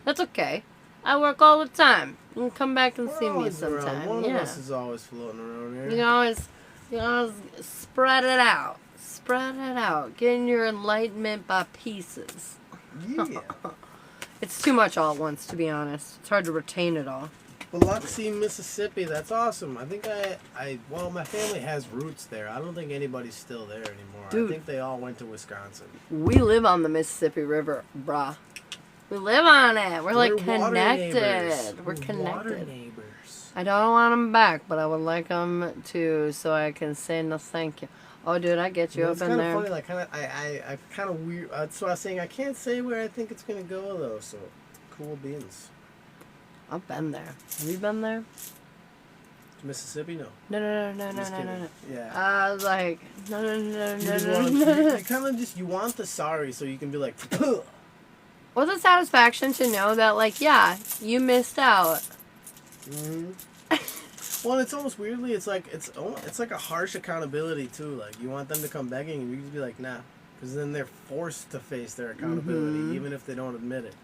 That's okay. I work all the time. You can come back and see me sometime. One of us is always floating around here. You can always spread it out. Spread it out. Getting your enlightenment by pieces. Yeah. It's too much all at once, to be honest. It's hard to retain it all. Biloxi, Mississippi. That's awesome. I think well, my family has roots there. I don't think anybody's still there anymore. Dude. I think they all went to Wisconsin. We live on the Mississippi River, brah. We live on it. We're like connected. We're connected. Water neighbors. I don't want them back, but I would like them to, so I can say no thank you. Oh, dude, I get you up in there. It's kind of funny. Like, I kind of weird. So I was saying I can't say where I think it's gonna go though. So, cool beans. I've been there. Have you been there? Mississippi? No. No. Just kidding. Yeah. I was like, no. You kind of just, you want the sorry so you can be like, "Ugh." Well, the satisfaction to know that, like, yeah, you missed out. Mhm. Well, it's almost weirdly, it's like a harsh accountability too. Like you want them to come begging, and you just be like, nah, because then they're forced to face their accountability, even if they don't admit it.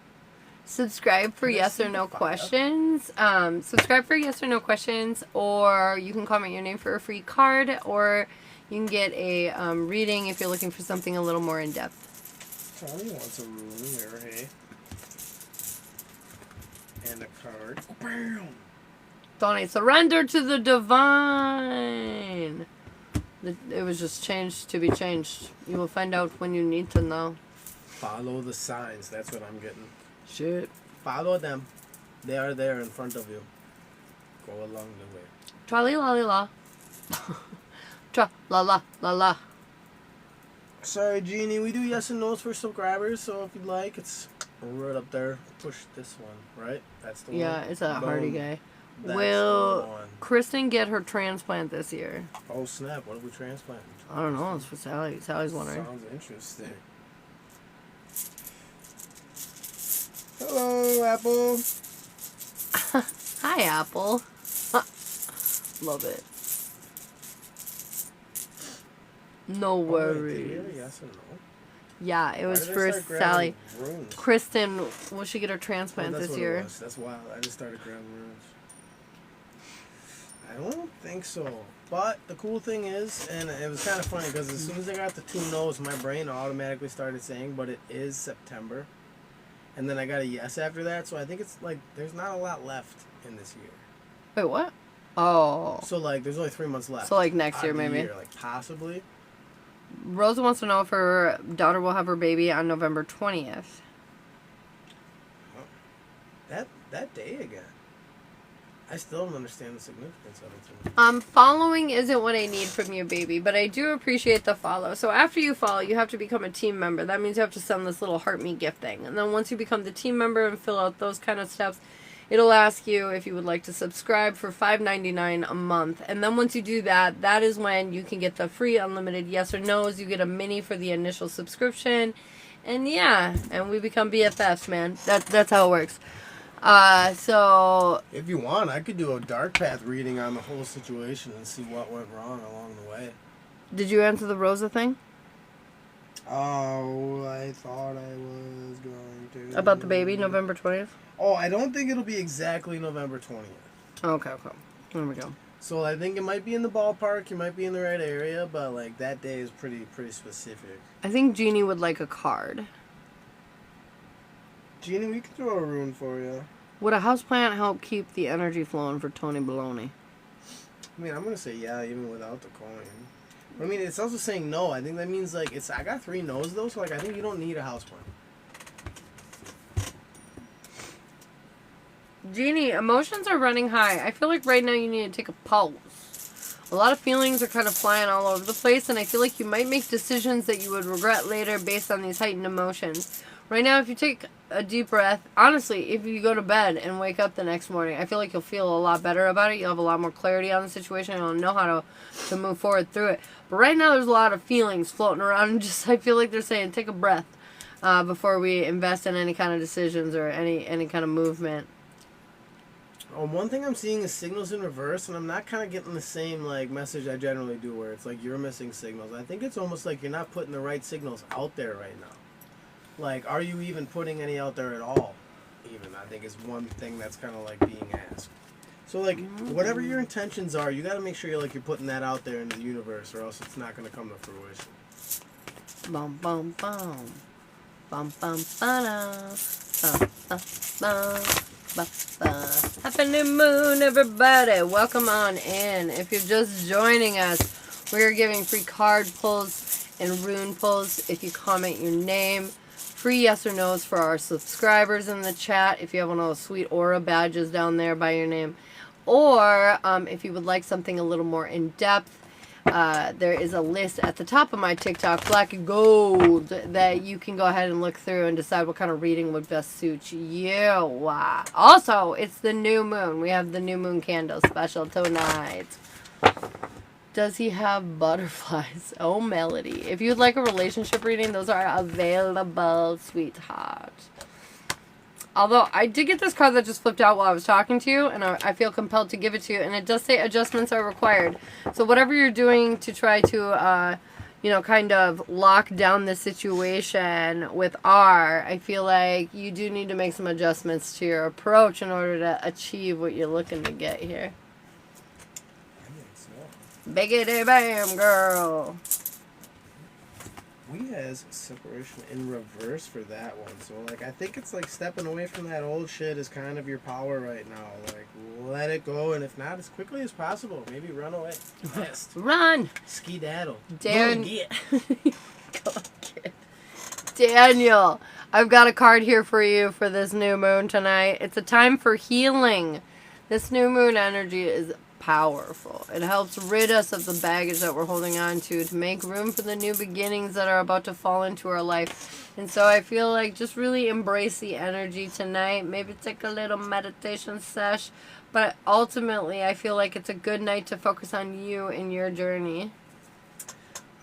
Subscribe for yes or no questions. Subscribe for yes or no questions, or you can comment your name for a free card, or you can get a reading if you're looking for something a little more in depth. Tony wants a room here, hey, and a card. Bam. Tony, surrender to the divine. It was just changed to be changed. You will find out when you need to know. Follow the signs. That's what I'm getting. Shit. Follow them. They are there in front of you. Go along the way. Tra la la. Tra la la la la. Sorry, Jeannie. We do yes and no's for subscribers, so if you'd like, it's right up there. Push this one, right? That's the one. Yeah, it's a hardy guy. That's Will the one. Kristen get her transplant this year? Oh, snap. What are we transplanting? I don't know. It's for Sally. Sally's wondering. Sounds interesting. Hello, Apple. Hi, Apple. Love it. No worries. Yes or no? Yeah, it was Why did I for start grabbing Sally. runes? Kristen, will she get her Oh, transplant that's this what it year? was. That's wild. I just started grabbing runes. I don't think so. But the cool thing is, and it was kind of funny because as soon as I got the 2 no's, my brain automatically started saying, but it is September. And then I got a yes after that, so I think it's like there's not a lot left in this year. Wait, what? Oh. So like there's only 3 months left. So like next year out of the maybe. year, like possibly. Rosa wants to know if her daughter will have her baby on November 20th. That day again. I still don't understand the significance of it. Following isn't what I need from you, baby, but I do appreciate the follow. So after you follow, you have to become a team member. That means you have to send this little heart me gift thing. And then once you become the team member and fill out those kind of steps, it'll ask you if you would like to subscribe for $5.99 a month. And then once you do that, that is when you can get the free unlimited yes or no's. You get a mini for the initial subscription. And yeah, and we become BFFs, man. That's how it works. So If you want, I could do a dark path reading on the whole situation and see what went wrong along the way. did you answer the Rosa thing? Oh, I thought I was going to. About the baby, November 20th? Oh, I don't think it'll be exactly November 20th. Okay. There we go. So I think it might be in the ballpark. You might be in the right area, but like that day is pretty specific. I think Jeannie would like a card. Jeannie, we could throw a rune for you. Would a houseplant help keep the energy flowing for Tony Baloney? I mean, I'm gonna say yeah, even without the coin. I mean, it's also saying no. I think that means like it's. I got 3 no's though, so like I think you don't need a houseplant. Jeannie, emotions are running high. I feel like right now you need to take a pause. A lot of feelings are kind of flying all over the place, and I feel like you might make decisions that you would regret later based on these heightened emotions. Right now, if you take a deep breath, honestly, if you go to bed and wake up the next morning, I feel like you'll feel a lot better about it. You'll have a lot more clarity on the situation. You'll know how to move forward through it. But right now, there's a lot of feelings floating around, and just I feel like they're saying, take a breath before we invest in any kind of decisions or any kind of movement. One thing I'm seeing is signals in reverse, and I'm not kind of getting the same like message I generally do, where it's like you're missing signals. I think it's almost like you're not putting the right signals out there right now. Like, are you even putting any out there at all? Even I think is one thing that's kind of like being asked. So like, whatever your intentions are, you got to make sure you're putting that out there into the universe, or else it's not going to come to fruition. Bum bum bum, bum bum ba-da. Bum bum bum. Happy new moon, everybody. Welcome on in. If you're just joining us, we're giving free card pulls and rune pulls if you comment your name. Free yes or no's for our subscribers in the chat if you have one of those sweet aura badges down there by your name. Or if you would like something a little more in depth, there is a list at the top of my TikTok, Black and Gold, that you can go ahead and look through and decide what kind of reading would best suit you. Also, it's the new moon. We have the new moon candle special tonight. Does he have butterflies? Oh, Melody. If you'd like a relationship reading, those are available, sweetheart. Although, I did get this card that just flipped out while I was talking to you, and I feel compelled to give it to you, and it does say adjustments are required. So whatever you're doing to try to, kind of lock down the situation with R, I feel like you do need to make some adjustments to your approach in order to achieve what you're looking to get here. Biggity bam, girl. We has separation in reverse for that one. So, like, I think it's like stepping away from that old shit is kind of your power right now. Like, let it go, and if not, as quickly as possible, maybe run away. Fast. Run! Ski-daddle. Dan- Go get. Go get. Daniel, I've got a card here for you for this new moon tonight. It's a time for healing. This new moon energy is powerful. It helps rid us of the baggage that we're holding on to make room for the new beginnings that are about to fall into our life. And so I feel like just really embrace the energy tonight. Maybe take a little meditation sesh. But ultimately, I feel like it's a good night to focus on you and your journey.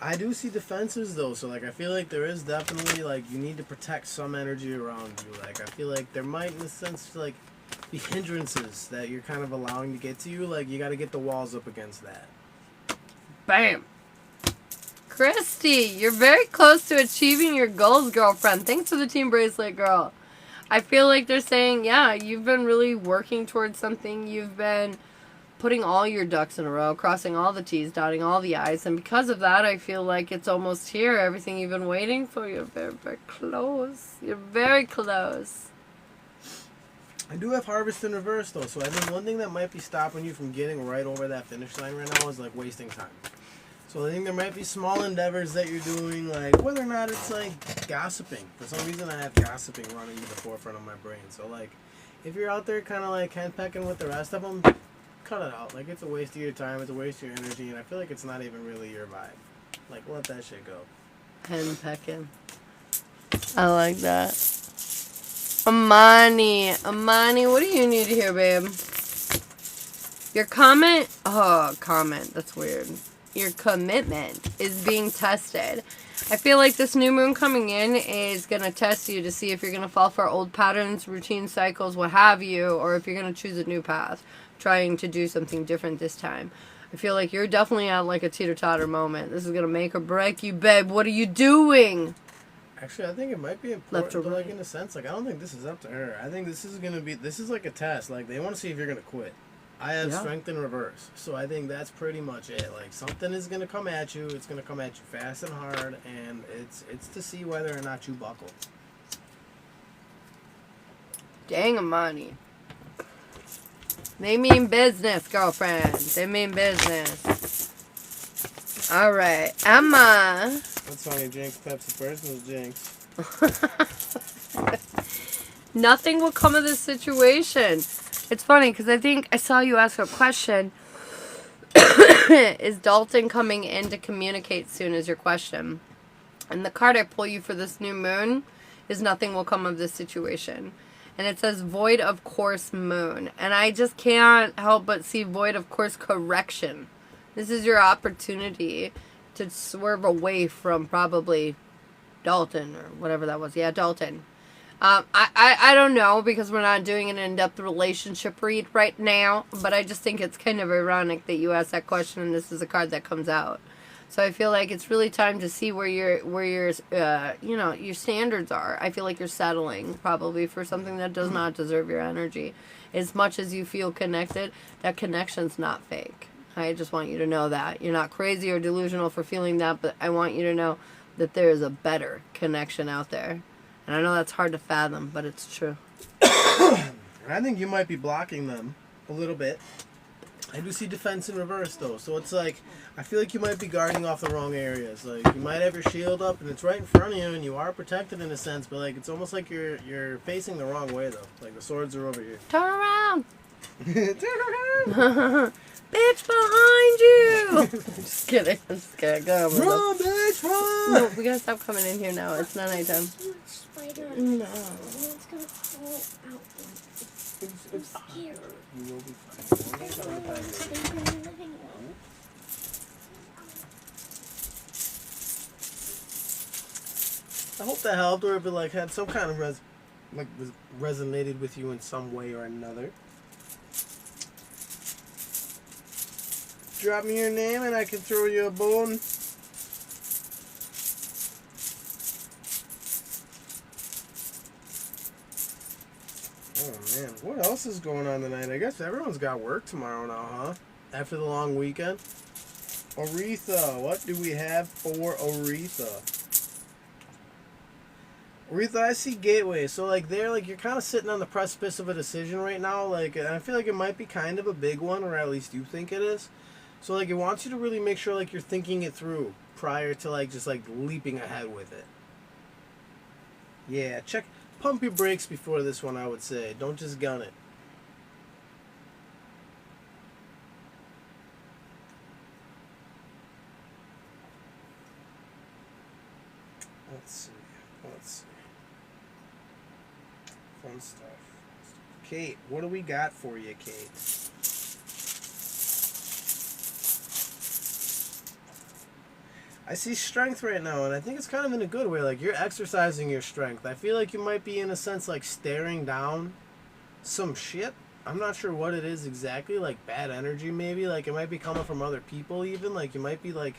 I do see defenses though, so like I feel like there is definitely like you need to protect some energy around you. Like I feel like there might, in a sense, like be hindrances that you're kind of allowing to get to you. Like you got to get the walls up against that. Bam. Christy, you're very close to achieving your goals, girlfriend. Thanks for the team bracelet, girl. I feel like they're saying, yeah, you've been really working towards something. You've been putting all your ducks in a row, crossing all the T's, dotting all the I's. And because of that, I feel like it's almost here. Everything you've been waiting for. You're very, very close. You're very close. I do have harvest in reverse though, so I think one thing that might be stopping you from getting right over that finish line right now is like wasting time. So I think there might be small endeavors that you're doing, like whether or not it's like gossiping. For some reason I have gossiping running to the forefront of my brain. So like if you're out there kind of like henpecking with the rest of them, cut it out. Like it's a waste of your time, it's a waste of your energy, and I feel like it's not even really your vibe. Like let that shit go. Henpecking. I like that. Amani, what do you need here, babe? Your comment, that's weird. Your commitment is being tested. I feel like this new moon coming in is going to test you to see if you're going to fall for old patterns, routine cycles, what have you, or if you're going to choose a new path, trying to do something different this time. I feel like you're definitely at like a teeter-totter moment. This is going to make or break you, babe. What are you doing? Actually, I think it might be important, but like in a sense, like I don't think this is up to her. I think this is like a test. Like they want to see if you're gonna quit. I have strength in reverse, so I think that's pretty much it. Like something is gonna come at you. It's gonna come at you fast and hard, and it's to see whether or not you buckle. Dang, Amani. They mean business, girlfriend. They mean business. All right, Emma. What's on your Jinx? Pepsi personal Jinx. Nothing will come of this situation. It's funny because I think I saw you ask a question. Is Dalton coming in to communicate soon is your question. And the card I pull you for this new moon is nothing will come of this situation. And it says void of course moon. And I just can't help but see void of course correction. This is your opportunity to swerve away from probably Dalton or whatever that was. Yeah, Dalton. I don't know because we're not doing an in-depth relationship read right now, but I just think it's kind of ironic that you asked that question and this is a card that comes out. So I feel like it's really time to see where your standards are. I feel like you're settling probably for something that does not deserve your energy. As much as you feel connected, that connection's not fake. I just want you to know that. You're not crazy or delusional for feeling that, but I want you to know that there is a better connection out there. And I know that's hard to fathom, but it's true. I think you might be blocking them a little bit. I do see defense in reverse, though. So it's like, I feel like you might be guarding off the wrong areas. Like, you might have your shield up, and it's right in front of you, and you are protected in a sense, but, like, it's almost like you're facing the wrong way, though. Like, the swords are over here. Turn around! Turn around! Bitch behind you! Just kidding. I'm just kidding. Go on, Run, bitch, run! No, we gotta stop coming in here now. It's not nighttime. Spider. No. It's gonna fall out. I'm scared. You will be I don't fine. want to sleep in the living room. I hope that helped, or if it like had some kind of resonated with you in some way or another. Drop me your name and I can throw you a bone. Oh man, what else is going on tonight? I guess everyone's got work tomorrow now, huh? After the long weekend. Aretha, what do we have for Aretha? Aretha, I see Gateway. So like you're kind of sitting on the precipice of a decision right now. Like, and I feel like it might be kind of a big one, or at least you think it is. So like it wants you to really make sure like you're thinking it through prior to like just like leaping ahead with it. Yeah, pump your brakes before this one, I would say. Don't just gun it. Let's see. Fun stuff. Kate, what do we got for you, Kate? I see strength right now, and I think it's kind of in a good way. Like, you're exercising your strength. I feel like you might be, in a sense, like, staring down some shit. I'm not sure what it is exactly. Like, bad energy, maybe. Like, it might be coming from other people, even. Like, you might be, like,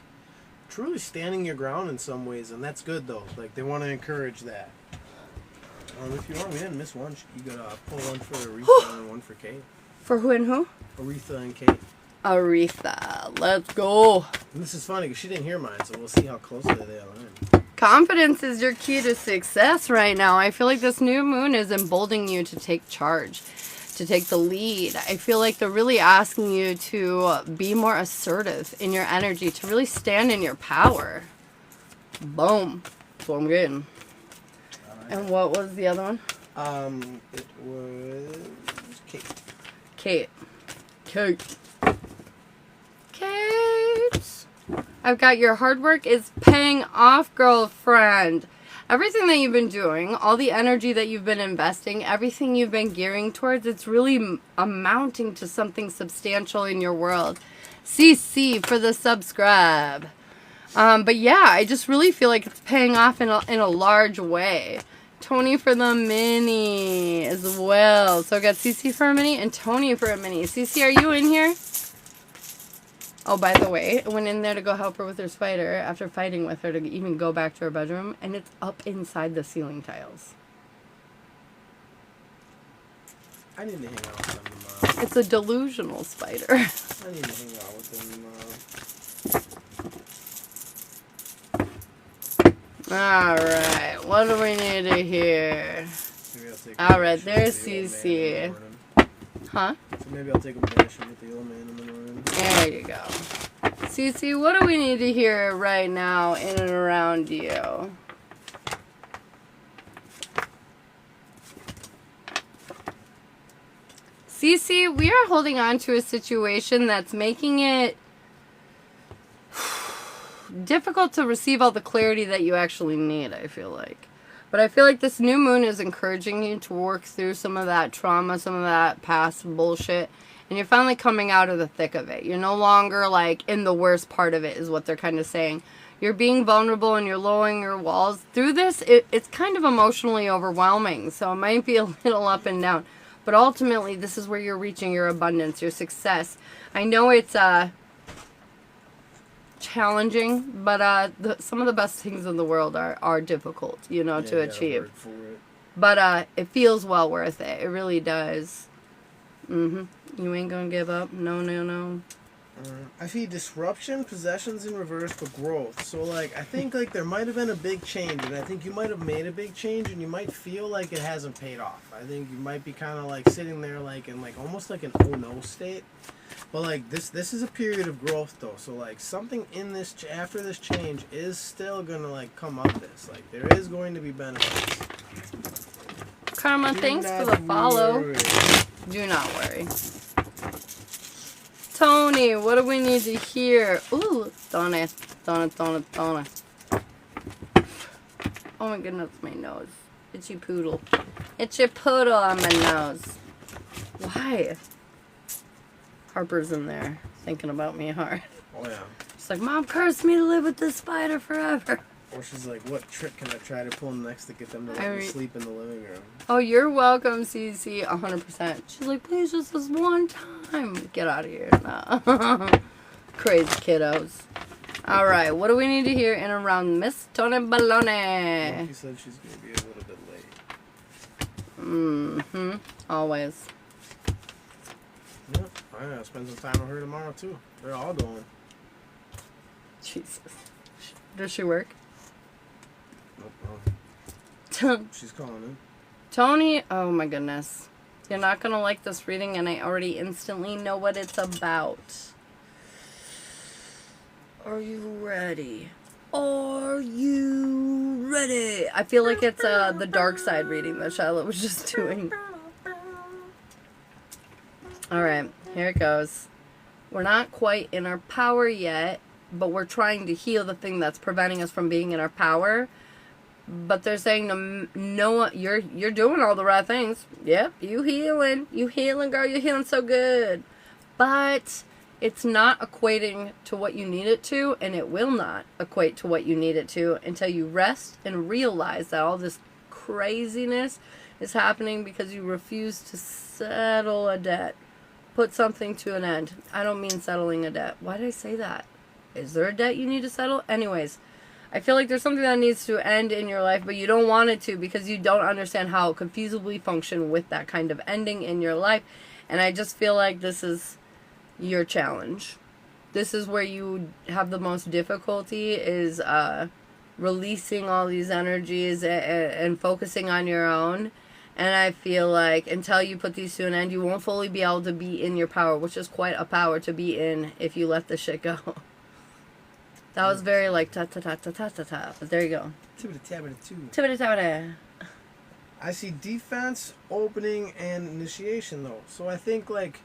truly standing your ground in some ways, and that's good, though. Like, they want to encourage that. If you want, we didn't miss one. You gotta pull one for Aretha and one for Kate. For who and who? Aretha and Kate. Aretha. Let's go. And this is funny because she didn't hear mine, so we'll see how closely they align. Confidence is your key to success right now. I feel like this new moon is emboldening you to take charge, to take the lead. I feel like they're really asking you to be more assertive in your energy, to really stand in your power. Boom. That's what I'm getting. And what was the other one? It was Kate. Kate. I've got your hard work is paying off, girlfriend. Everything that you've been doing, all the energy that you've been investing, everything you've been gearing towards, it's really amounting to something substantial in your world. CC for the subscribe. But yeah, I just really feel like it's paying off in a large way. Tony for the mini as well. So I got CC for a mini and Tony for a mini. CC, are you in here? Oh, by the way, I went in there to go help her with her spider after fighting with her to even go back to her bedroom, and it's up inside the ceiling tiles. I need to hang out with them. It's a delusional spider. I need to hang out with them. Alright, what do we need to hear? Alright, there's CC. Huh? So maybe I'll take a bashing with the old man in the morning. There you go. CC, what do we need to hear right now in and around you? CC, we are holding on to a situation that's making it difficult to receive all the clarity that you actually need, I feel like. But I feel like this new moon is encouraging you to work through some of that trauma, some of that past bullshit. And you're finally coming out of the thick of it. You're no longer, like, in the worst part of it, is what they're kind of saying. You're being vulnerable and you're lowering your walls. Through this, it's kind of emotionally overwhelming. So it might be a little up and down. But ultimately, this is where you're reaching your abundance, your success. I know it's challenging, but some of the best things in the world are difficult, to achieve. But it feels well worth it. It really does. You ain't gonna give up. No. I see disruption, possessions in reverse, but growth. So, like, I think, like, there might have been a big change, and I think you might have made a big change, and you might feel like it hasn't paid off. I think you might be kind of, like, sitting there, like, in, like, almost like an oh-no state. But, like, this is a period of growth, though. So, like, something in this, after this change is still gonna, like, come up this. Like, there is going to be benefits. Karma, thanks for the follow. Do not worry. Tony, what do we need to hear? Ooh, Tony. Oh my goodness, my nose. Itchy poodle. Itchy poodle on my nose. Why? Harper's in there thinking about me hard. Oh yeah. She's like, Mom cursed me to live with this spider forever. Or she's like, what trick can I try to pull next to get them to let me sleep in the living room? Oh, you're welcome, CC, 100%. She's like, please, just this one time. Get out of here. No. Crazy kiddos. All right, what do we need to hear in around Miss Tony Baloney? She said she's going to be a little bit late. Mm-hmm. Always. Yep. I'm going to spend some time with her tomorrow, too. They're all going. Jesus. Does she work? Nope. She's calling in. Tony, oh my goodness. You're not going to like this reading, and I already instantly know what it's about. Are you ready? Are you ready? I feel like it's the dark side reading that Shiloh was just doing. Alright, here it goes. We're not quite in our power yet, but we're trying to heal the thing that's preventing us from being in our power. But they're saying, no, you're doing all the right things. Yep, you healing, girl, you're healing so good. But it's not equating to what you need it to, and it will not equate to what you need it to until you rest and realize that all this craziness is happening because you refuse to settle a debt. Put something to an end. I don't mean settling a debt. Why did I say that? Is there a debt you need to settle? Anyways, I feel like there's something that needs to end in your life, but you don't want it to because you don't understand how it could feasibly function with that kind of ending in your life. And I just feel like this is your challenge. This is where you have the most difficulty, is releasing all these energies and focusing on your own. And I feel like until you put these to an end, you won't fully be able to be in your power, which is quite a power to be in if you let the shit go. That was very like ta-ta-ta-ta-ta-ta-ta. But there you go. Tibbity-tabbity-too. I see defense, opening, and initiation, though. So I think, like,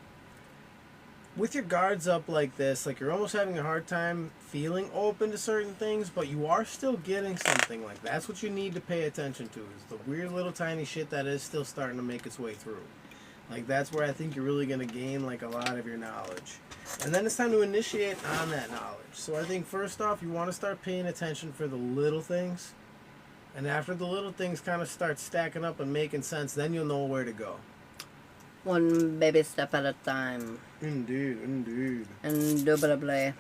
with your guards up like this, like, you're almost having a hard time feeling open to certain things, but you are still getting something. Like, that's what you need to pay attention to, is the weird little tiny shit that is still starting to make its way through. Like, that's where I think you're really going to gain, like, a lot of your knowledge. And then it's time to initiate on that knowledge. So I think, first off, you want to start paying attention for the little things. And after the little things kind of start stacking up and making sense, then you'll know where to go. One baby step at a time. Indeed, indeed. Indubitably.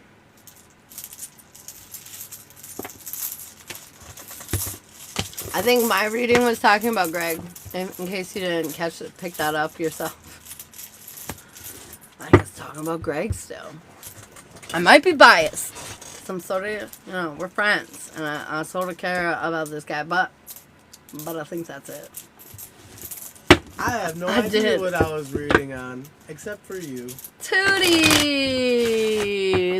I think my reading was talking about Greg, in case you didn't pick that up yourself. I was talking about Greg still. I might be biased. Some sort of, we're friends, and I sort of care about this guy, but I think that's it. I have no idea what I was reading on, except for you. Tootie!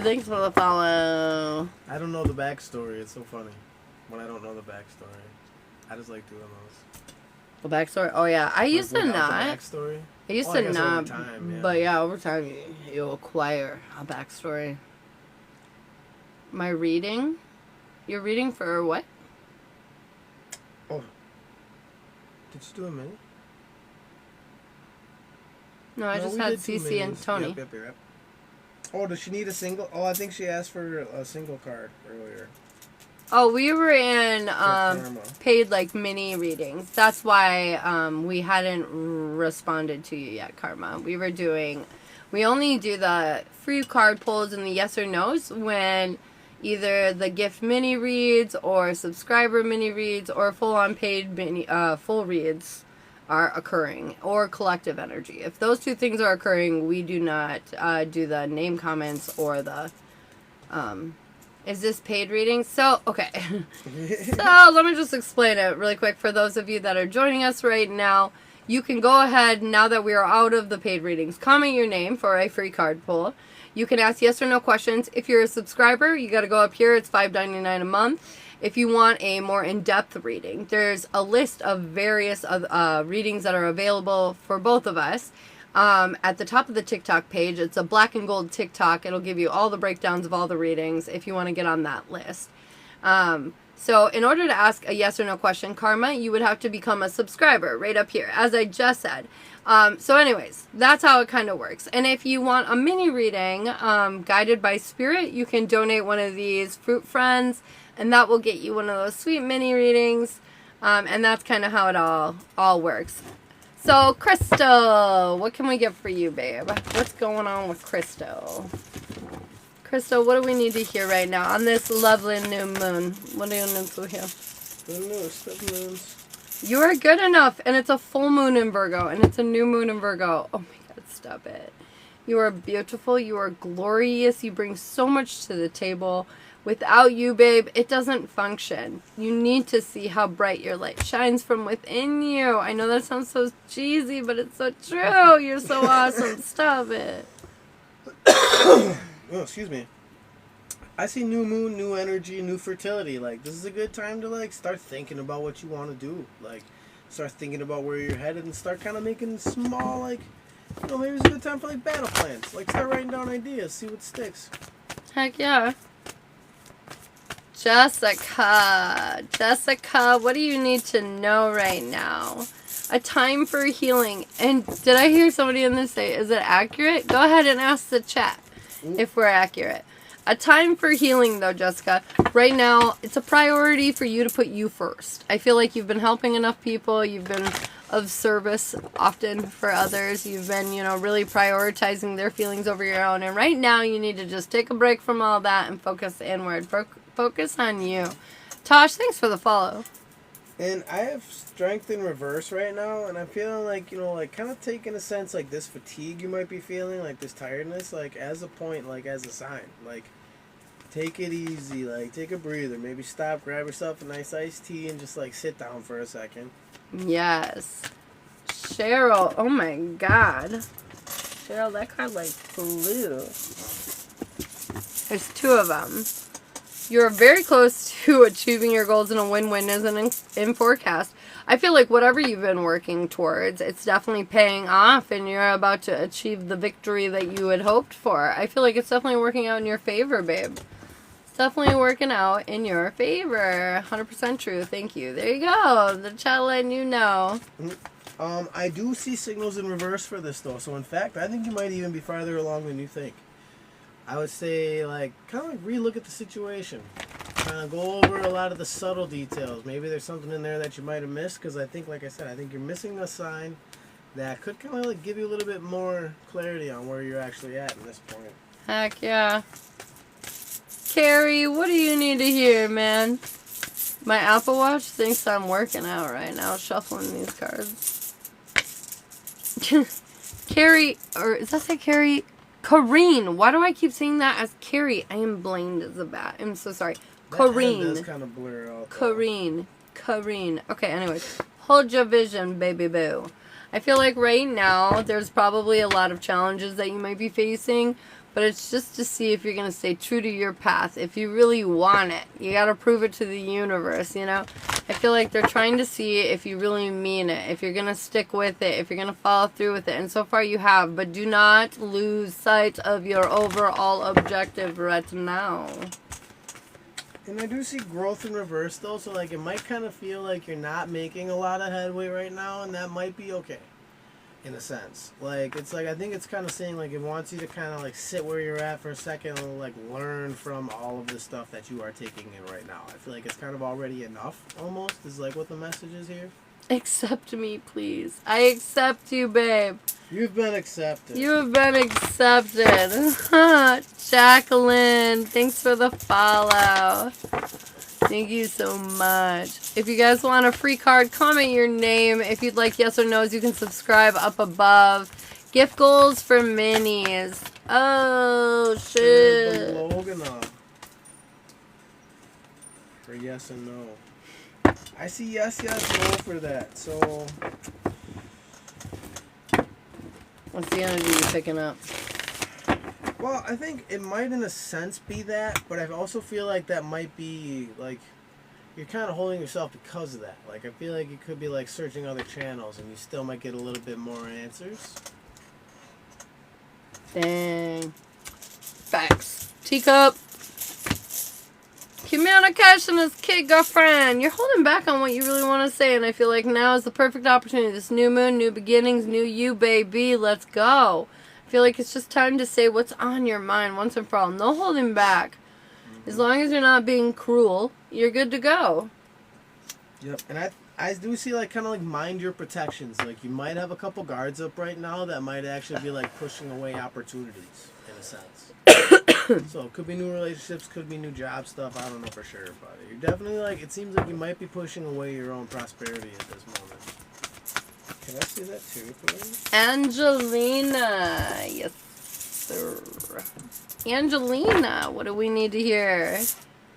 Thanks for the follow. I don't know the backstory. It's so funny when I don't know the backstory. I just like doing those. The backstory? Oh, yeah. I used to not. Backstory? I used to not. Over time, yeah. But yeah, over time, you acquire a backstory. My reading? You're reading for what? Oh. Did you do a mini? No, I just had CC and Tony. Yep. Oh, does she need a single? Oh, I think she asked for a single card earlier. Oh, we were in paid like mini readings. That's why we hadn't responded to you yet, Karma. We only do the free card pulls and the yes or no's when either the gift mini reads or subscriber mini reads or full-on paid mini full reads are occurring, or collective energy. If those two things are occurring, we do not do the name comments or the is this paid reading? So, okay. So, let me just explain it really quick for those of you that are joining us right now. You can go ahead, now that we are out of the paid readings, comment your name for a free card pull. You can ask yes or no questions. If you're a subscriber, you got to go up here. It's $5.99 a month. If you want a more in-depth reading, there's a list of various readings that are available for both of us. at the top of the TikTok page. It's a black and gold TikTok. It'll give you all the breakdowns of all the readings if you want to get on that list. So in order to ask a yes or no question, Karma, you would have to become a subscriber right up here, as I just said. So anyways, that's how it kind of works. And if you want a mini reading guided by spirit, you can donate one of these Fruit Friends, and that will get you one of those sweet mini readings. And that's kind of how it all works. So, Crystal, what can we get for you, babe? What's going on with Crystal? Crystal, what do we need to hear right now on this lovely new moon? What do you need to hear? You are good enough, and it's a full moon in Virgo, and it's a new moon in Virgo. Oh my God, stop it. You are beautiful. You are glorious. You bring so much to the table. Without you, babe, it doesn't function. You need to see how bright your light shines from within you. I know that sounds so cheesy, but it's so true. You're so awesome. Stop it. Oh, excuse me. I see new moon, new energy, new fertility. Like, this is a good time to, like, start thinking about what you want to do. Like, start thinking about where you're headed and start kind of making small, like, you know, maybe it's a good time for, like, battle plans. Like, start writing down ideas, see what sticks. Heck yeah. Jessica, what do you need to know right now? A time for healing. And did I hear somebody in this say, is it accurate? Go ahead and ask the chat if we're accurate. A time for healing, though, Jessica. Right now, it's a priority for you to put you first. I feel like you've been helping enough people. You've been of service often for others. You've been, you know, really prioritizing their feelings over your own. And right now, you need to just take a break from all that and focus inward. Focus on you. Tosh, thanks for the follow. And I have strength in reverse right now, and I'm feeling like, you know, like kind of taking a sense like this fatigue you might be feeling, like this tiredness, like as a point, like as a sign. Like, take it easy, like take a breather. Maybe stop, grab yourself a nice iced tea, and just like sit down for a second. Yes. Cheryl, oh my God. Cheryl, that card like flew. There's two of them. You're very close to achieving your goals, and a win-win isn't in forecast. I feel like whatever you've been working towards, it's definitely paying off, and you're about to achieve the victory that you had hoped for. I feel like it's definitely working out in your favor, babe. It's definitely working out in your favor. 100% true. Thank you. There you go. The chat letting you know. I do see signals in reverse for this, though. So, in fact, I think you might even be farther along than you think. I would say, like, kind of like relook at the situation. Kind of go over a lot of the subtle details. Maybe there's something in there that you might have missed, because I think, like I said, I think you're missing a sign that could kind of like give you a little bit more clarity on where you're actually at in this point. Heck yeah. Carrie, what do you need to hear, man? My Apple Watch thinks I'm working out right now, shuffling these cards. Carrie, or does that say Carrie? Kareen. Why do I keep saying that as Carrie? I am blamed as a bat. I'm so sorry. Kareen. That does kind of blur out. Kareen. Okay, anyways. Hold your vision, baby boo. I feel like right now there's probably a lot of challenges that you might be facing, but it's just to see if you're going to stay true to your path. If you really want it, you got to prove it to the universe, you know? I feel like they're trying to see if you really mean it, if you're going to stick with it, if you're going to follow through with it. And so far you have, but do not lose sight of your overall objective right now. And I do see growth in reverse, though, so like it might kind of feel like you're not making a lot of headway right now, and that might be okay. In a sense, like it's like I think it's kind of saying like it wants you to kind of like sit where you're at for a second and like learn from all of the stuff that you are taking in right now. I feel like it's kind of already enough, almost, is like what the message is here. Accept me, please. I accept you, babe. You've been accepted. You have been accepted. Jacqueline, thanks for the follow. Thank you so much. If you guys want a free card, comment your name. If you'd like yes or no's, you can subscribe up above. Gift goals for minis. Oh, shit. For yes and no. I see yes, no for that. So, what's the energy you're picking up? Well, I think it might in a sense be that, but I also feel like that might be, like, you're kind of holding yourself because of that. Like, I feel like you could be, like, searching other channels and you still might get a little bit more answers. Dang. Facts. Teacup. Communication is key, girlfriend. You're holding back on what you really want to say, and I feel like now is the perfect opportunity. This new moon, new beginnings, new you, baby. Let's go. I feel like it's just time to say what's on your mind once and for all. No holding back. As long as you're not being cruel, you're good to go. Yep, and I do see like kind of like mind your protections. Like you might have a couple guards up right now that might actually be like pushing away opportunities in a sense. So it could be new relationships, could be new job stuff. I don't know for sure, but you're definitely like it seems like you might be pushing away your own prosperity at this moment. Can I see that too, please? Angelina. Yes, sir. Angelina, what do we need to hear?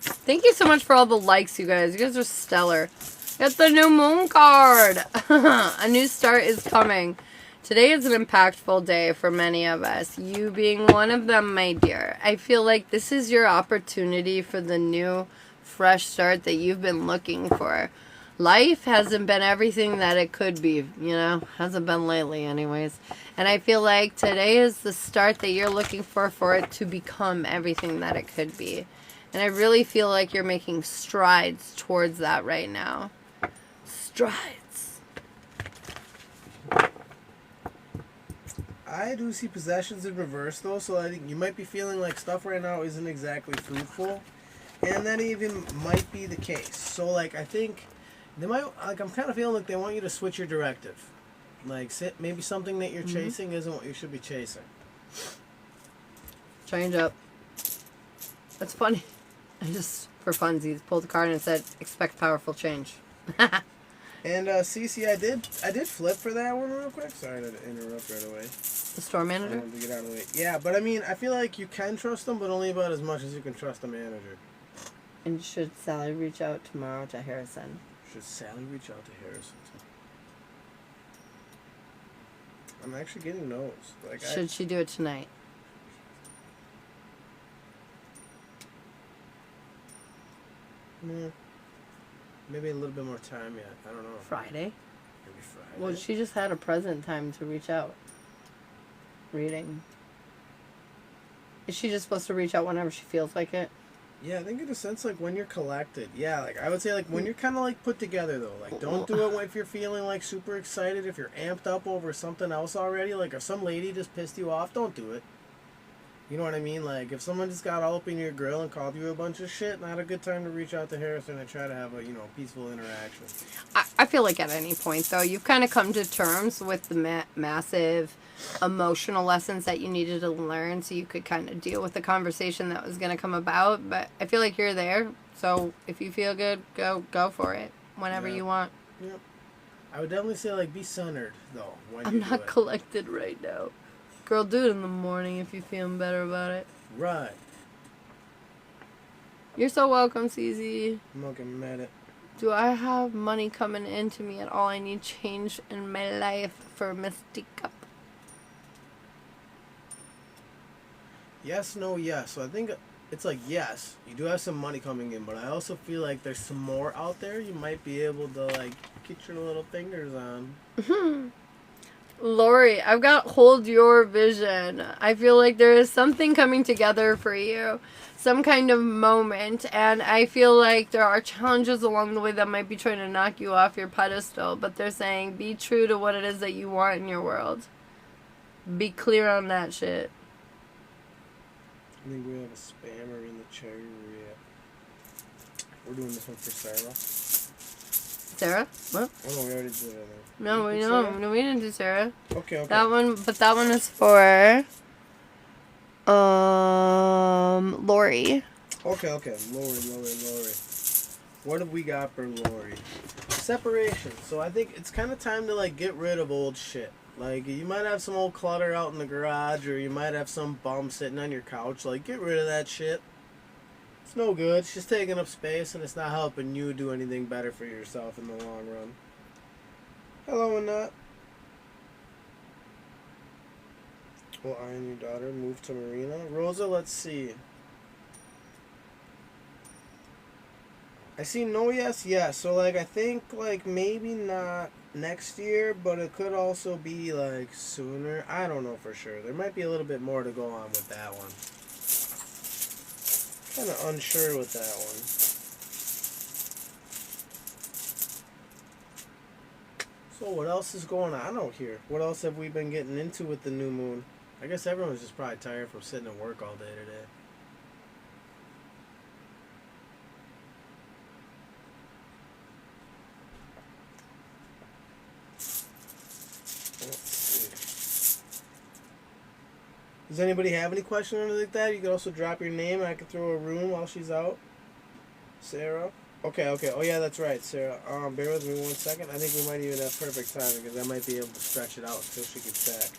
Thank you so much for all the likes, you guys. You guys are stellar. Get the new moon card. A new start is coming. Today is an impactful day for many of us. You being one of them, my dear. I feel like this is your opportunity for the new, fresh start that you've been looking for. Life hasn't been everything that it could be, you know? Hasn't been lately anyways. And I feel like today is the start that you're looking for it to become everything that it could be. And I really feel like you're making strides towards that right now. Strides. I do see possessions in reverse though, so I think you might be feeling like stuff right now isn't exactly fruitful. And that even might be the case. So like I think they might like I'm kind of feeling like they want you to switch your directive. Like maybe something that you're chasing isn't what you should be chasing. Change up. That's funny. I just, for funsies, pulled the card and it said, expect powerful change. And Cece, I did flip for that one real quick. Sorry to interrupt right away. The store I manager? wanted to get out of the way. Yeah, but I mean, I feel like you can trust them, but only about as much as you can trust a manager. And should Sally reach out tomorrow to Harrison? Should Sally reach out to Harrison? I'm actually getting no's. Like, Should she do it tonight? Maybe a little bit more time yet. I don't know. Friday? Maybe Friday. Well, she just had a present time to reach out. Reading. Is she just supposed to reach out whenever she feels like it? Yeah, I think in a sense, like, when you're collected. Yeah, like, I would say, like, when you're kind of, like, put together, though. Like, don't do it if you're feeling, like, super excited. If you're amped up over something else already. Like, if some lady just pissed you off, don't do it. You know what I mean? Like, if someone just got all up in your grill and called you a bunch of shit, not a good time to reach out to Harrison and try to have a, peaceful interaction. I feel like at any point, though, you've kind of come to terms with the massive emotional lessons that you needed to learn so you could kind of deal with the conversation that was going to come about. But I feel like you're there. So if you feel good, go for it whenever you want. Yep. I would definitely say, like, be centered, though. When I'm not collected right now. Girl, do it in the morning if you're feeling better about it. Right. You're so welcome, CZ. I'm not getting mad at. Do I have money coming into me at all? I need change in my life for Mystic Cup. Yes, no, yes. So I think it's like, yes, you do have some money coming in, but I also feel like there's some more out there you might be able to, like, get your little fingers on. Lori, I've got hold your vision. I feel like there is something coming together for you. Some kind of moment. And I feel like there are challenges along the way that might be trying to knock you off your pedestal. But they're saying, be true to what it is that you want in your world. Be clear on that shit. I think we have a spammer in the cherry. We're doing this one for Sarah. Sarah? What? Oh no, we already did it. No, we didn't do Sarah. Okay. That one is for Lori. Okay. Lori. What have we got for Lori? Separation. So I think it's kind of time to, like, get rid of old shit. Like, you might have some old clutter out in the garage, or you might have some bum sitting on your couch. Like, get rid of that shit. It's no good. It's just taking up space, and it's not helping you do anything better for yourself in the long run. Hello, Annette. Well, I and your daughter moved to Marina. Rosa, let's see. I see no, yes, yes. So, like, I think, like, maybe not next year, but it could also be like sooner. I don't know for sure. There might be a little bit more to go on with that one. Kind of unsure with that one. So what else is going on out here? What else have we been getting into with the new moon? I guess everyone's just probably tired from sitting at work all day today. Let's see. Does anybody have any questions or anything like that? You can also drop your name. I can throw a room while she's out. Sarah? Okay. Oh, yeah, that's right, Sarah. Bear with me 1 second. I think we might even have perfect timing because I might be able to stretch it out until she gets back.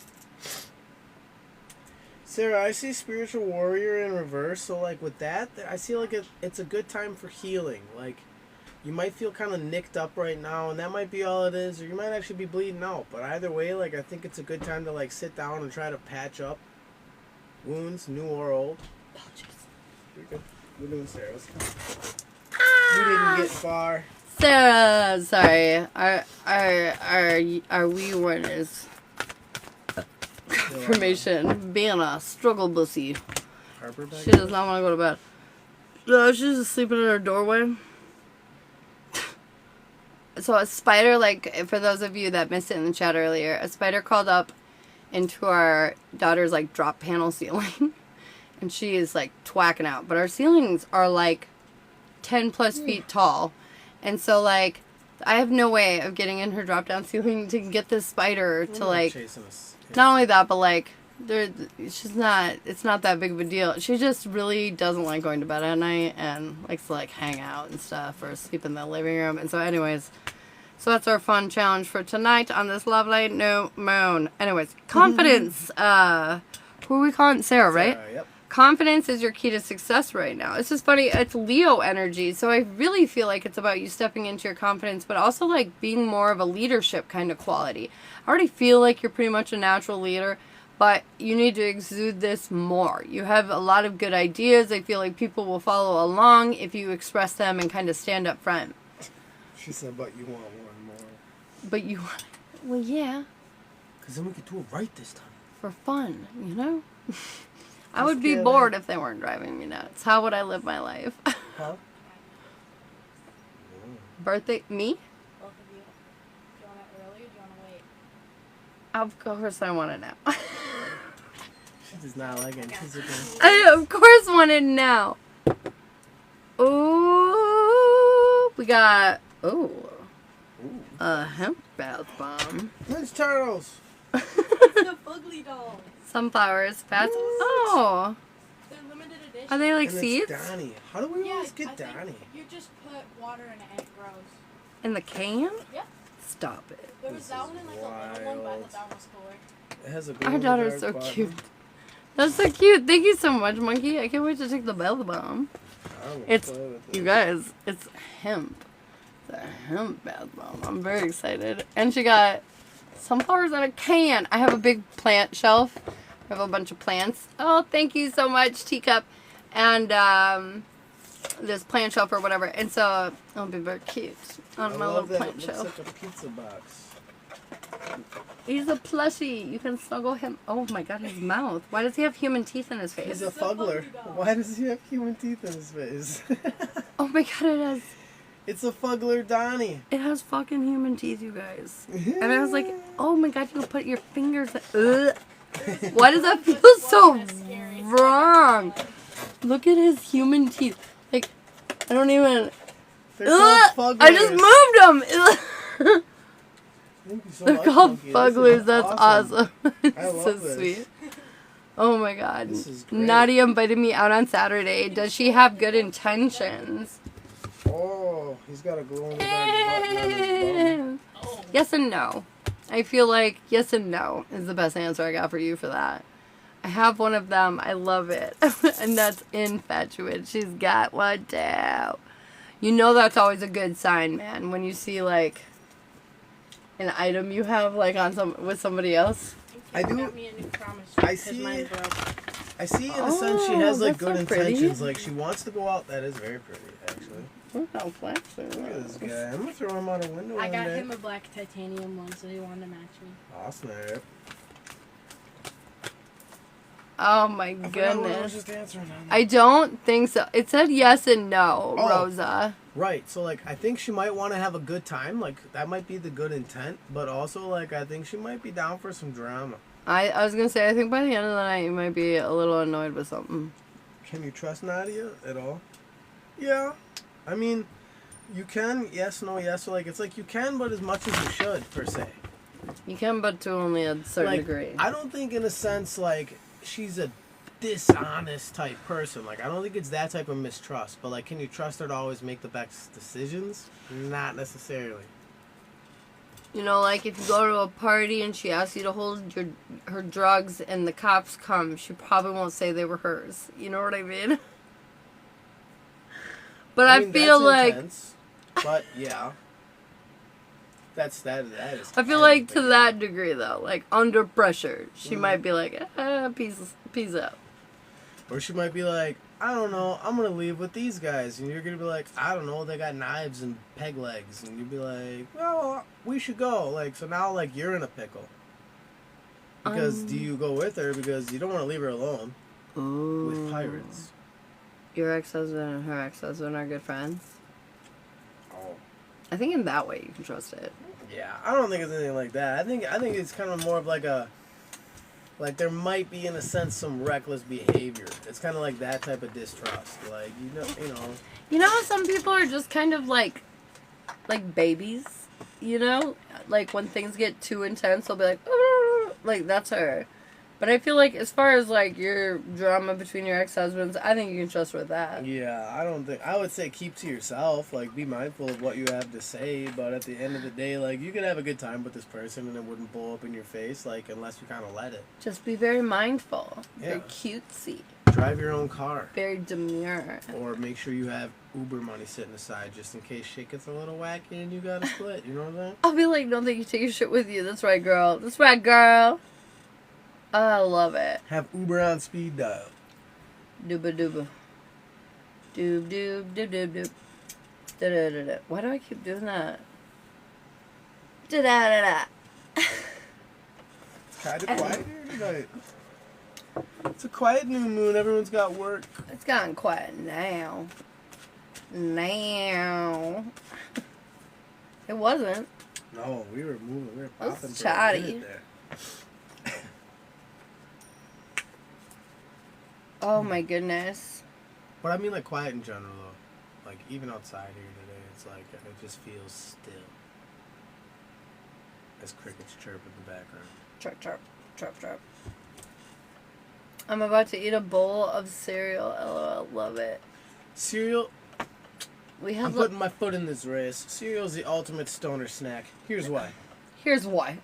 Sarah, I see spiritual warrior in reverse. So, like, with that, I see like it's a good time for healing. Like, you might feel kind of nicked up right now, and that might be all it is, or you might actually be bleeding out. But either way, like, I think it's a good time to, like, sit down and try to patch up wounds, new or old. Oh, jeez. You're good. We're doing Sarah's. We didn't get far. Sarah, sorry. Our wee one is confirmation being a struggle bussy. Harper back She does not want to go to bed. No, she's just sleeping in her doorway. So a spider, like, for those of you that missed it in the chat earlier, a spider crawled up into our daughter's, like, drop panel ceiling. And she is, like, twacking out. But our ceilings are, like, 10 plus feet tall. And so, like, I have no way of getting in her drop down ceiling to get this spider to, like, not only that, but, like, it's not that big of a deal. She just really doesn't like going to bed at night and likes to, like, hang out and stuff or sleep in the living room. And so, anyways, so that's our fun challenge for tonight on this lovely new moon. Anyways, confidence. Who are we calling? Sarah, right? Yep. Confidence is your key to success right now. It's just funny. It's Leo energy. So I really feel like it's about you stepping into your confidence, but also like being more of a leadership kind of quality. I already feel like you're pretty much a natural leader, but you need to exude this more. You have a lot of good ideas. I feel like people will follow along if you express them and kind of stand up front. She said, but you want one more. But you, well, yeah. Because then we could do it right this time. For fun, you know? I would be bored if they weren't driving me nuts. How would I live my life? Huh? Birthday, me? Both of you. Do you want it early or do you want to wait? Of course I want it now. She does not like anticipating. I of course want it now. Ooh, we got, a hemp bath bomb. Ninja Turtles! The Fugly doll. Sunflowers, fats. Oh, They're limited edition. are they like And seeds? it's Donnie. How do we always I get think Donnie? You just put water in it and it grows. In the can? Yep. Stop it. There was This that is one and like a little one, but I wild. thought that one was cooler. It has a Our daughter's so glow-in-the-dark cute. button. That's so cute. Thank you so much, Monkey. I can't wait to take the bath bomb. I will It's, play with it. you guys, it's hemp. It's a hemp bath bomb. I'm very excited. And she got sunflowers in a can. I have a big plant shelf. I have a bunch of plants. Oh, thank you so much, Teacup. And this plant shelf or whatever. And so it'll be very cute on I my love little that. It plant looks shelf. like a pizza box. He's a plushie. You can snuggle him. Oh my god, his mouth. Why does he have human teeth in his face? He's a It's a fuggler. Fugly doll. Why does he have human teeth in his face? Oh my god, it has. It's a fuggler Donnie. It has fucking human teeth, you guys. And I was like, oh my god, you can put your fingers. Ugh. Why does that feel so That's scary. wrong? Look at his human teeth. Like, I don't even. They're Ugh, called fugglers. I just moved them. Thank you so They're much, called Monkey. This is fugglers. That's awesome. It's I love so this. sweet. Oh my god. This is great. Nadia invited me out on Saturday. Does she have good intentions? Oh, he's got a glow in the dark button on his bum. Yes and no. I feel like yes and no is the best answer I got for you for that. I have one of them. I love it. And that's infatuate. She's got one too. You know that's always a good sign, man. When you see like an item you have like on with somebody else. I do- Got me a new promise I because see- mine broke. I see in a sense she has like that's good so pretty. intentions. Like she wants to go out. That is very pretty, actually. Look how flashy. Look at this guy. I'm gonna throw him out a window I one got day. him a black titanium one, so he wanted to match me. Aw, snap. Oh my I forgot what I was goodness. just answering on. I don't think so. It said yes and no, Oh. Rosa. Right, so like I think she might want to have a good time, like that might be the good intent, but also like I think she might be down for some drama. I was gonna say, I think by the end of the night you might be a little annoyed with something. Can you trust Nadia at all? Yeah, I mean, you can, yes, no, yes, so like it's like you can, but as much as you should per se. You can, but to only a certain Like degree. I don't think in a sense like she's a dishonest type person. Like I don't think it's that type of mistrust, but like can you trust her to always make the best decisions? Not necessarily. You know, like if you go to a party and she asks you to hold her drugs and the cops come, she probably won't say they were hers. You know what I mean? But I mean, feel that's like intense, but yeah. That is. I feel like to that degree though, like under pressure, she might be like, peace out. Or she might be like, I don't know, I'm gonna leave with these guys, and you're gonna be like, I don't know, they got knives and peg legs, and you'd be like, well, we should go. Like so now, like you're in a pickle. Because do you go with her because you don't want to leave her alone with pirates? Your ex-husband and her ex-husband are good friends. Oh. I think in that way you can trust it. Yeah, I don't think it's anything like that. I think it's kind of more of like a, like there might be in a sense some reckless behavior. It's kind of like that type of distrust. Like you know. You know how some people are just kind of like babies, you know? Like when things get too intense, they'll be like, "Arr!" Like that's her. But I feel like as far as like your drama between your ex-husbands, I think you can trust her with that. Yeah, I would say keep to yourself. Like be mindful of what you have to say. But at the end of the day, like you could have a good time with this person and it wouldn't blow up in your face. Like unless you kind of let it. Just be very mindful. Yeah. Very cutesy. Drive your own car. Very demure. Or make sure you have Uber money sitting aside just in case shit gets a little wacky and you gotta split. You know what I'm saying? I'll be like, don't think you take your shit with you. That's right, girl. That's right, girl. I love it. Have Uber on speed dial. Dooba dooba. Doob doob doob doob doob. Da da da da. Why do I keep doing that? Da da da da. It's kind of quiet here tonight. It's a quiet new moon. Everyone's got work. It's gotten quiet now. Now. It wasn't. No, we were moving. We were That was popping for a chatty. minute there. Oh my goodness. But I mean, like quiet in general, though. Like even outside here today, it's like it just feels still. As crickets chirp in the background. Chirp, chirp, chirp, chirp. I'm about to eat a bowl of cereal. LOL, love it. Cereal. We I'm have. putting my foot in this race. Cereal's the ultimate stoner snack. Here's why. Here's why.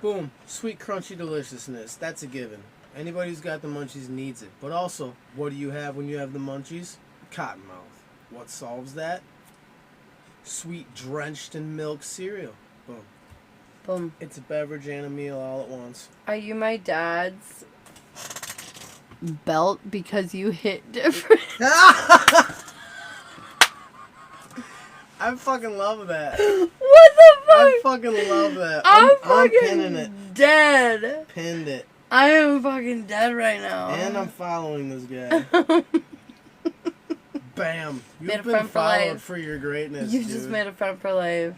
Boom. Sweet, crunchy deliciousness. That's a given. Anybody who's got the munchies needs it. But also, what do you have when you have the munchies? Cottonmouth. What solves that? Sweet, drenched in milk cereal. Boom. Boom. It's a beverage and a meal all at once. Are you my dad's belt because you hit different? I fucking love that. What the fuck? I fucking love that. I'm I'm fucking pinning it. dead. Pinned it. I am fucking dead right now. And I'm following this guy. Bam. Made a You've been friend for followed life. for your greatness, You dude. just made a friend for life.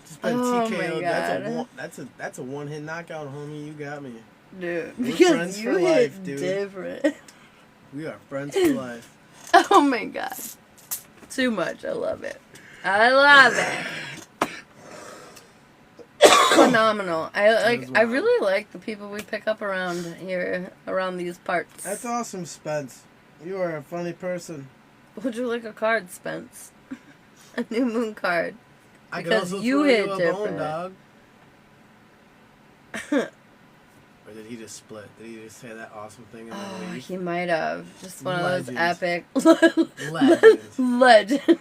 Just been Oh my TKO'd. God. That's a one-hit knockout, homie. You got me. Dude, We're because friends you for hit life, dude. different. We are friends for life. Oh my god. Too much. I love it. I love it. Phenomenal. I really like the people we pick up around here, around these parts. That's awesome, Spence. You are a funny person. Would you like a card, Spence? A new moon card. I can Because also you throw hit you a different. bone, dog. Or did he just split? Did he just say that awesome thing in the Oh, league? he might have. Just one of those Legend. epic Legend. legend.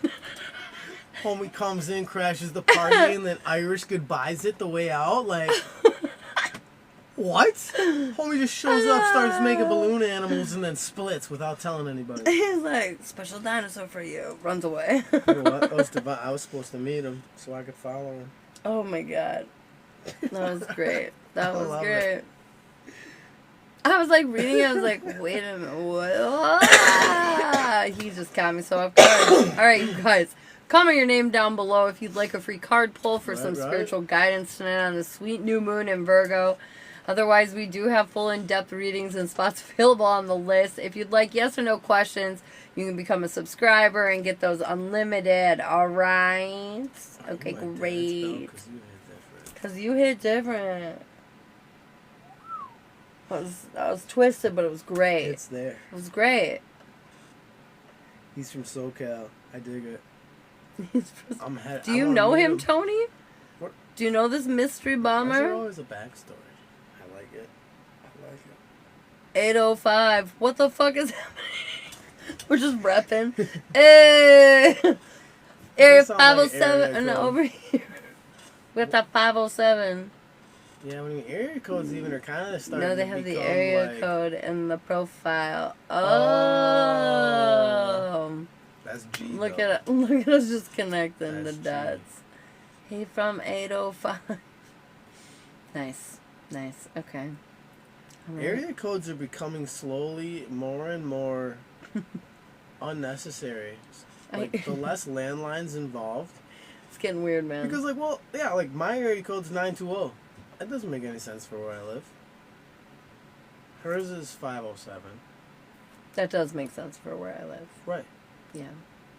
Homie comes in, crashes the party, and then Irish goodbyes it the way out. Like, What? Homie just shows up, starts making balloon animals, and then splits without telling anybody. He's like, special dinosaur for you. Runs away. You know what? That was divine. I was supposed to meet him so I could follow him. Oh my god. That was great. That I was love great. it. I was like reading it, I was like, wait a minute, what? Ah! He just got me so off guard. Alright, you guys. Comment your name down below if you'd like a free card pull for some spiritual guidance tonight on the sweet new moon in Virgo. Otherwise, we do have full in-depth readings and spots available on the list. If you'd like yes or no questions, you can become a subscriber and get those unlimited. Alright? Okay, great. Because you hit different. I was twisted, but it was great. It's there. It was great. He's from SoCal. I dig it. Do you know him, Tony? What? Do you know this mystery There's bomber? always a backstory. I like it. 805. What the fuck is happening? We're just repping. Hey! Area Sound like 507. area And code. over here. With the 507. Yeah, when the area codes even are kind of starting No, they to have the become, area like, code in the profile. Oh. Oh. That's G. Look though. at us just connecting That's the G. dots. He from 805. Nice. Nice. Okay. Alright. Area codes are becoming slowly more and more unnecessary. Like, the less landlines involved. It's getting weird, man. Because, like, well, yeah, like, my area code's 920. That doesn't make any sense for where I live. Hers is 507. That does make sense for where I live. Right. Yeah.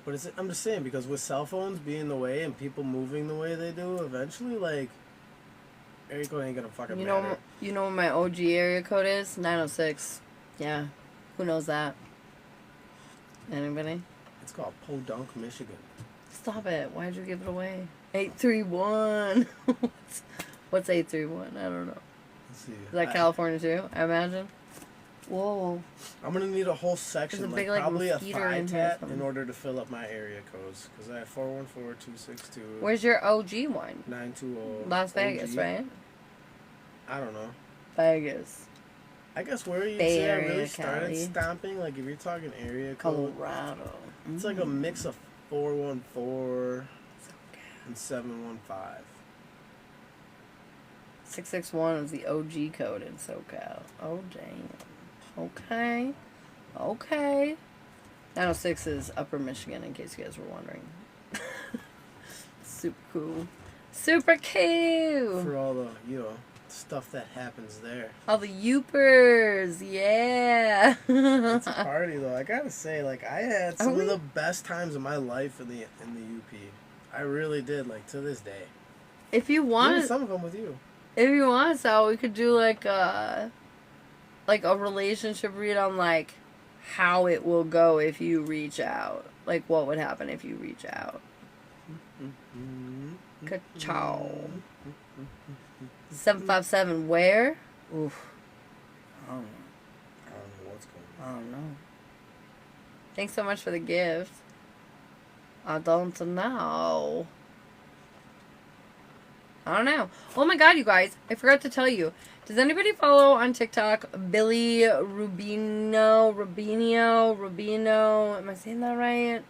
But I'm just saying, because with cell phones being the way and people moving the way they do, eventually, like, area code ain't gonna fucking matter. You know what my OG area code is? 906. Yeah. Who knows that? Anybody? It's called Podunk, Michigan. Stop it. Why'd you give it away? 831. What's 831? I don't know. Let's see. Is that California too? I imagine. Whoa. I'm gonna need a whole section, There's a like, big, like, probably a mosquito thigh in here or tat something. in order to fill up my area codes. Because I have 414-262. Where's your OG one? 920. Las Vegas, OG. right? I don't know. Vegas. I guess where you Bay say I Area, really started Cali. stomping, like if you're talking area code, Colorado. it's like a mix of 414 and 715. 661 is the OG code in SoCal. Oh, damn. Okay. Okay. 906 is Upper Michigan, in case you guys were wondering. Super cool. Super cool. For all the, stuff that happens there. All the Youpers. Yeah. It's a party, though. I gotta say, like, I had some we- of the best times of my life in the UP. I really did, like, to this day. If you Even want, some of them with you. if you want, Sal, we could do like a relationship read on like how it will go if you reach out. Like what would happen if you reach out. Ka-chow. 757 where? Oof. I don't know. I don't know what's going I don't know. Thanks so much for the gift. I don't know. I don't know. Oh my god, you guys. I forgot to tell you. Does anybody follow on TikTok Billy Rubino? Am I saying that right?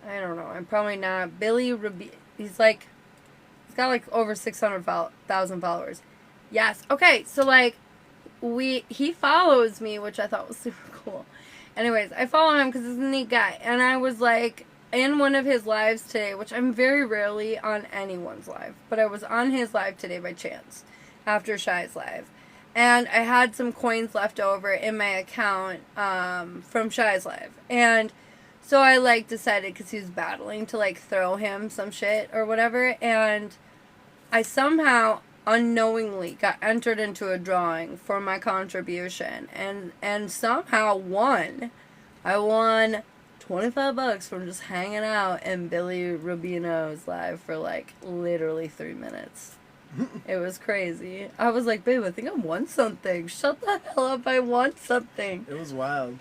I don't know. I'm probably not. Billy Rubino. He's got like over 600,000 followers. Yes. Okay. So like, he follows me, which I thought was super cool. Anyways, I follow him because he's a neat guy. And I was like, in one of his lives today, which I'm very rarely on anyone's live, but I was on his live today by chance after Shy's live. And I had some coins left over in my account from Shy's live. And so I like decided, because he was battling, to like throw him some shit or whatever. And I somehow unknowingly got entered into a drawing for my contribution and somehow won. I won $25 from just hanging out in Billy Rubino's live for like literally 3 minutes. It was crazy. I was like, babe, I think I won something. Shut the hell up, I won something. It was wild.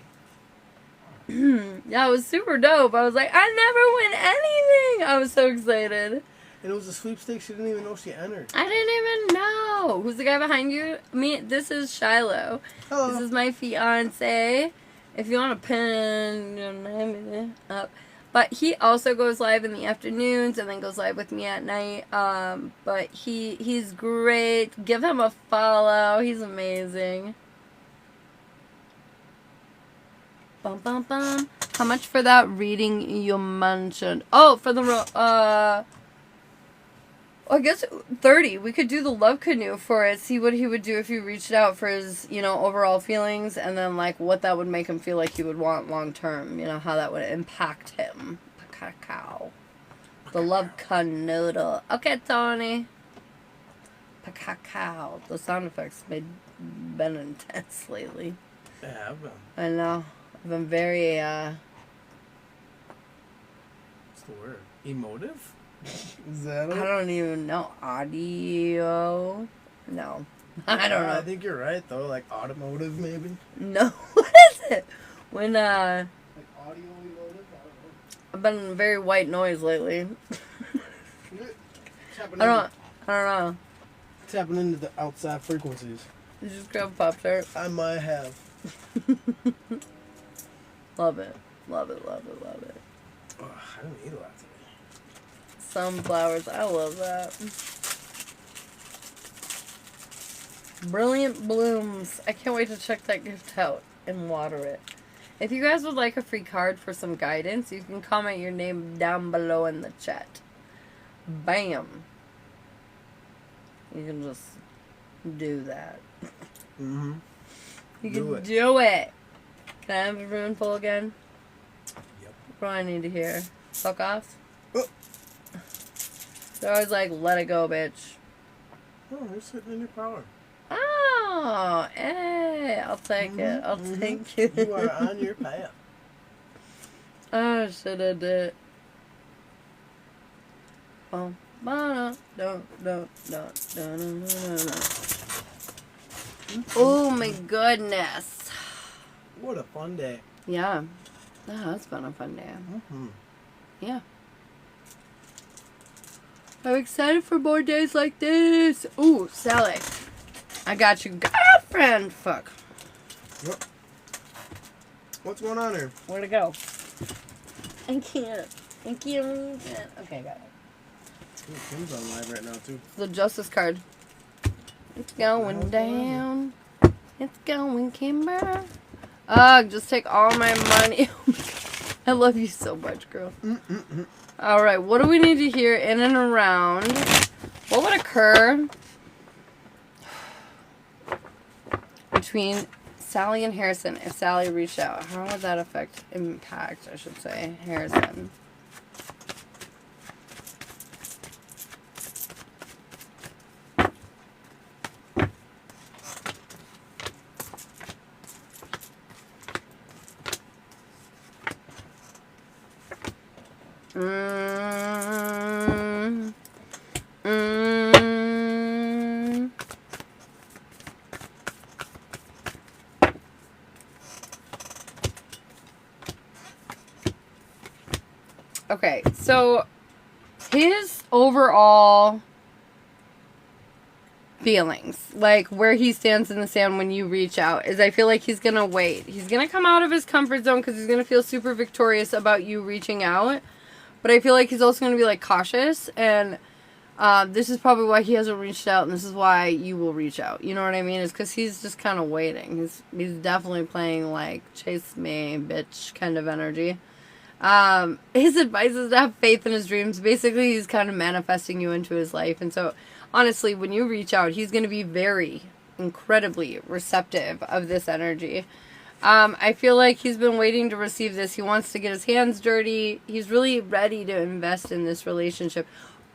Yeah, it was super dope. I was like, I never win anything. I was so excited. And it was a sweepstakes she didn't even know she entered. I didn't even know. Who's the guy behind you? Me. This is Shiloh. Hello. This is my fiance. If you want to pin your name up. But he also goes live in the afternoons and then goes live with me at night. But he's great. Give him a follow. He's amazing. Bum, bum, bum. How much for that reading you mentioned? Oh, for the I guess 30. We could do the love canoe for it. See what he would do if you reached out for his, overall feelings, and then like what that would make him feel like he would want long term. How that would impact him. Cacao. The love canoodle. Okay, Tony. Cacao. The sound effects been intense lately. Yeah, I've been. I know. I've been very What's the word? Emotive? Is that I it? don't even know. Audio? No. I don't know. I think you're right though. Like automotive, maybe. No. What is it? When Like audio emotive. I've been in very white noise lately. Tapping I don't know. Tapping into the outside frequencies. You just grab a Pop-Tart. I might have. Love it. Love it, love it, love it. Oh, I didn't eat a lot today. Sunflowers. I love that. Brilliant blooms. I can't wait to check that gift out and water it. If you guys would like a free card for some guidance, you can comment your name down below in the chat. Bam. You can just do that. Mm-hmm. You Do can it. do it. Can I have a room full again? Yep. What do I need to hear? Fuck off? Oh. They're always like, let it go, bitch. Oh, you're sitting in your power. Oh, hey, I'll take it. I'll take it. You are on your path. Oh, should have did. Oh, don't. Oh my goodness. What a fun day. Yeah. Oh, that's been a fun day. Mm-hmm. Yeah. I'm excited for more days like this. Ooh, Sally. I got you, girlfriend. Fuck. Yep. What's going on here? Where'd it go? I can't. Okay, got it. Ooh, Kim's on live right now too. The justice card. It's going down. It's going, Kimber. Ugh, just take all my money. Oh my God. I love you so much, girl. Alright, what do we need to hear in and around? What would occur between Sally and Harrison if Sally reached out? How would that impact, I should say, Harrison? Okay, so his overall feelings, like where he stands in the sand when you reach out, is I feel like he's going to wait. He's going to come out of his comfort zone because he's going to feel super victorious about you reaching out. But I feel like he's also going to be like cautious, and this is probably why he hasn't reached out, and this is why you will reach out. You know what I mean? It's because he's just kind of waiting. He's definitely playing like chase me, bitch kind of energy. His advice is to have faith in his dreams. Basically, he's kind of manifesting you into his life, and so honestly, when you reach out, he's going to be very incredibly receptive of this energy. I feel like he's been waiting to receive this. He wants to get his hands dirty. He's really ready to invest in this relationship.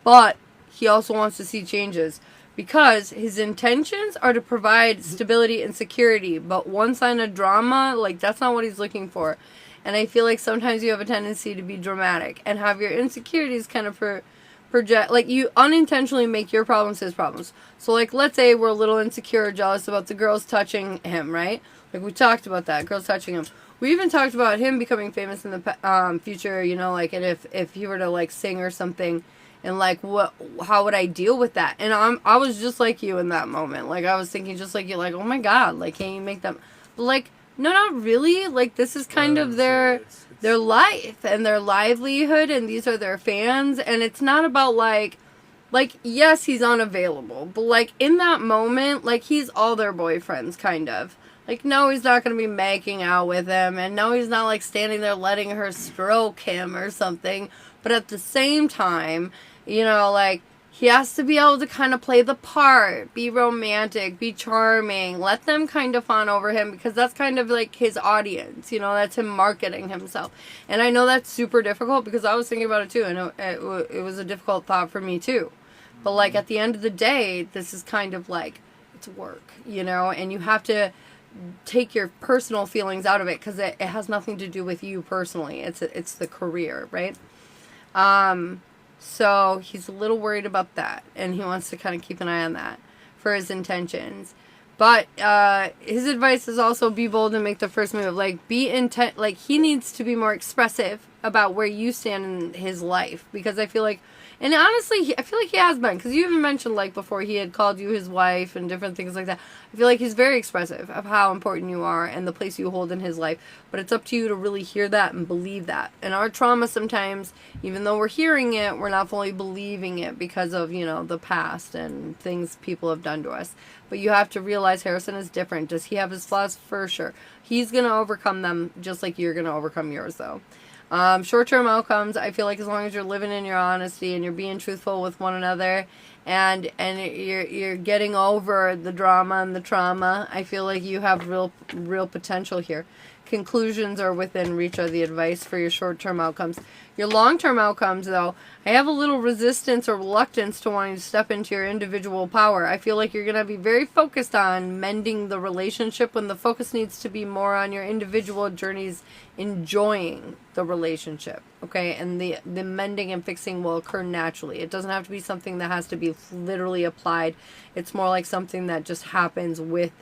But he also wants to see changes because his intentions are to provide stability and security. But one sign of drama, like that's not what he's looking for. And I feel like sometimes you have a tendency to be dramatic and have your insecurities kind of project, like you unintentionally make your problems his problems. So like, let's say we're a little insecure or jealous about the girls touching him, right? Like we talked about that, girls touching him. We even talked about him becoming famous in the future, you know, like, and if he were to like sing or something And like, how would I deal with that? And I was just like you in that moment. Like, I was thinking just like you, like, oh my God, like, can't you make them, but like, no, not really. Like, this is kind of their life and their livelihood, and these are their fans, and it's not about like, yes, he's unavailable, but like, in that moment, like, he's all their boyfriends, kind of. Like, no, he's not going to be making out with him, and no, he's not like standing there letting her stroke him or something, but at the same time, you know, like, he has to be able to kind of play the part, be romantic, be charming, let them kind of fawn over him, because that's kind of like his audience, you know, that's him marketing himself. And I know that's super difficult, because I was thinking about it too, and it was a difficult thought for me too. But like, at the end of the day, this is kind of like, it's work, you know, and you have to take your personal feelings out of it, because it has nothing to do with you personally. It's the career, right? So he's a little worried about that, and he wants to kind of keep an eye on that for his intentions. But his advice is also be bold and make the first move. Like, like, he needs to be more expressive about where you stand in his life, because I feel like, and honestly, I feel like he has been, because you even mentioned, like, before he had called you his wife and different things like that. I feel like he's very expressive of how important you are and the place you hold in his life. But it's up to you to really hear that and believe that. And our trauma sometimes, even though we're hearing it, we're not fully believing it because of, you know, the past and things people have done to us. But you have to realize Harrison is different. Does he have his flaws? For sure. He's going to overcome them just like you're going to overcome yours, though. Short-term outcomes, I feel like as long as you're living in your honesty and you're being truthful with one another, and you're getting over the drama and the trauma, I feel like you have real potential here. Conclusions are within reach are the advice for your short-term outcomes. Your long-term outcomes, though, I have a little resistance or reluctance to wanting to step into your individual power. I feel like you're going to be very focused on mending the relationship when the focus needs to be more on your individual journeys, enjoying the relationship, okay? And the mending and fixing will occur naturally. It doesn't have to be something that has to be literally applied. It's more like something that just happens with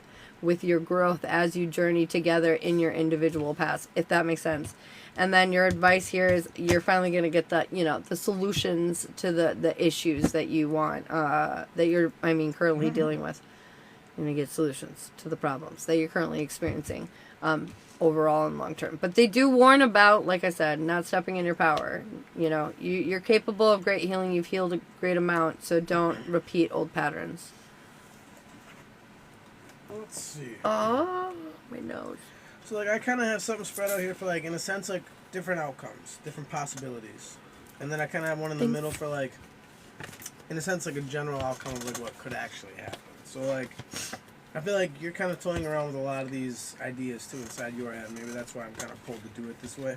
your growth as you journey together in your individual paths, if that makes sense. And then your advice here is you're finally going to get the solutions to the issues that you want, that you're, currently dealing with. You're going to get solutions to the problems that you're currently experiencing, overall and long term. But they do warn about, like I said, not stepping in your power. You know, you're capable of great healing. You've healed a great amount, so don't repeat old patterns. Let's see. Oh, my nose. So, like, I kind of have something spread out here for, like, in a sense, like, different outcomes, different possibilities. And then I kind of have one in the middle for, like, in a sense, like, a general outcome of, like, what could actually happen. So, like, I feel like you're kind of toying around with a lot of these ideas, too, inside your head. Maybe that's why I'm kind of pulled to do it this way.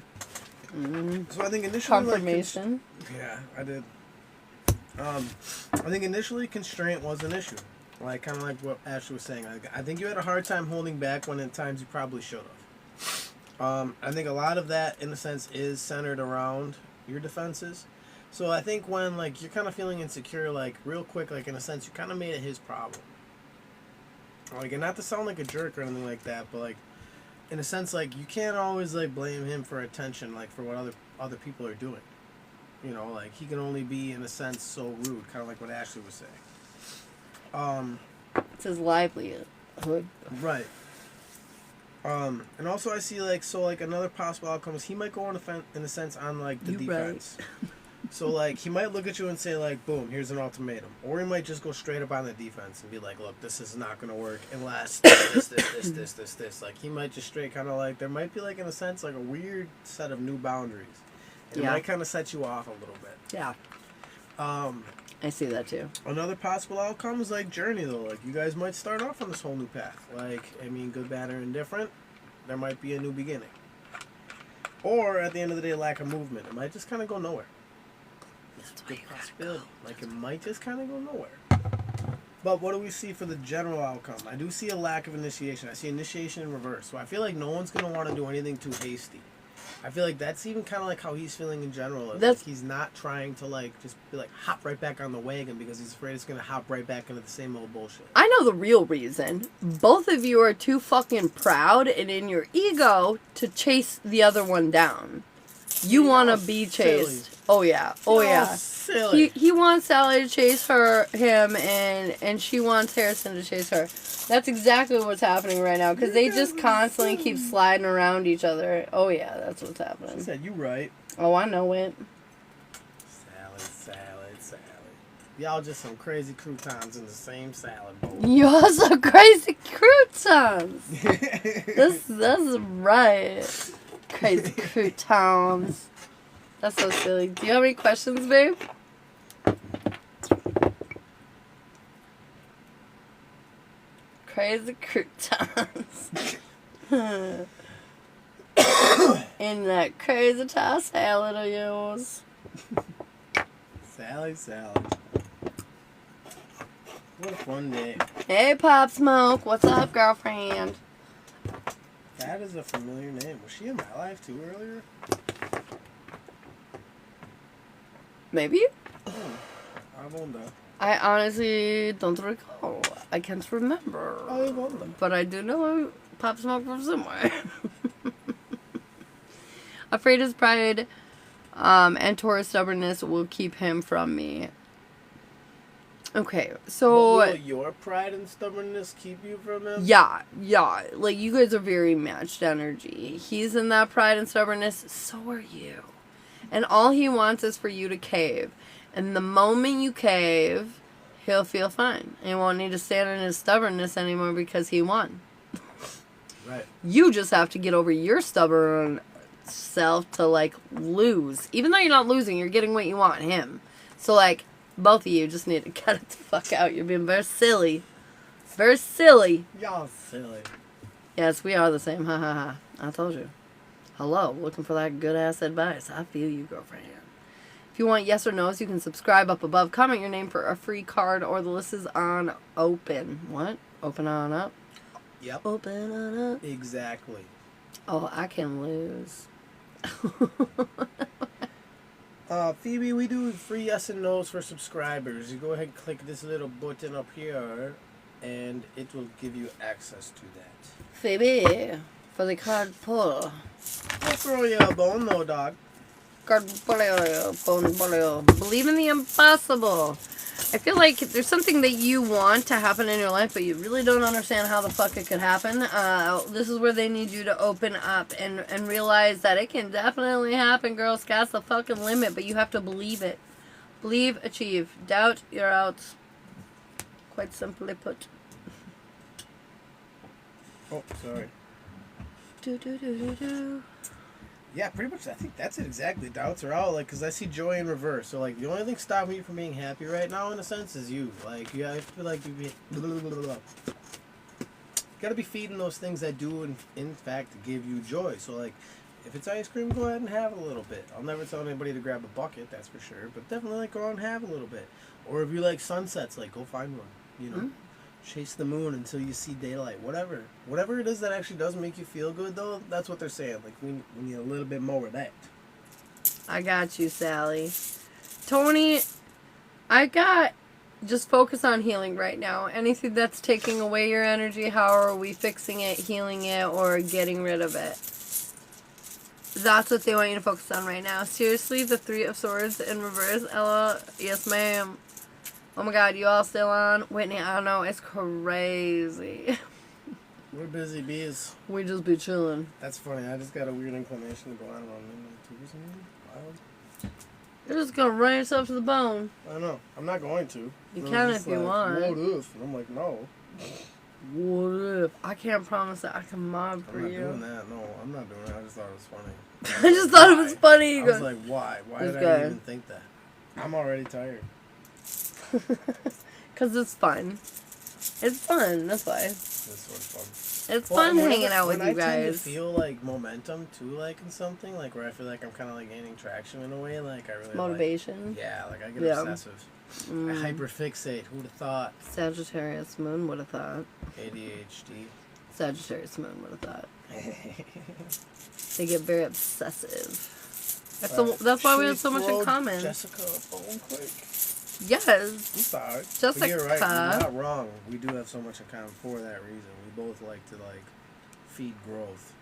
Mm-hmm. So I think initially, confirmation. Yeah, I did. I think initially constraint was an issue. Like, kind of like what Ashley was saying. I think you had a hard time holding back when at times you probably should have. I think a lot of that, in a sense, is centered around your defenses. So I think when, like, you're kind of feeling insecure, like, real quick, like, in a sense, you kind of made it his problem. Like, and not to sound like a jerk or anything like that, but, like, in a sense, like, you can't always, like, blame him for attention, like, for what other people are doing. You know, like, he can only be, in a sense, so rude, kind of like what Ashley was saying. It's his livelihood. Right. And also I see, like, so, like, another possible outcome is he might go on in a sense on, like, the defense. Right. So, like, he might look at you and say, like, boom, here's an ultimatum. Or he might just go straight up on the defense and be like, look, this is not going to work unless this. Like, he might just straight kind of, like, there might be, like, in a sense, like, a weird set of new boundaries. It might kind of set you off a little bit. Yeah. I see that too. Another possible outcome is, like, journey, though. Like, you guys might start off on this whole new path. Like, good, bad, or indifferent. There might be a new beginning. Or, at the end of the day, lack of movement. It might just kind of go nowhere. It's a good possibility. Like, it might just kind of go nowhere. But what do we see for the general outcome? I do see a lack of initiation. I see initiation in reverse. So I feel like no one's going to want to do anything too hasty. I feel like that's even kind of like how he's feeling in general. Like, he's not trying to, like, just be like, hop right back on the wagon because he's afraid it's going to hop right back into the same old bullshit. I know the real reason. Both of you are too fucking proud and in your ego to chase the other one down. You want to be chased. Oh yeah. Oh Y'all yeah. silly. He wants Sally to chase him, and she wants Harrison to chase her. That's exactly what's happening right now, because they just constantly keep sliding around each other. Oh yeah, that's what's She happening. said you right. Oh, I know it. Salad. Y'all just some crazy croutons in the same salad bowl. You're so crazy croutons. That's right. Crazy croutons. That's so silly. Do you have any questions, babe? Crazy croutons. In that crazy Thai salad of yours. Salad. What a fun day. Hey, Pop Smoke. What's up, girlfriend? That is a familiar name. Was she in my life too earlier? Maybe? I wonder. I honestly don't recall. I can't remember. I wonder. But I do know Pop Smoke from somewhere. Afraid his pride and Taurus stubbornness will keep him from me. Okay, so... But will your pride and stubbornness keep you from him? Yeah. Like, you guys are very matched energy. He's in that pride and stubbornness, so are you. And all he wants is for you to cave. And the moment you cave, he'll feel fine. And he won't need to stand in his stubbornness anymore because he won. Right. You just have to get over your stubborn self to, like, lose. Even though you're not losing, you're getting what you want, him. So, like, both of you just need to cut it the fuck out. You're being very silly. Very silly. Y'all silly. Yes, we are the same. Ha ha ha. I told you. Hello. Looking for that good ass advice. I feel you, girlfriend. If you want yes or no's, you can subscribe up above. Comment your name for a free card, or the list is on open. What? Open on up? Yep. Open on up. Exactly. Oh, I can lose. Phoebe, we do free yes and no's for subscribers. You go ahead and click this little button up here, and it will give you access to that. Phoebe, for the card pull. Don't throw you a bone, though, dog. Card pull. Believe in the impossible. I feel like there's something that you want to happen in your life, but you really don't understand how the fuck it could happen. This is where they need you to open up and realize that it can definitely happen, girl. Sky's the fucking limit, but you have to believe it. Believe, achieve. Doubt, you're out. Quite simply put. Oh, sorry. Do. Yeah, pretty much. I think that's it exactly. Doubts are out, like, because I see joy in reverse. So, like, the only thing stopping you from being happy right now, in a sense, is you. Like, I feel like you gotta be feeding those things that do, in fact, give you joy. So, like, if it's ice cream, go ahead and have a little bit. I'll never tell anybody to grab a bucket, that's for sure. But definitely, like, go out and have a little bit. Or if you like sunsets, like, go find one. You know, chase the moon until you see daylight. Whatever it is that actually does make you feel good, though, that's what they're saying. Like, we need a little bit more of that. I got you, Sally. Tony, just focus on healing right now. Anything that's taking away your energy, how are we fixing it, healing it, or getting rid of it? That's what they want you to focus on right now. Seriously, the Three of Swords in reverse. Ella, yes ma'am. Oh my god, you all still on? Whitney, I don't know, it's crazy. We're busy bees. We just be chilling. That's funny. I just got a weird inclination to go out on midnight too or something. Wild. You're just gonna run yourself to the bone. I know. I'm not going to. You They're can just if you like, want. What if? And I'm like, no. What if? I can't promise that I can mob for I'm not you. doing that. No, I'm not doing that. I just thought it was funny. I just thought it was funny. I was like, why? Why did I even think that? I'm already tired. Because it's fun. It's fun, that's why. It's sort of fun. It's fun hanging out with you I tend to guys. feel like momentum too, like in something, like where I feel like I'm kind of like gaining traction in a way, like I really Motivation. Like, yeah, like I get Yeah. obsessive. I hyperfixate. Who'd have thought? Sagittarius moon would have thought. ADHD. Sagittarius moon would have thought. They get very obsessive. That's why we have so much in common. Jessica, a phone quick. Yes. I'm sorry. Jessica. But you're right. You're not wrong. We do have so much in common for that reason. We both like to feed growth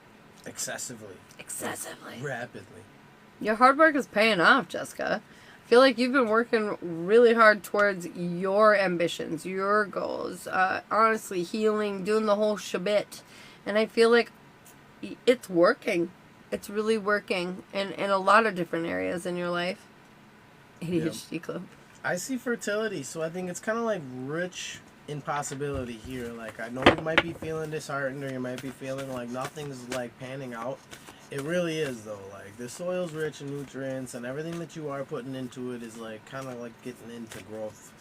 excessively. Excessively. Rapidly. Your hard work is paying off, Jessica. I feel like you've been working really hard towards your ambitions, your goals. Honestly, healing, doing the whole shabit. And I feel like it's working. It's really working in a lot of different areas in your life. ADHD Club. I see fertility, so I think it's kind of like rich in possibility here. Like, I know you might be feeling disheartened, or you might be feeling like nothing's like panning out. It really is though. Like, the soil's rich in nutrients, and everything that you are putting into it is like kind of like getting into growth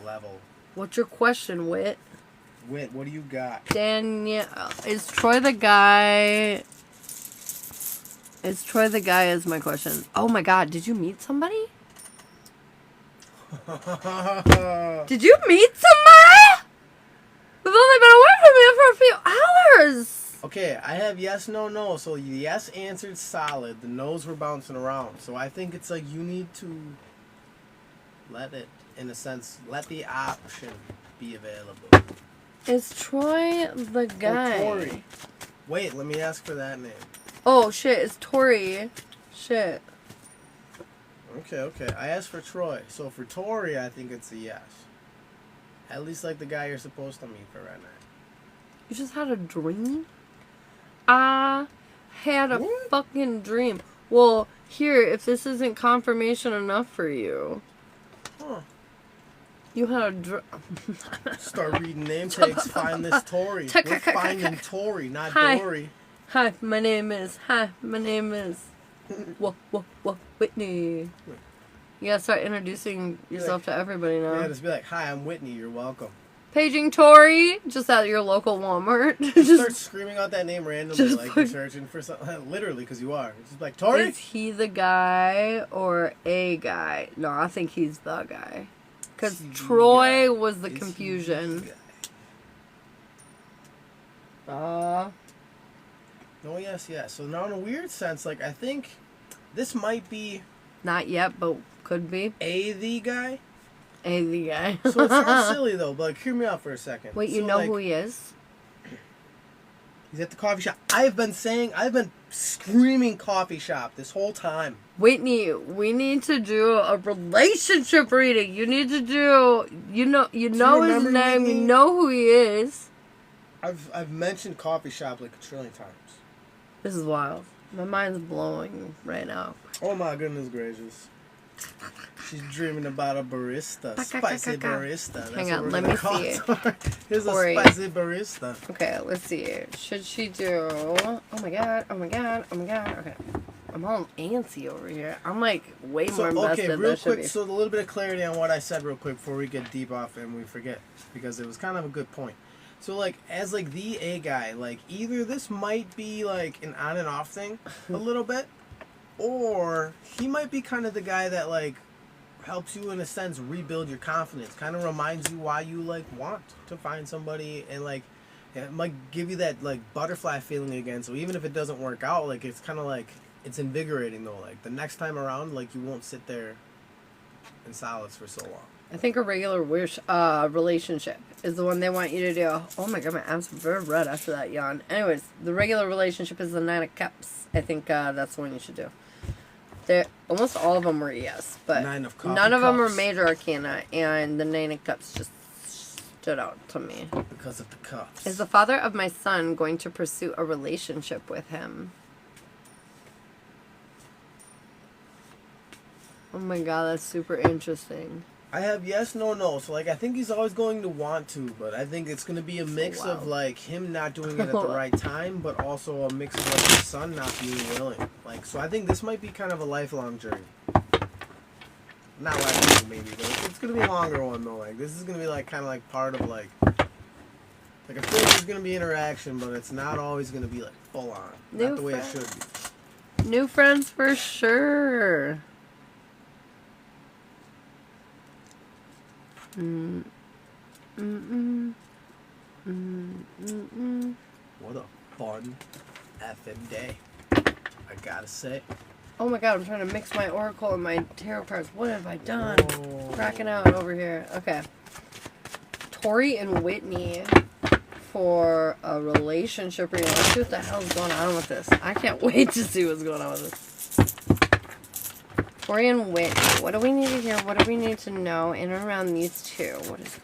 level. What's your question, Whit? Whit, what do you got? Danielle, is Troy the guy? Is Troy the guy? Is my question. Oh my God! Did you meet somebody? Did you meet somebody? We've only been away from you for a few hours. Okay, I have yes, no, no. So the yes answered solid. The no's were bouncing around. So I think it's like you need to let it, in a sense, let the option be available. Is Troy the guy? Or Tori. Wait, let me ask for that name. Oh shit! It's Tori. Shit. Okay. I asked for Troy. So for Tori, I think it's a yes. At least like the guy you're supposed to meet for right now. You just had a dream? I had a What? fucking dream. Well, here, if this isn't confirmation enough for you. Huh. You had a dream. Start reading name tags, find this Tori. We're finding Tori, not Hi. Dory. Hi, my name is. Whitney. You gotta start introducing yourself to everybody now. Yeah, just be like, hi, I'm Whitney, you're welcome. Paging Tori, just at your local Walmart. Start screaming out that name randomly, like you're searching for something. Literally, because you are. Just like, Tori? Is he the guy or a guy? No, I think he's the guy. Because Troy was the confusion. No, yes. So now in a weird sense, like, I think this might be... Not yet, but could be. the guy? The guy. So it sounds silly, though, but like, hear me out for a second. Wait, you So, know like, who he is? He's at the coffee shop. I've been screaming coffee shop this whole time. Whitney, we need to do a relationship reading. You need to do, you know his remember name, Whitney? you know who he is. I've mentioned coffee shop like a trillion times. This is wild. My mind's blowing right now. Oh my goodness gracious. She's dreaming about a barista. Spicy barista. That's Hang what on, we're let gonna me call see. it. Here's Tori. a spicy barista. Okay, let's see. Should she do... Oh my god. Okay. I'm all antsy over here. I'm like way more invested than I real should quick, be. so a little bit of clarity on what I said real quick before we get deep off and we forget, because it was kind of a good point. So like, as like the A guy, like either this might be like an on and off thing a little bit, or he might be kind of the guy that like helps you in a sense rebuild your confidence, kind of reminds you why you like want to find somebody, and like it might give you that like butterfly feeling again. So even if it doesn't work out, like it's kind of like it's invigorating though. Like the next time around, like you won't sit there in silence for so long. I think a regular relationship is the one they want you to do. Oh my god, my abs are very red after that yawn. Anyways, the regular relationship is the 9 of Cups. I think that's the one you should do. Almost all of them were yes, but None of them were major arcana, and the 9 of Cups just stood out to me. Because of the cups. Is the father of my son going to pursue a relationship with him? Oh my god, that's super interesting. I have yes, no, no. So, like, I think he's always going to want to, but I think it's going to be a mix of, like, him not doing it at the right time, but also a mix of, like, his son not being willing. Like, so I think this might be kind of a lifelong journey. Not lifelong, maybe, but it's going to be a longer one, though. Like, this is going to be, like, kind of, like, part of, like, I feel like there's going to be interaction, but it's not always going to be, like, full on. Not the way it should be. New friends for sure. What a fun effing day, I gotta say. Oh my god, I'm trying to mix my oracle and my tarot cards. What have I done? Oh. Cracking out over here. Okay. Tori and Whitney for a relationship reading. Let's see what the hell's going on with this. I can't wait to see what's going on with this. Tori and Whitney. What do we need to hear? What do we need to know in and around these two? What is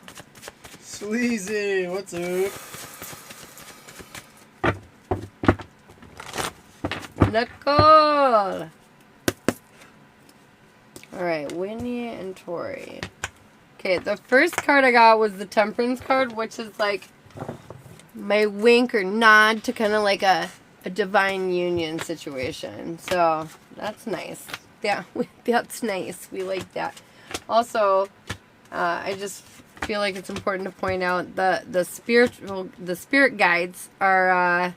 Sleazy, what's up? Nicole? Alright, Whitney and Tori. Okay, the first card I got was the Temperance card, which is like my wink or nod to kind of like a divine union situation. So, that's nice. Yeah, that's nice. We like that. Also, I just feel like it's important to point out the spirit guides are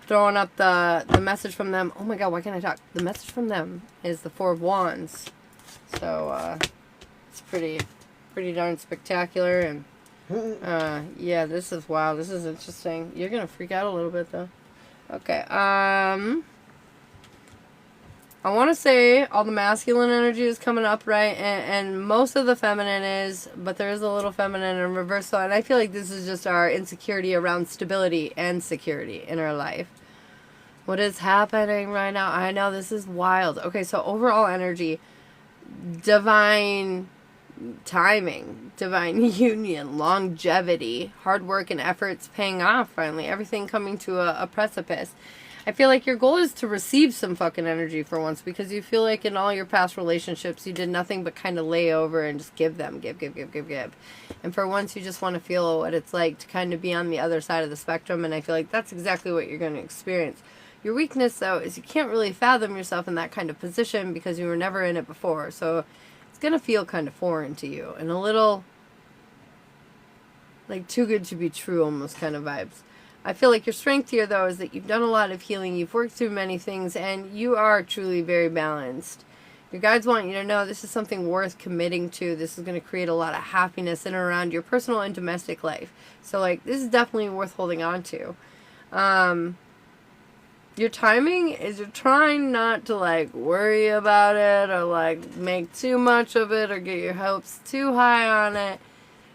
throwing up the message from them. Oh my god, why can't I talk? The message from them is the Four of Wands. So it's pretty darn spectacular. And yeah, this is wow. This is interesting. You're gonna freak out a little bit though. Okay. I want to say all the masculine energy is coming up, right? And most of the feminine is, but there is a little feminine in reversal. And I feel like this is just our insecurity around stability and security in our life. What is happening right now? I know this is wild. Okay, so overall energy, divine timing, divine union, longevity, hard work and efforts paying off finally. Everything coming to a precipice. I feel like your goal is to receive some fucking energy for once, because you feel like in all your past relationships you did nothing but kind of lay over and just give them, give. And for once you just want to feel what it's like to kind of be on the other side of the spectrum, and I feel like that's exactly what you're going to experience. Your weakness, though, is you can't really fathom yourself in that kind of position because you were never in it before. So it's going to feel kind of foreign to you and a little like too good to be true almost kind of vibes. I feel like your strength here, though, is that you've done a lot of healing, you've worked through many things, and you are truly very balanced. Your guides want you to know this is something worth committing to. This is going to create a lot of happiness in and around your personal and domestic life. So, like, this is definitely worth holding on to. Your timing is you're trying not to, like, worry about it or, like, make too much of it or get your hopes too high on it.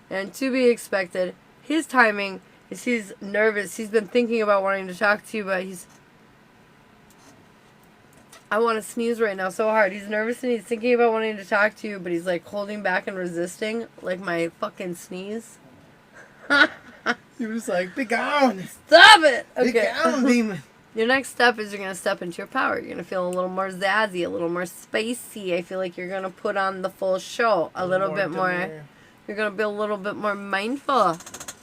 And to be expected, his timing is he's nervous. He's been thinking about wanting to talk to you, but I want to sneeze right now so hard. He's nervous and he's thinking about wanting to talk to you, but he's, like, holding back and resisting, like my fucking sneeze. You're just like, be gone. Stop it! Okay. Be gone, demon. Your next step is you're going to step into your power. You're going to feel a little more zazzy, a little more spicy. I feel like you're going to put on the full show a little bit more. You're going to be a little bit more mindful, a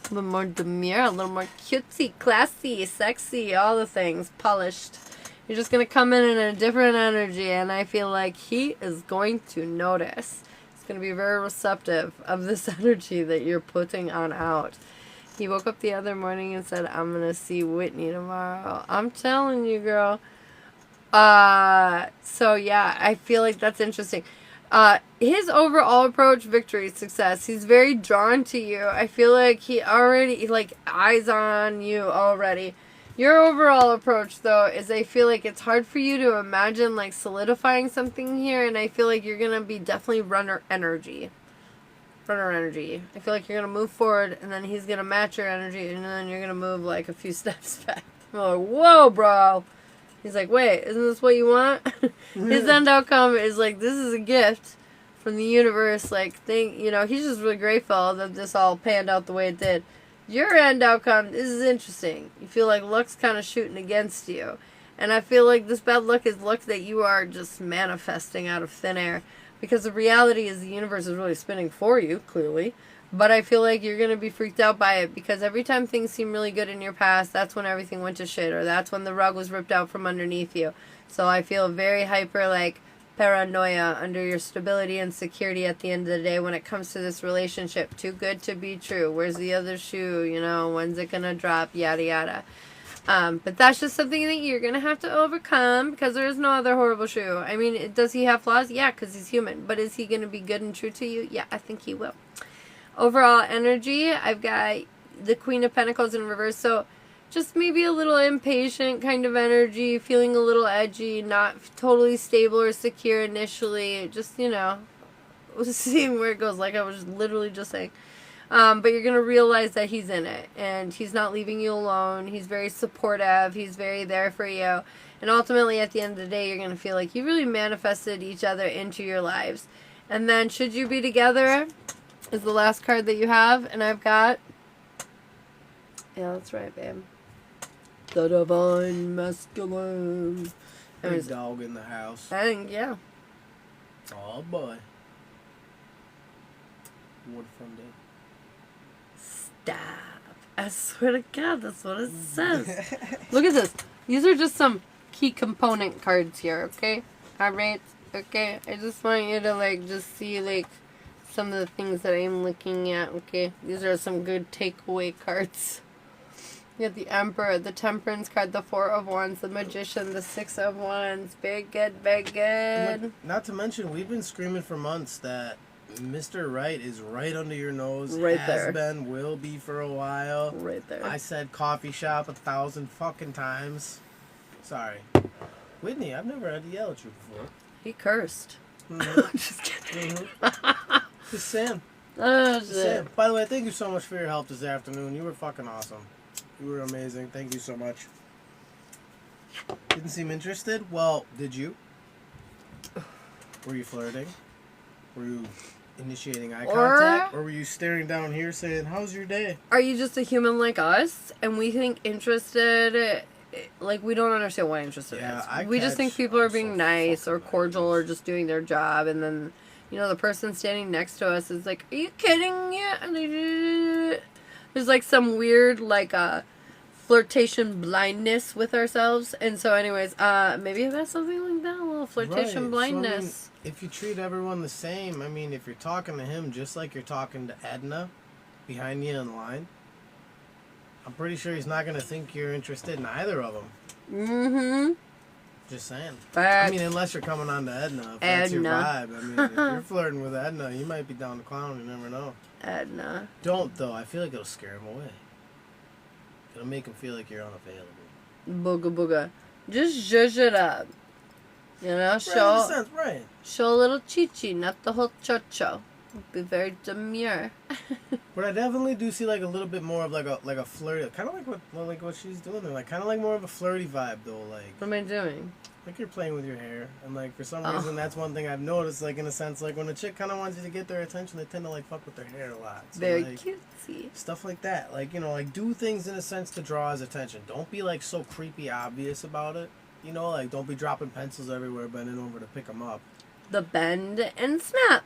little more demure, a little more cutesy, classy, sexy, all the things, polished. You're just going to come in a different energy, and I feel like he is going to notice. He's going to be very receptive of this energy that you're putting on out. He woke up the other morning and said, I'm going to see Whitney tomorrow. I'm telling you, girl. So, yeah, I feel like that's interesting. His overall approach, victory, success. He's very drawn to you. I feel like he already, like, eyes on you already. Your overall approach, though, is I feel like it's hard for you to imagine, like, solidifying something here. And I feel like you're going to be definitely runner energy. I feel like you're going to move forward, and then he's going to match your energy, and then you're going to move, like, a few steps back. I'm like, whoa, bro. He's like, wait, isn't this what you want? His end outcome is, like, this is a gift from the universe. Like, he's just really grateful that this all panned out the way it did. Your end outcome, this is interesting. You feel like luck's kind of shooting against you. And I feel like this bad luck is luck that you are just manifesting out of thin air. Because the reality is the universe is really spinning for you, clearly. But I feel like you're going to be freaked out by it. Because every time things seem really good in your past, that's when everything went to shit. Or that's when the rug was ripped out from underneath you. So I feel very hyper, like, paranoia under your stability and security at the end of the day when it comes to this relationship. Too good to be true. Where's the other shoe? When's it going to drop? Yada, yada. But that's just something that you're going to have to overcome because there is no other horrible shoe. I mean, does he have flaws? Yeah, because he's human. But is he going to be good and true to you? Yeah, I think he will. Overall energy, I've got the Queen of Pentacles in reverse. So just maybe a little impatient kind of energy, feeling a little edgy, not totally stable or secure initially. Just, seeing where it goes, like I was literally just saying. But you're going to realize that he's in it. And he's not leaving you alone. He's very supportive. He's very there for you. And ultimately, at the end of the day, you're going to feel like you really manifested each other into your lives. And then, should you be together, is the last card that you have. And I've got... Yeah, that's right, babe. The Divine Masculine. Big dog in the house. And, yeah. Oh, boy. What a fun day. Stop. I swear to God, that's what it says. Look at this. These are just some key component cards here, okay? Alright? Okay? I just want you to, like, just see, like, some of the things that I'm looking at, okay? These are some good takeaway cards. You got the Emperor, the Temperance card, the Four of Wands, the Magician, the Six of Wands. Very good, very good. Not to mention, we've been screaming for months that Mr. Right is right under your nose. Right has there. been, will be for a while. Right there. I said coffee shop 1,000 fucking times. Sorry. Whitney, I've never had to yell at you before. He cursed. Mhm. Just kidding. Just saying. Oh, Just shit. saying. By the way, thank you so much for your help this afternoon. You were fucking awesome. You were amazing. Thank you so much. Didn't seem interested? Well, did you? Were you flirting? Were you initiating eye contact? Or were you staring down here saying, how's your day? Are you just a human like us? And we think interested, like, we don't understand what interested Yeah, is. We just think people are being nice or cordial or just doing their job. And then, you know, the person standing next to us is like, are you kidding me? There's, like, some weird, like, flirtation blindness with ourselves. And so, anyways, maybe I've got something like that, a little flirtation Right. blindness. So, I mean, if you treat everyone the same, I mean, if you're talking to him just like you're talking to Edna behind you in line, I'm pretty sure he's not going to think you're interested in either of them. Mm-hmm. Just saying. Fact. I mean, unless you're coming on to Edna, if that's your Edna. vibe. I mean, if you're flirting with Edna, you might be down to clown, you never know. Edna. Don't, though. I feel like it'll scare him away. It'll make him feel like you're unavailable. Booga booga. Just zhuzh it up. You know, Right, in a show sense, right. a little chi-chi, not the whole cho-cho. Be very demure. But I definitely do see like a little bit more of like a flirty, kind of like what she's doing there, like kind of like more of a flirty vibe though, like What am I doing? like you're playing with your hair, and like for some Oh. reason that's one thing I've noticed, like in a sense, like when a chick kind of wants you to get their attention, they tend to like fuck with their hair a lot. So, Very like, cutesy. stuff like that, like you know, like do things in a sense to draw his attention. Don't be like so creepy obvious about it, you know, like don't be dropping pencils everywhere, bending over to pick them up. The bend and snap.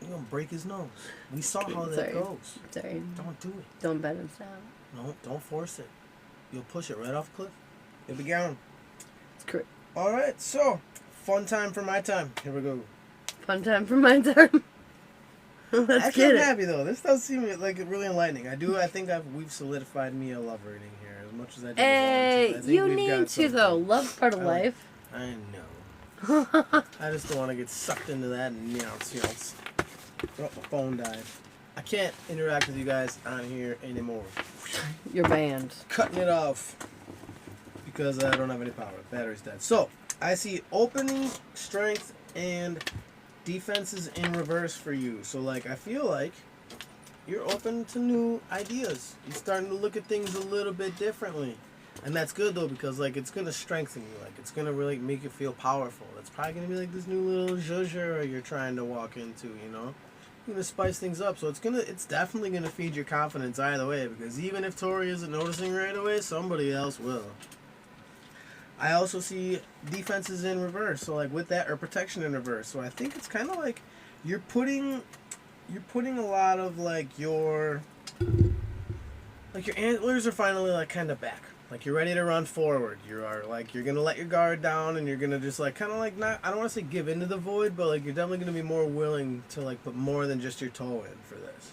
You're gonna break his nose. We saw how that Sorry. goes. Sorry. Don't do it. Don't bend and snap. No, don't force it. You'll push it right off the cliff. You'll be gone. It's correct. All right, so fun time for my time. Here we go. Fun time for my time. Let's Actually, get I'm it. happy though. This does seem like really enlightening. I think we've solidified me a love reading here as much as I did. Hey, I think you we've need got to something. though. Love's part of I like- life. I know. I just don't want to get sucked into that nonsense. Oh, my phone died. I can't interact with you guys on here anymore. You're banned. Cutting it off because I don't have any power. Battery's dead. So I see opening, strength, and defenses in reverse for you. So like I feel like you're open to new ideas. You're starting to look at things a little bit differently. And that's good though, because like it's gonna strengthen you. Like it's gonna really make you feel powerful. It's probably gonna be like this new little zhuzher you're trying to walk into, you know? You're gonna spice things up. So it's definitely gonna feed your confidence either way, because even if Tori isn't noticing right away, somebody else will. I also see defenses in reverse, so like with that, or protection in reverse. So I think it's kind of like you're putting a lot of like your antlers are finally like kind of back. Like you're ready to run forward. You are like you're gonna let your guard down, and you're gonna just like kind of like not. I don't want to say give into the void, but like you're definitely gonna be more willing to like put more than just your toe in for this.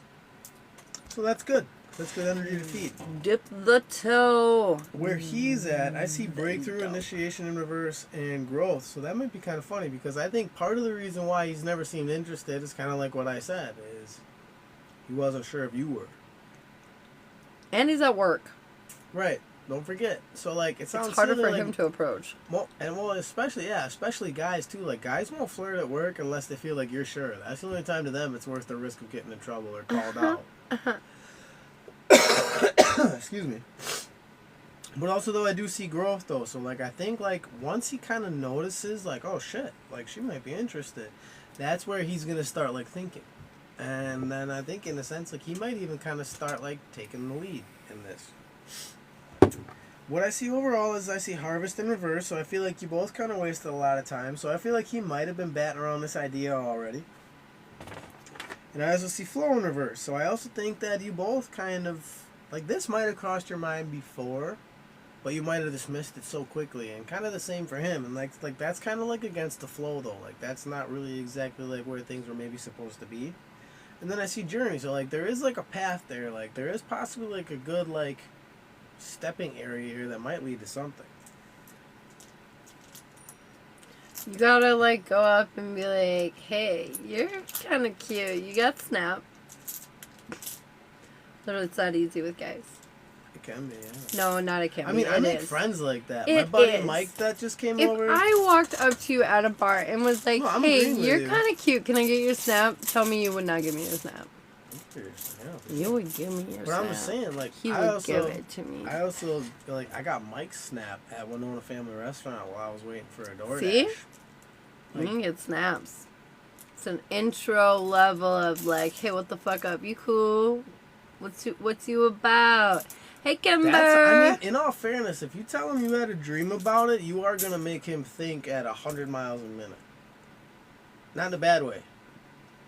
So that's good. That's good energy to feed. Dip the toe. Where he's at, I see breakthrough, initiation in reverse, and growth. So that might be kind of funny, because I think part of the reason why he's never seemed interested is kind of like what I said, is he wasn't sure if you were. And he's at work. Right. Don't forget. So like it sounds It's harder silly, for like, him to approach. especially guys too. Like guys won't flirt at work unless they feel like you're sure. That's the only time to them it's worth the risk of getting in trouble or called out. Excuse me. But also though I do see growth though. So like I think like once he kind of notices like, oh shit, like she might be interested, that's where he's gonna start like thinking. And then I think in a sense like he might even kind of start like taking the lead in this. What I see overall is I see harvest in reverse, so I feel like you both kind of wasted a lot of time. So I feel like he might have been batting around this idea already. And I also see flow in reverse, so I also think that you both kind of, like this might have crossed your mind before, but you might have dismissed it so quickly. And kind of the same for him. And like that's kind of like against the flow though. Like that's not really exactly like where things were maybe supposed to be. And then I see journey, so like there is like a path there. Like there is possibly like a good like stepping area here that might lead to something. You gotta like go up and be like, hey, you're kind of cute. You got snap. Literally, it's that easy with guys. It can be, yeah. No, not it can I be. mean, I It make is. friends like that. My It buddy is. Mike that just came If over. I walked up to you at a bar and was like, No, I'm hey, agreeing with you're you. kind of cute. Can I get your snap? Tell me you would not give me your snap. Yeah. You would give me your But snap. I'm just saying, like, He I would also, give it to me. I also, like, I got Mike's snap at Winona Family Restaurant while I was waiting for a DoorDash. See? Like- You can get snaps. It's an intro level of like, hey, what the fuck up? You cool? What's you about? Hey, Kimber. I mean, in all fairness, if you tell him you had a dream about it, you are gonna make him think at 100 miles a minute. Not in a bad way,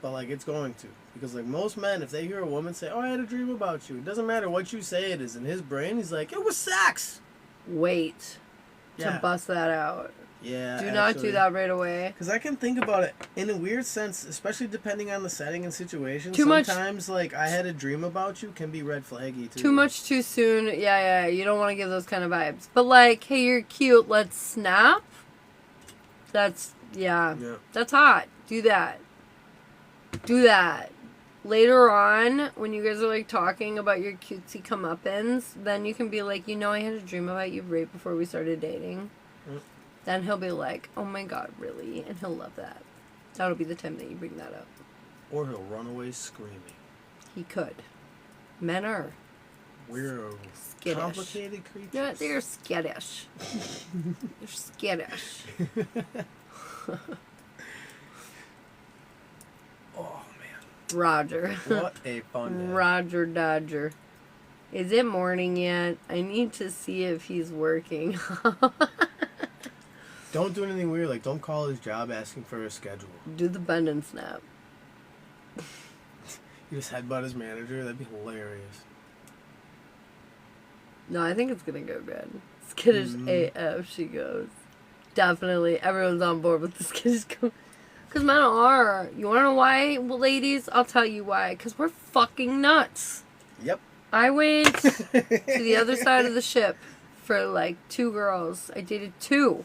but like it's going to. Because like most men, if they hear a woman say, "Oh, I had a dream about you," it doesn't matter what you say it is. In his brain, he's like, "It was sex." Wait Yeah. to bust that out. Yeah. Do not do that right away. Because I can think about it in a weird sense, especially depending on the setting and situation. Too much- Sometimes, like, I had a dream about you can be red flaggy, too. Too much too soon. Yeah. You don't want to give those kind of vibes. But like, hey, you're cute. Let's snap. That's Yeah. That's hot. Do that. Do that. Later on, when you guys are like talking about your cutesy comeuppance, then you can be like, I had a dream about you right before we started dating. Mm. Then he'll be like, oh my god, really? And he'll love that. That'll be the time that you bring that up. Or he'll run away screaming. He could. Men are We're skittish. complicated creatures. Yeah, they're skittish. They're skittish. Oh, man. Roger. What a fun day. Roger Dodger. Is it morning yet? I need to see if he's working. Don't do anything weird. Like, don't call his job asking for a schedule. Do the bend and snap. You just headbutt his manager. That'd be hilarious. No, I think it's gonna go good. Skittish AF, she goes. Definitely. Everyone's on board with the skittish. Because men are. You wanna know why, ladies? I'll tell you why. Because we're fucking nuts. Yep. I went to the other side of the ship for like 2 girls. I dated 2.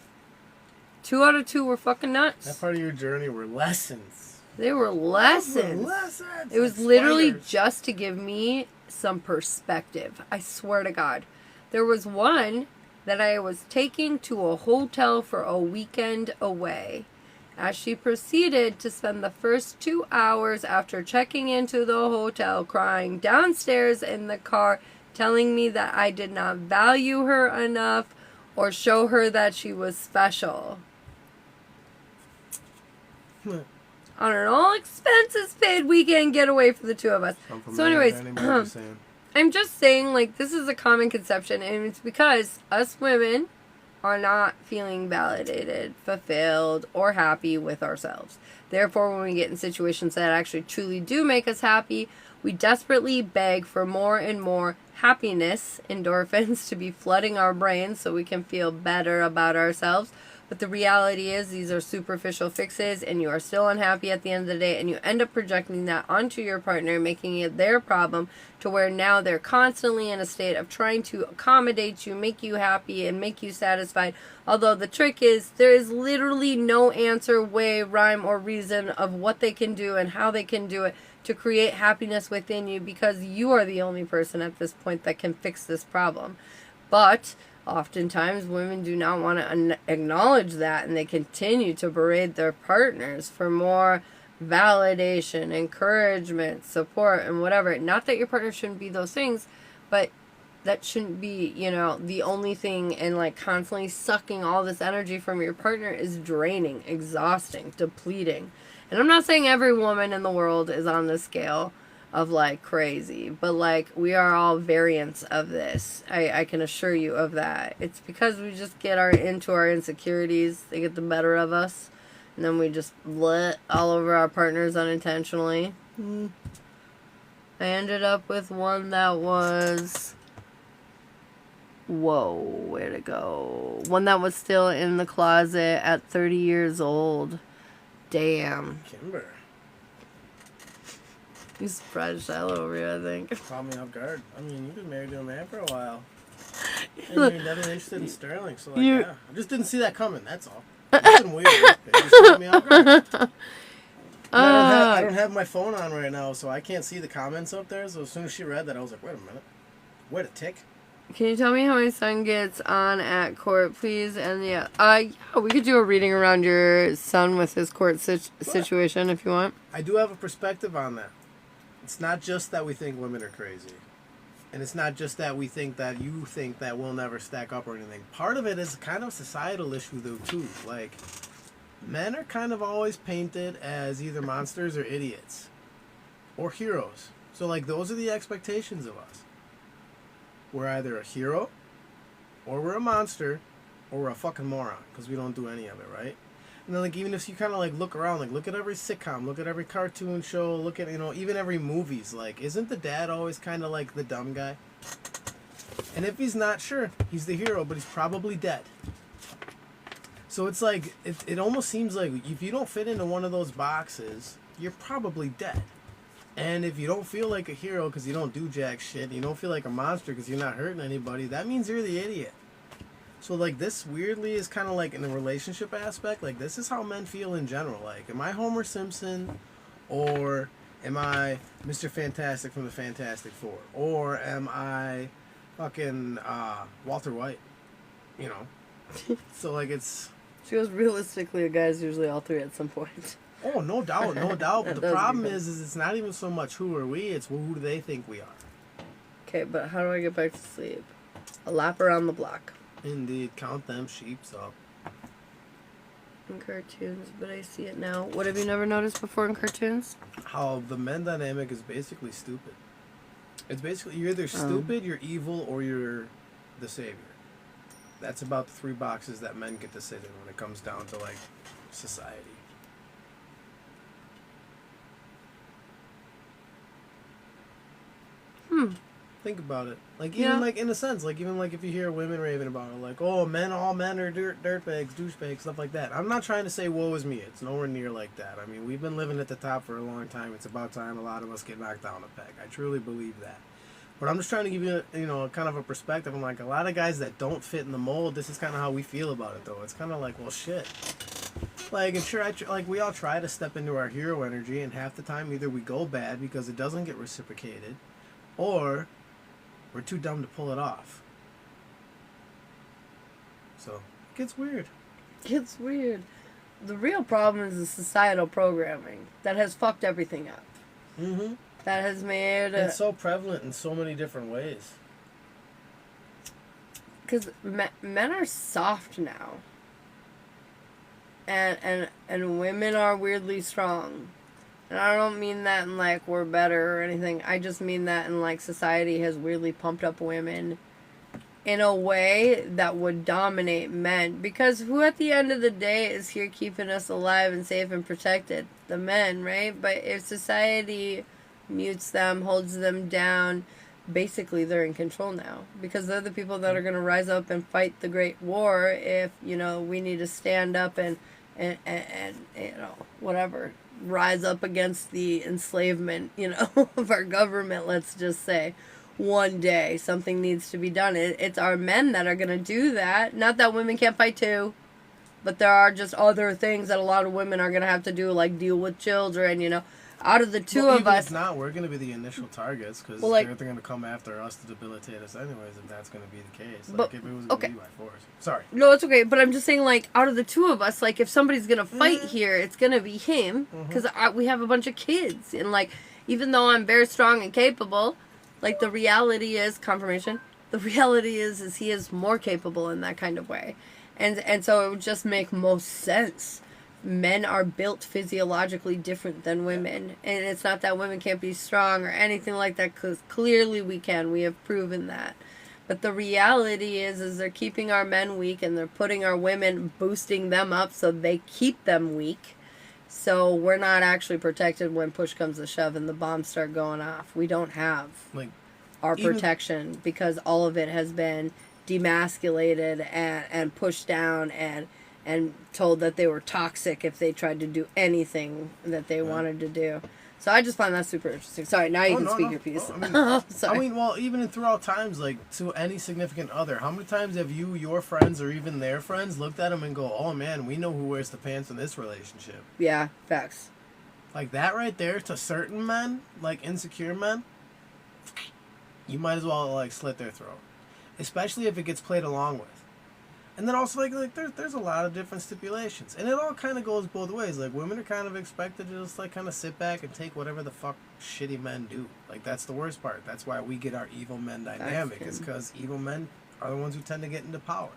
2 out of 2 were fucking nuts. That part of your journey were lessons. They were lessons. Lessons. It was Like literally spiders. just to give me some perspective. I swear to God. There was one that I was taking to a hotel for a weekend away. As she proceeded to spend the first 2 hours after checking into the hotel crying downstairs in the car, telling me that I did not value her enough or show her that she was special. On an all expenses paid weekend getaway for the 2 of us. So anyways, I'm just saying, like, this is a common conception, and it's because us women are not feeling validated, fulfilled, or happy with ourselves. Therefore, when we get in situations that actually truly do make us happy, we desperately beg for more and more happiness, endorphins, to be flooding our brains so we can feel better about ourselves. But the reality is these are superficial fixes and you are still unhappy at the end of the day, and you end up projecting that onto your partner, making it their problem, to where now they're constantly in a state of trying to accommodate you, make you happy, and make you satisfied. Although the trick is there is literally no answer, way, rhyme, or reason of what they can do and how they can do it to create happiness within you, because you are the only person at this point that can fix this problem. But oftentimes women do not want to acknowledge that, and they continue to berate their partners for more validation, encouragement, support, and whatever. Not that your partner shouldn't be those things, but that shouldn't be, the only thing, and like constantly sucking all this energy from your partner is draining, exhausting, depleting. And I'm not saying every woman in the world is on this scale of like crazy, but like we are all variants of this. I can assure you of that. It's because we just get into our insecurities, they get the better of us, and then we just let all over our partners unintentionally. I ended up with one that was... Whoa, where'd it go? One that was still in the closet at 30 years old. Damn. Kimber. You surprised Shiloh over here, I think. Caught me off guard. I mean, you've been married to a man for a while. And you're never interested in Sterling, so like, yeah. I just didn't see that coming, that's all. Nothing weird. It just caught me off guard. I don't have my phone on right now, so I can't see the comments up there. So as soon as she read that, I was like, wait a minute. Wait a tick. Can you tell me how my son gets on at court, please? And yeah, we could do a reading around your son with his court situation if you want. I do have a perspective on that. It's not just that we think women are crazy. And it's not just that we think that you think that we'll never stack up or anything. Part of it is kind of a societal issue, though, too. Like, men are kind of always painted as either monsters or idiots. Or heroes. So, like, those are the expectations of us. We're either a hero, or we're a monster, or we're a fucking moron, because we don't do any of it, right? And then, like, even if you kind of, like, look around, like, look at every sitcom, look at every cartoon show, look at, even every movies, like, isn't the dad always kind of, like, the dumb guy? And if he's not, sure, he's the hero, but he's probably dead. So it's like, it almost seems like if you don't fit into one of those boxes, you're probably dead. And if you don't feel like a hero because you don't do jack shit, you don't feel like a monster because you're not hurting anybody, that means you're the idiot. So, like, this weirdly is kind of like in the relationship aspect, like, this is how men feel in general. Like, am I Homer Simpson, or am I Mr. Fantastic from the Fantastic Four? Or am I fucking Walter White? So, like, it's... She goes, realistically, a guy's usually all three at some point. Oh, no doubt, no doubt. But the problem is it's not even so much who are we, it's who do they think we are. Okay, but how do I get back to sleep? A lap around the block. Indeed, count them sheeps up. In cartoons, but I see it now. What have you never noticed before in cartoons? How the men dynamic is basically stupid. It's basically, you're either stupid, you're evil, or you're the savior. That's about the three boxes that men get to sit in when it comes down to, like, society. Think about it. Like, even, like, in a sense, like, even, like, if you hear women raving about it, like, oh, all men are dirtbags, douchebags, stuff like that. I'm not trying to say woe is me. It's nowhere near like that. I mean, we've been living at the top for a long time. It's about time a lot of us get knocked down a peg. I truly believe that. But I'm just trying to give you, kind of a perspective. I'm like, a lot of guys that don't fit in the mold, this is kind of how we feel about it, though. It's kind of like, well, shit. Like, and sure, we all try to step into our hero energy, and half the time either we go bad because it doesn't get reciprocated, or we're too dumb to pull it off. So, it gets weird. It's weird. The real problem is the societal programming that has fucked everything up. Mm-hmm. That has made... It's so prevalent in so many different ways. Because men are soft now. And women are weirdly strong. And I don't mean that in, like, we're better or anything. I just mean that in, like, society has weirdly pumped up women in a way that would dominate men. Because who at the end of the day is here keeping us alive and safe and protected? The men, right? But if society mutes them, holds them down, basically they're in control now. Because they're the people that are going to rise up and fight the Great War if, we need to stand up and whatever, rise up against the enslavement, of our government, let's just say. One day something needs to be done. It's our men that are going to do that. Not that women can't fight too, but there are just other things that a lot of women are going to have to do, like deal with children, out of the two Well, of even us, if not, we're going to be the initial targets because Well, like- they're going to come after us to debilitate us anyways if that's going to be the case. Like, But- if it was going okay. to be by force. Sorry. no, it's okay. But I'm just saying, like, out of the two of us, like, if somebody's gonna fight here, it's gonna be him because we have a bunch of kids, and like, even though I'm very strong and capable, like, the reality is confirmation. The reality is he is more capable in that kind of way, and so it would just make most sense. Men are built physiologically different than women, and it's not that women can't be strong or anything like that, because clearly we can. We have proven that. But the reality is they're keeping our men weak, and they're putting our women, boosting them up so they keep them weak. So we're not actually protected when push comes to shove and the bombs start going off. We don't have Like, our even- protection because all of it has been demasculated and pushed down and told that they were toxic if they tried to do anything that they wanted to do. So I just find that super interesting. Sorry, now you can speak your piece. Sorry. I mean, well, even throughout times, like, to any significant other, how many times have you, your friends, or even their friends looked at them and go, oh, man, we know who wears the pants in this relationship? Yeah, facts. Like, that right there, to certain men, like, insecure men, you might as well, like, slit their throat. Especially if it gets played along with. And then also, like there's a lot of different stipulations. And it all kind of goes both ways. Like, women are kind of expected to just, like, kind of sit back and take whatever the fuck shitty men do. Like, that's the worst part. That's why we get our evil men dynamic. Is because evil men are the ones who tend to get into power.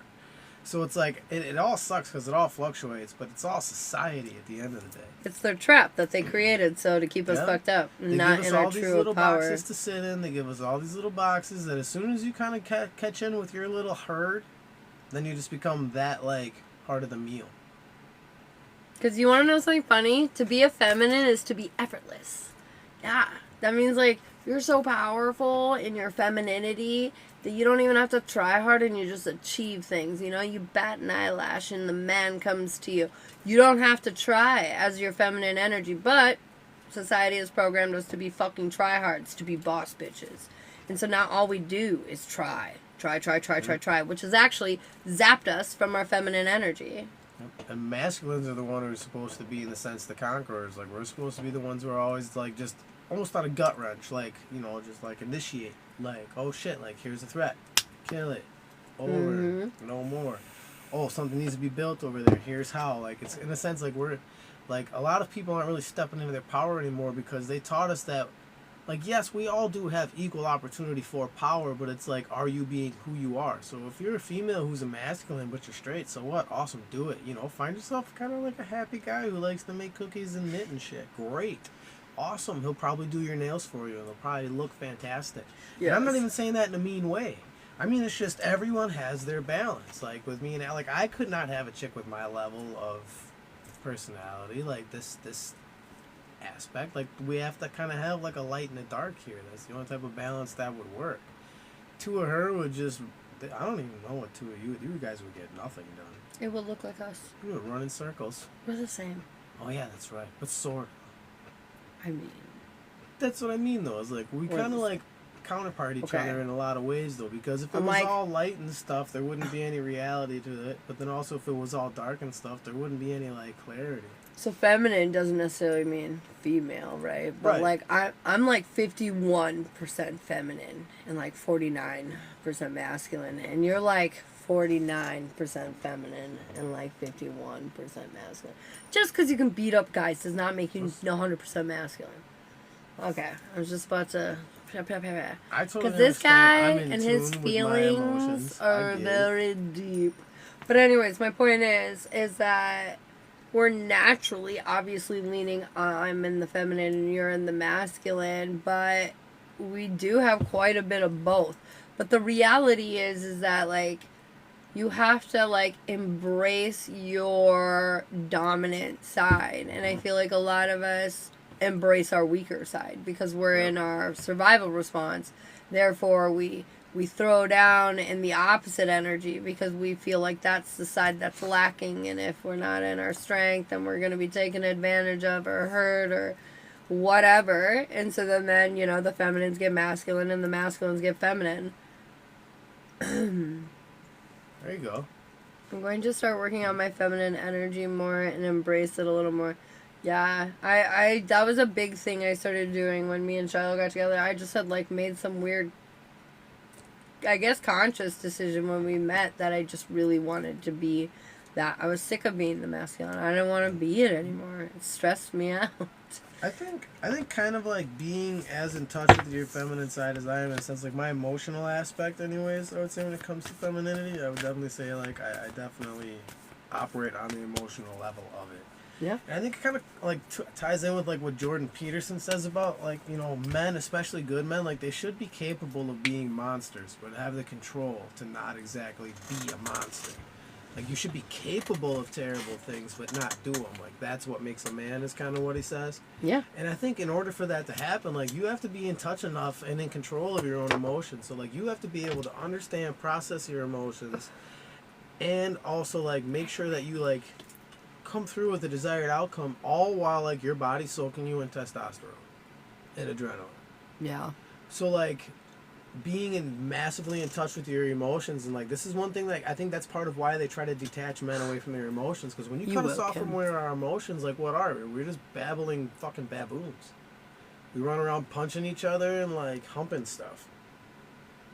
So it's like, it all sucks because it all fluctuates, but it's all society at the end of the day. It's their trap that they created so to keep us Yeah. fucked up, They not give us in our all these true little power. boxes to sit in. They give us all these little boxes that as soon as you kind of catch in with your little herd, then you just become that, like, part of the meal. Because you want to know something funny? To be a feminine is to be effortless. Yeah. That means, like, you're so powerful in your femininity that you don't even have to try hard and you just achieve things. You know, you bat an eyelash and the man comes to you. You don't have to try as your feminine energy, but society has programmed us to be fucking tryhards, to be boss bitches. And so now all we do is try, which has actually zapped us from our feminine energy. And masculines are the one who are supposed to be, in the sense, the conquerors. Like, we're supposed to be the ones who are always, like, just almost on a gut wrench. Like, you know, just, like, initiate. Like, oh, shit, like, here's a threat. Kill it. Over. No more. Oh, something needs to be built over there. Here's how. Like, it's, in a sense, like, we're, like, a lot of people aren't really stepping into their power anymore because they taught us that, like, yes, we all do have equal opportunity for power, but it's like, are you being who you are? So if you're a female who's a masculine, but you're straight, so what? Awesome, do it. You know, find yourself kind of like a happy guy who likes to make cookies and knit and shit. Great. Awesome. He'll probably do your nails for you, and they'll probably look fantastic. Yes. And I'm not even saying that in a mean way. I mean, it's just everyone has their balance. Like, with me and Alec, I could not have a chick with my level of personality, like this aspect. Like, we have to kind of have, like, a light and a dark here. That's the only type of balance that would work. Two of her would just, I don't even know what two of you guys would get nothing done. It would look like us. You would run in circles. We're the same. Oh yeah, that's right. But sort. I mean, That's what I mean, though. It's like, we We're kind of, the like, counterpart each Okay. other in a lot of ways, though, because if it I'm was like- all light and stuff, there wouldn't be any reality to it. But then also, if it was all dark and stuff, there wouldn't be any, like, clarity. so feminine doesn't necessarily mean female, right? But Right. like I'm like 51% feminine and like 49% masculine, and you're like 49% feminine and like 51% masculine. Just because you can beat up guys does not make you 100% masculine. Okay, I was just about to. I totally Because this guy understand. I'm in and his tune with my feelings emotions. I are get it. very deep. But anyways, my point is that we're naturally, obviously, leaning I'm in the feminine and you're in the masculine, but we do have quite a bit of both. But the reality is that, like, you have to, like, embrace your dominant side. And I feel like a lot of us embrace our weaker side because we're in our survival response. Therefore, we throw down in the opposite energy because we feel like that's the side that's lacking, and if we're not in our strength, then we're going to be taken advantage of or hurt or whatever. And so then, you know, the feminines get masculine and the masculines get feminine. There you go. I'm going to start working on my feminine energy more and embrace it a little more. Yeah, I that was a big thing I started doing when me and Shiloh got together. I just had like made some weird, I guess, conscious decision when we met that I just really wanted to be that. I was sick of being the masculine. I didn't want to be it anymore. It stressed me out. I think kind of like being as in touch with your feminine side as I am, in a sense, like my emotional aspect anyways, I would say when it comes to femininity, I would definitely say like I definitely operate on the emotional level of it. Yeah. And I think it kind of like ties in with like what Jordan Peterson says about like, you know, men, especially good men, like they should be capable of being monsters, but have the control to not exactly be a monster. Like you should be capable of terrible things, but not do them. Like that's what makes a man, is kind of what he says. Yeah. And I think in order for that to happen, like you have to be in touch enough and in control of your own emotions. So like you have to be able to understand, process your emotions, and also like make sure that you like come through with the desired outcome, all while like your body's soaking you in testosterone and adrenaline. Yeah. So like being massively in touch with your emotions, and like this is one thing that I think that's part of why they try to detach men away from their emotions, because when you cut us off from where our emotions, like what are we? We're just babbling fucking baboons. We run around punching each other and like humping stuff.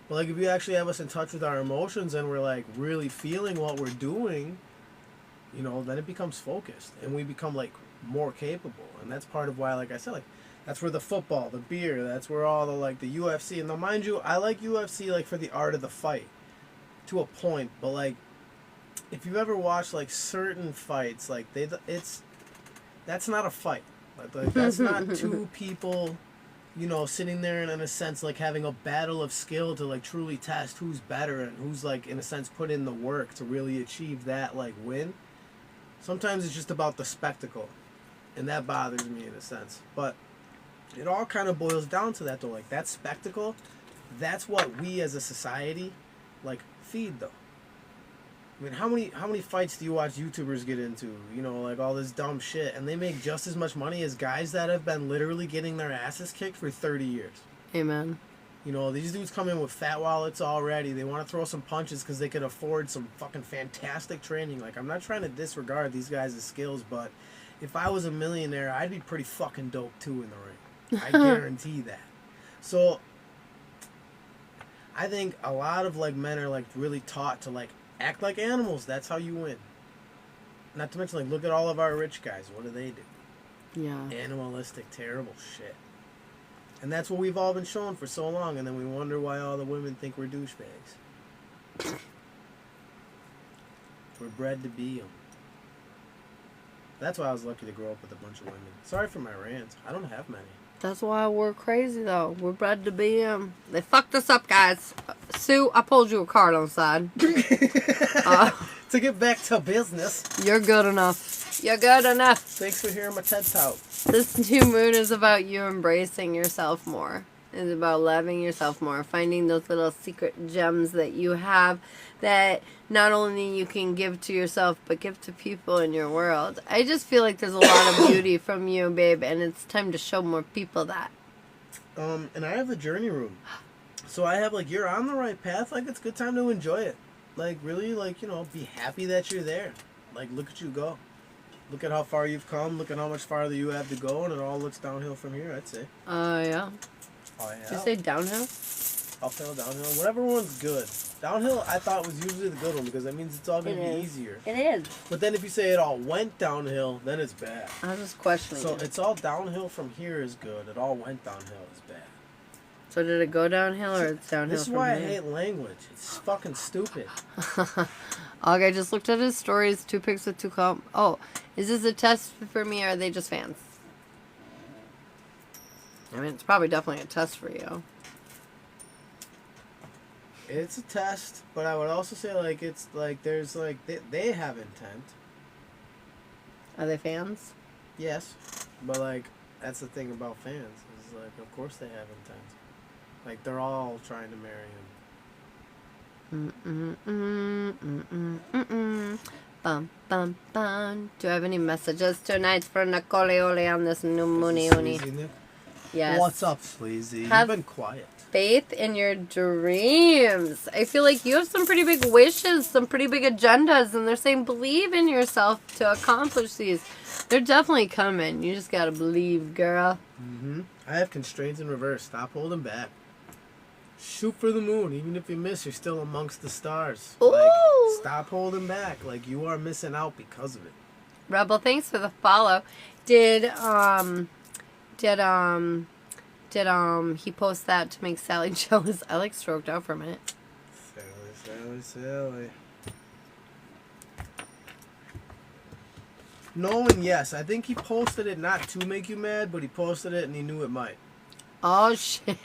But like if you actually have us in touch with our emotions and we're like really feeling what we're doing, you know, then it becomes focused and we become like more capable. And that's part of why, like I said, like that's where the football, the beer, that's where all the like the UFC. And now mind you, I like UFC like for the art of the fight to a point, but like if you ever watch like certain fights, like that's not a fight. Like that's not two people, you know, sitting there and in a sense like having a battle of skill to like truly test who's better and who's like in a sense put in the work to really achieve that like win. Sometimes it's just about the spectacle, and that bothers me in a sense. But it all kind of boils down to that though, like that spectacle, that's what we as a society like feed though. I mean, how many fights do you watch YouTubers get into? You know, like all this dumb shit, and they make just as much money as guys that have been literally getting their asses kicked for 30 years. Amen. You know, these dudes come in with fat wallets already. They want to throw some punches because they could afford some fucking fantastic training. Like, I'm not trying to disregard these guys' skills, but if I was a millionaire, I'd be pretty fucking dope too in the ring. I guarantee that. So, I think a lot of like men are like really taught to like act like animals. That's how you win. Not to mention, like, look at all of our rich guys. What do? Yeah. Animalistic, terrible shit. And that's what we've all been shown for so long, and then we wonder why all the women think we're douchebags. We're bred to be them. That's why I was lucky to grow up with a bunch of women. Sorry for my rants. I don't have many. That's why we're crazy, though. We're bred to be them. They fucked us up, guys. Sue, I pulled you a card on the side. To get back to business. You're good enough. You're good enough. Thanks for hearing my TED Talk. This new moon is about you embracing yourself more. It's about loving yourself more. Finding those little secret gems that you have that not only you can give to yourself, but give to people in your world. I just feel like there's a lot of beauty from you, babe, and it's time to show more people that. And I have the journey room. So I have, like, you're on the right path. Like, it's a good time to enjoy it. Like, really, like, you know, be happy that you're there. Like, look at you go. Look at how far you've come. Look at how much farther you have to go. And it all looks downhill from here, I'd say. Yeah. Oh, yeah. Did you say downhill? Uphill, downhill. Whatever one's good. Downhill, I thought, was usually the good one because that means it's all going to be easier. It is. But then if you say it all went downhill, then it's bad. I was just questioning So it. it's all downhill from here is good. It all went downhill is bad. So did it go downhill or it's downhill This is from why here? I hate language. It's fucking stupid. Okay, just looked at his stories. 2 pics with 2 com. Oh, is this a test for me or are they just fans? I mean, it's probably definitely a test for you. It's a test, but I would also say, like, it's like there's like they have intent. Are they fans? Yes, but like that's the thing about fans is like of course they have intent. Like they're all trying to marry him. Bum, bum, bum. Do I have any messages tonight for Nicole on this new moony? Sleazy Nick? Yes. What's up, Sleazy? Have- You've been quiet. faith in your dreams. I feel like you have some pretty big wishes, some pretty big agendas, and they're saying believe in yourself to accomplish these. They're definitely coming. You just gotta believe, girl. Mm-hmm. I have constraints in reverse. Stop holding back. Shoot for the moon. Even if you miss, you're still amongst the stars. Ooh. Like, stop holding back. Like, you are missing out because of it. Rebel, thanks for the follow. Did he post that to make Sally jealous? I like stroked out for a minute. Sally. No and yes. I think he posted it not to make you mad, but he posted it and he knew it might. Oh shit.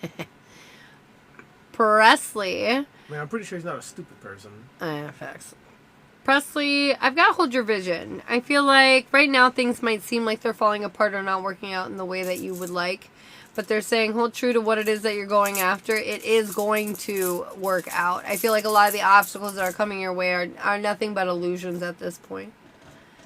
Presley. I mean, I'm pretty sure he's not a stupid person. Facts. Presley, I've got to hold your vision. I feel like right now things might seem like they're falling apart or not working out in the way that you would like. But they're saying hold true to what it is that you're going after. It is going to work out. I feel like a lot of the obstacles that are coming your way are nothing but illusions at this point.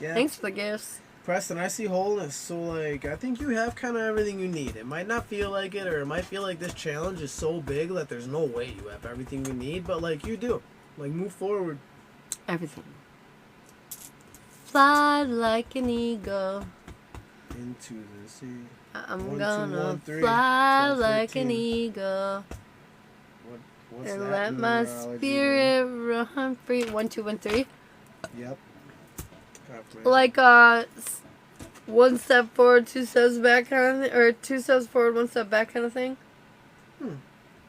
Yeah. Thanks for the gifts. Preston, I see wholeness. So, like, I think you have kind of everything you need. It might not feel like it, or it might feel like this challenge is so big that there's no way you have everything you need. But, like, you do. Like, move forward. Everything. Fly like an eagle. Into the sea. I'm 1, 2, gonna 1, 3, fly 12, like 13. an eagle. What's And that let my numerology? spirit run free. 1, 2, 1, 3. Yep. Like one step forward, 2 steps back kind of thing, or 2 steps forward, 1 step back kind of thing.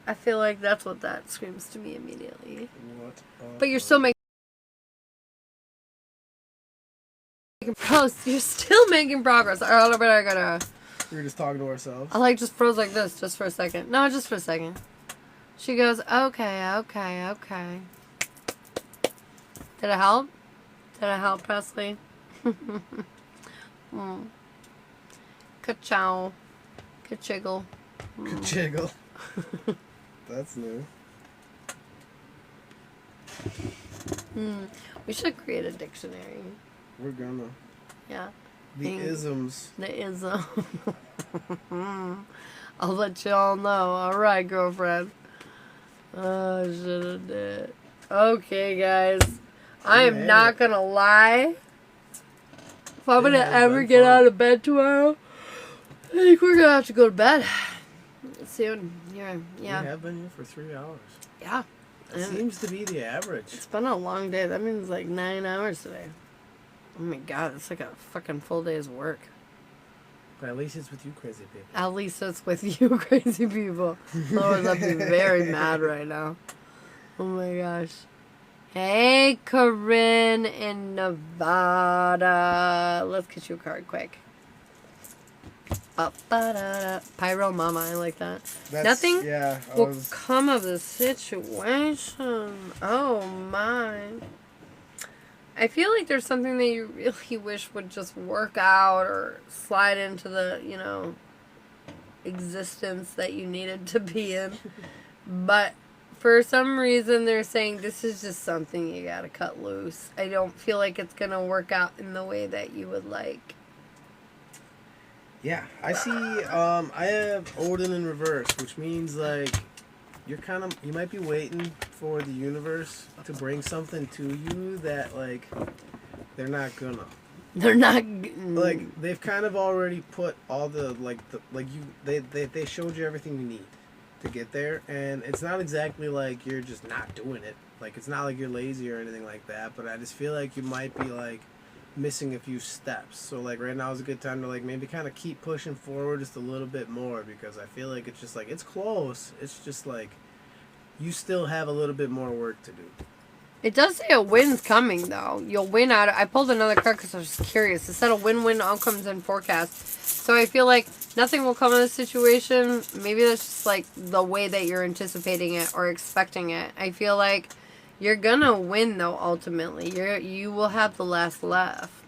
I feel like that's what that screams to me immediately. But you're still making progress. You're still making progress. All right, but I gotta. We're just talking to ourselves. I like just froze like this, just for a second. No, just for a second. She goes, okay. Did it help? Did it help, Presley? Ka-chow. Ka-chiggle. Jiggle. That's new. We should create a dictionary. We're gonna. Yeah. The isms. The ism. I'll let y'all know. Alright, girlfriend. Oh, should have did. Okay, guys. I am not gonna lie. If I'm gonna ever get out of bed tomorrow, I think we're gonna have to go to bed soon. Yeah. We have been here for 3 hours. Yeah. It seems to be the average. It's been a long day. That means like 9 hours today. Oh my god, it's like a fucking full day's work. But at least it's with you crazy people. At least it's with you crazy people. Otherwise I'd be very mad right now. Oh my gosh. Hey, Corinne in Nevada. Let's get you a card quick. Pyro Mama, I like that. Nothing will come of the situation. Oh my. I feel like there's something that you really wish would just work out or slide into the, existence that you needed to be in. But for some reason, they're saying this is just something you gotta cut loose. I don't feel like it's gonna work out in the way that you would like. Yeah, I see. I have Odin in reverse, which means like you might be waiting for the universe to bring something to you that like they're not gonna. They're not like they've kind of already put all the they showed you everything you need to get there, and it's not exactly like you're just not doing it. Like it's not like you're lazy or anything like that, but I just feel like you might be like missing a few steps. So like right now is a good time to like maybe kind of keep pushing forward just a little bit more, because I feel like it's just like it's close. It's just like you still have a little bit more work to do. It does say a win's coming though. You'll win out. I pulled another card because I was just curious. It said a win-win outcomes and forecast. So I feel like nothing will come of this situation. Maybe that's just like the way that you're anticipating it or expecting it. I feel like you're gonna win though. Ultimately, you will have the last laugh.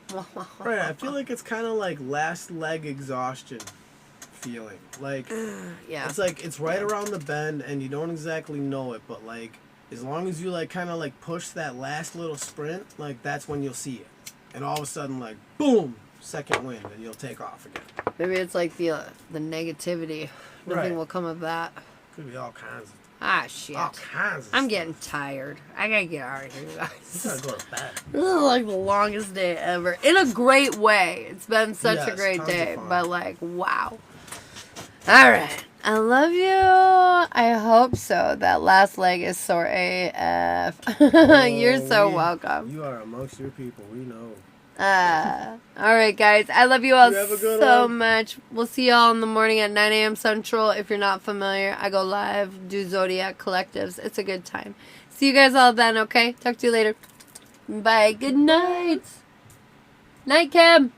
Right. I feel like it's kind of like last leg exhaustion feeling. Like yeah, it's like it's right around the bend and you don't exactly know it, but like as long as you like kind of like push that last little sprint, like that's when you'll see it. And all of a sudden, like boom, second wind, and you'll take off again. Maybe it's like the negativity. Nothing will come of that. Could be all kinds. Ah, shit. All kinds. I'm getting tired. I gotta get out of here, You guys. gotta go to bed. This is like the longest day ever. In a great way. It's been such a Yes, great tons of day. fun. But, like, wow. Alright. I love you. I hope so. That last leg is sore AF. You're so welcome. You are amongst your people. We know. Alright, guys. I love you all You have a good so one. much. We'll see y'all in the morning at 9 a.m. Central. If you're not familiar, I go live, do Zodiac Collectives. It's a good time. See you guys all then, okay? Talk to you later. Bye. Good night. Night, Kim.